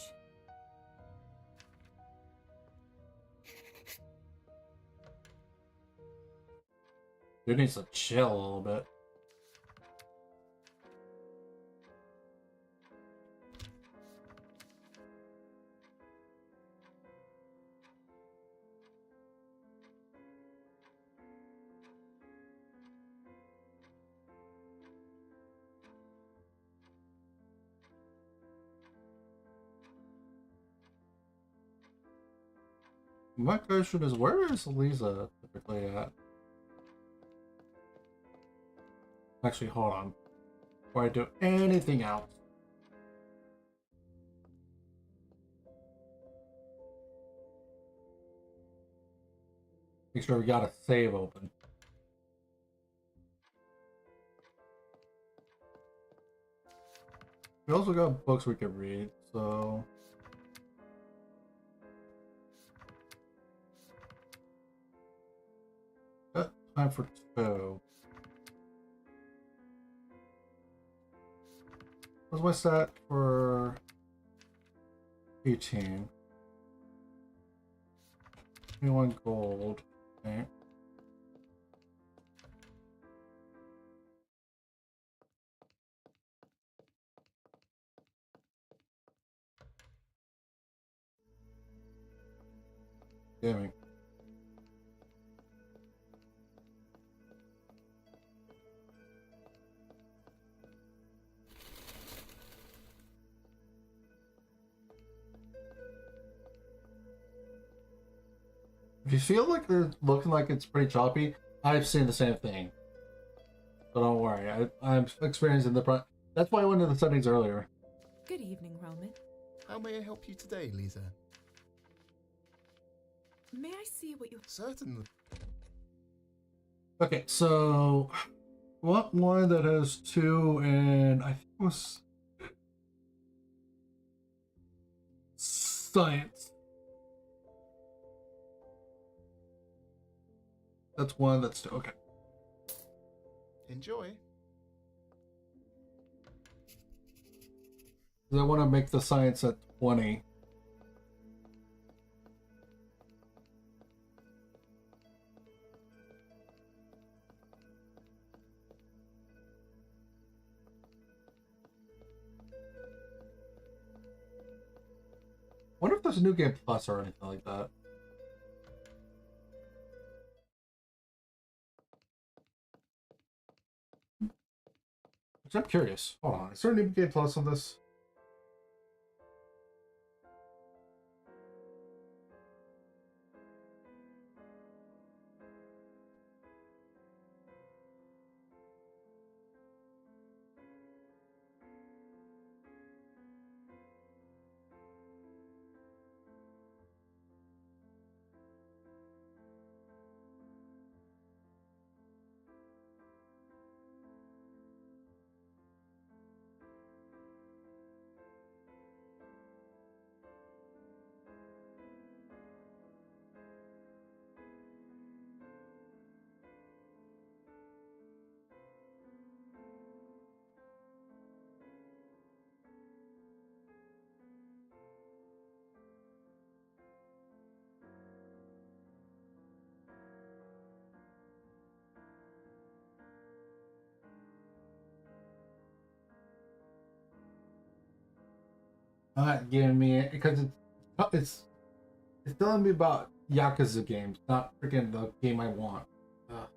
Dude needs to chill a little bit. My question is, where is Lisa typically at? Actually, hold on. Before I do anything else. Make sure we got a save open. We also got books we could read, so... Got time for 2. What's my stat for 18? 21 gold. Okay. Damn. If you feel like they're looking like it's pretty choppy, I've seen the same thing. So don't worry, I'm experiencing the That's why I went into the settings earlier. Good evening, Roman. How may I help you today, Lisa? May I see what you... Certainly. Okay, so... What one that has 2 and I think it was... Science. That's one, that's 2, okay. Enjoy. I want to make the science at 20. Wonder if there's a new game plus or anything like that. I'm curious. Hold on. Is there a new game plus on this? not giving me it because it's telling me about Yakuza games, not freaking the game I want. Ugh.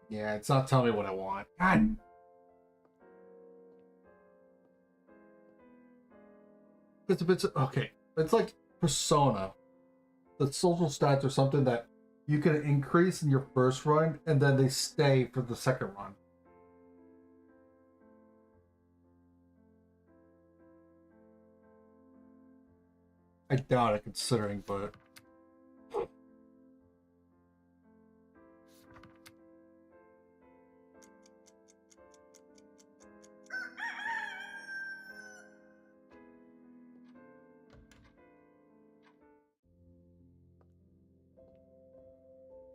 Yeah, it's not telling me what I want. God. It's okay. It's like Persona. The social stats are something that you can increase in your first run, and then they stay for the second run. I doubt it, considering, but.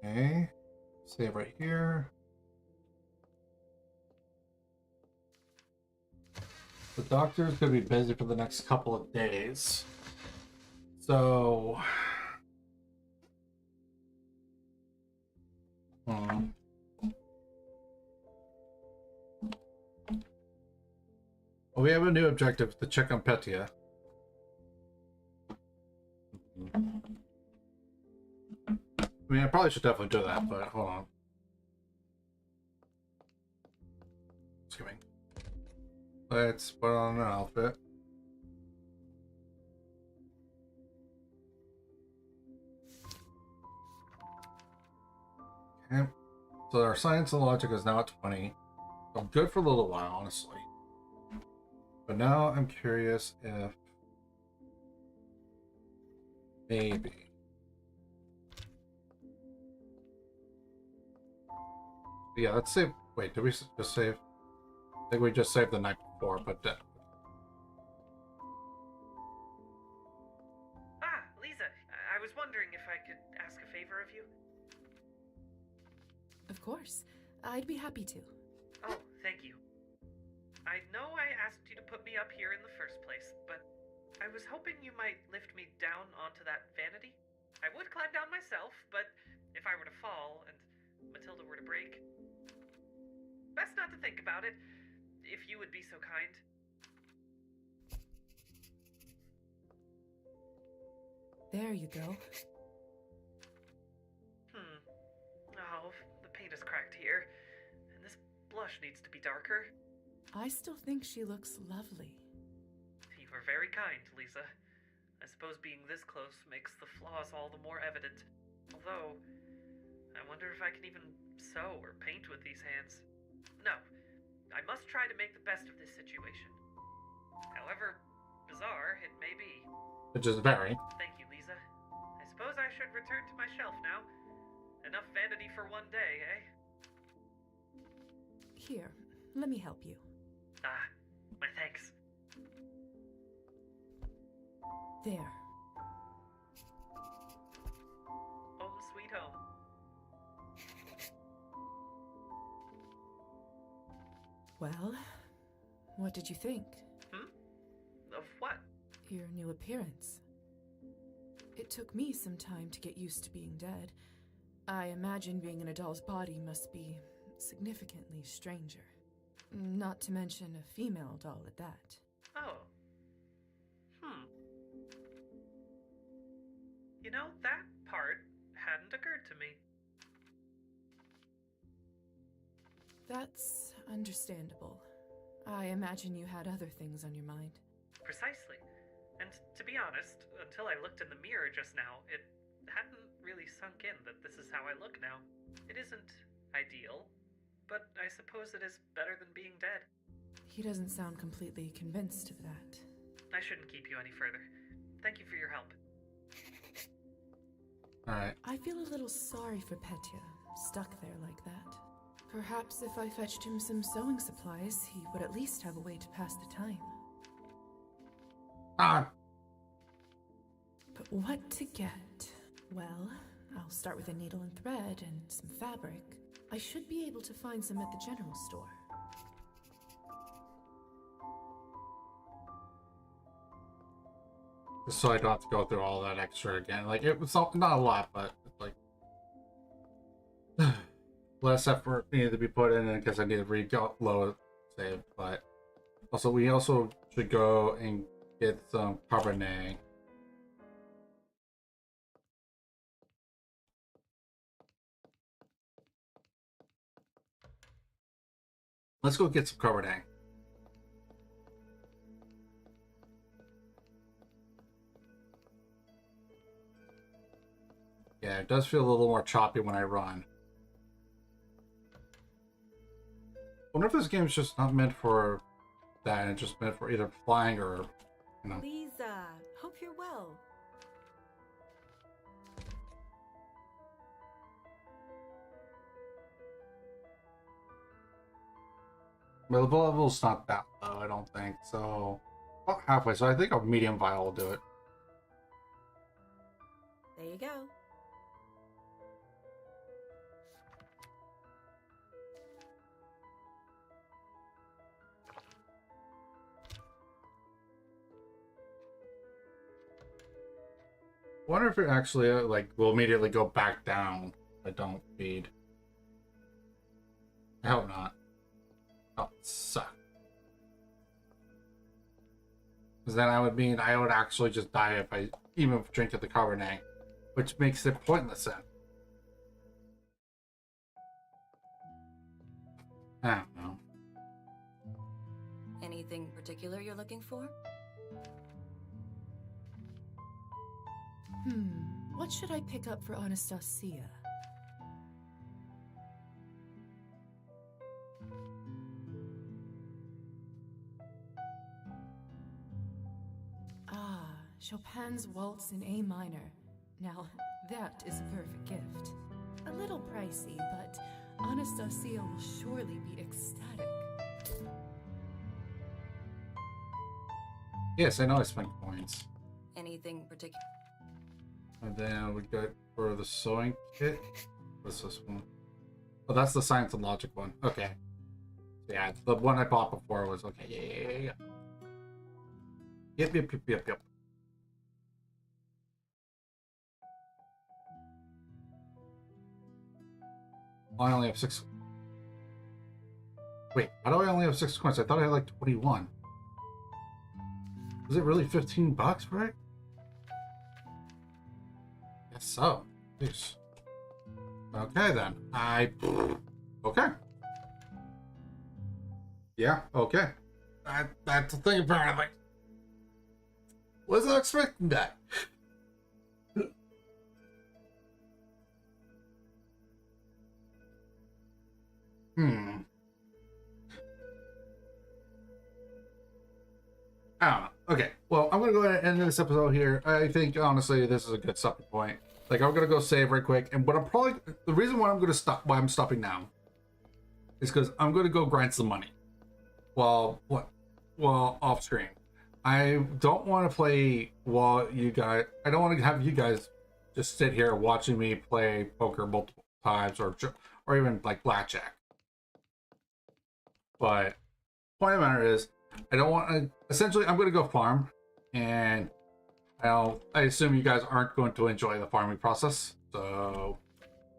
Okay, save right here. The doctor's gonna be busy for the next couple of days. So... Well, we have a new objective to check on Petya. I mean, I probably should definitely do that, but hold on. Skimming. Let's put on an outfit. Okay. So our science and logic is now at 20. So I'm good for a little while, honestly. But now I'm curious if maybe. Yeah, let's save. Wait, did we just save? I think we just saved the night before, but. Lisa, I was wondering if I could ask a favor of you. Of course. I'd be happy to. Oh, thank you. I know I asked you to put me up here in the first place, but I was hoping you might lift me down onto that vanity. I would climb down myself, but if I were to fall and Matilda were to break, best not to think about it, if you would be so kind. There you go. Oh, the paint is cracked here, and this blush needs to be darker. I still think she looks lovely. You are very kind, Lisa. I suppose being this close makes the flaws all the more evident. Although, I wonder if I can even sew or paint with these hands. No, I must try to make the best of this situation. However bizarre it may be. Which is very. Thank you, Lisa. I suppose I should return to my shelf now. Enough vanity for one day, eh? Here, let me help you. My thanks. There. Home sweet home. Well, what did you think? Of what? Your new appearance. It took me some time to get used to being dead. I imagine being in a doll's body must be significantly stranger. Not to mention a female doll at that. Oh. You know, that part hadn't occurred to me. That's understandable. I imagine you had other things on your mind. Precisely. And to be honest, until I looked in the mirror just now, it hadn't really sunk in that this is how I look now. It isn't ideal, but I suppose it is better than being dead. He doesn't sound completely convinced of that. I shouldn't keep you any further. Thank you for your help. Alright. I feel a little sorry for Petya, stuck there like that. Perhaps if I fetched him some sewing supplies, he would at least have a way to pass the time. But what to get? Well, I'll start with a needle and thread and some fabric. I should be able to find some at the general store. Just so I don't have to go through all that extra again. Like, it was not a lot, but it's like less effort needed to be put in because I need to reload save. But also, we also should go and get some Cabernet. Let's go get some Cabernet. Yeah, it does feel a little more choppy when I run. I wonder if this game's just not meant for that, and it's just meant for either flying or, you know. Lisa, hope you're well. Well, the level's not that low, I don't think. So, about halfway. So I think a medium vial will do it. There you go. I wonder if it actually like will immediately go back down if I don't feed. I hope not. Oh, suck. Because then I would mean I would actually just die if I even drink the Cabernet, which makes it pointless then. I don't know. Anything particular you're looking for? What should I pick up for Anastasia? Ah, Chopin's Waltz in A minor. Now, that is a perfect gift. A little pricey, but Anastasia will surely be ecstatic. Yes, I know I spent coins. Anything particular? And then we got for the sewing kit. What's this one? Oh, that's the science and logic one. Okay. Yeah, the one I bought before was okay. Yeah. Yep. I only have 6. Wait, how do I only have 6 coins? I thought I had like 21. Was it really $15, right? Guess so. Jeez. Okay then. Okay. Yeah, okay. That's the thing apparently. Wasn't expecting that. I don't know. Okay, well, I'm gonna go ahead and end this episode here. I think honestly, this is a good stopping point. Like, I'm gonna go save right quick, and what I'm probably the reason why I'm stopping now is because I'm gonna go grind some money while off screen. I don't want to play while you guys. I don't want to have you guys just sit here watching me play poker multiple times or even like blackjack. But point of the matter is, I don't want to. Essentially, I'm going to go farm, and I assume you guys aren't going to enjoy the farming process. So,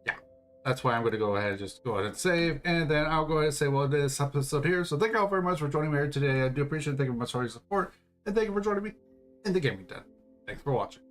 yeah, that's why I'm going to go ahead and save, and then I'll go ahead and say, well, this episode here. So, thank you all very much for joining me here today. I do appreciate it. Thank you very much for your support, and thank you for joining me in the gaming den. Thanks for watching.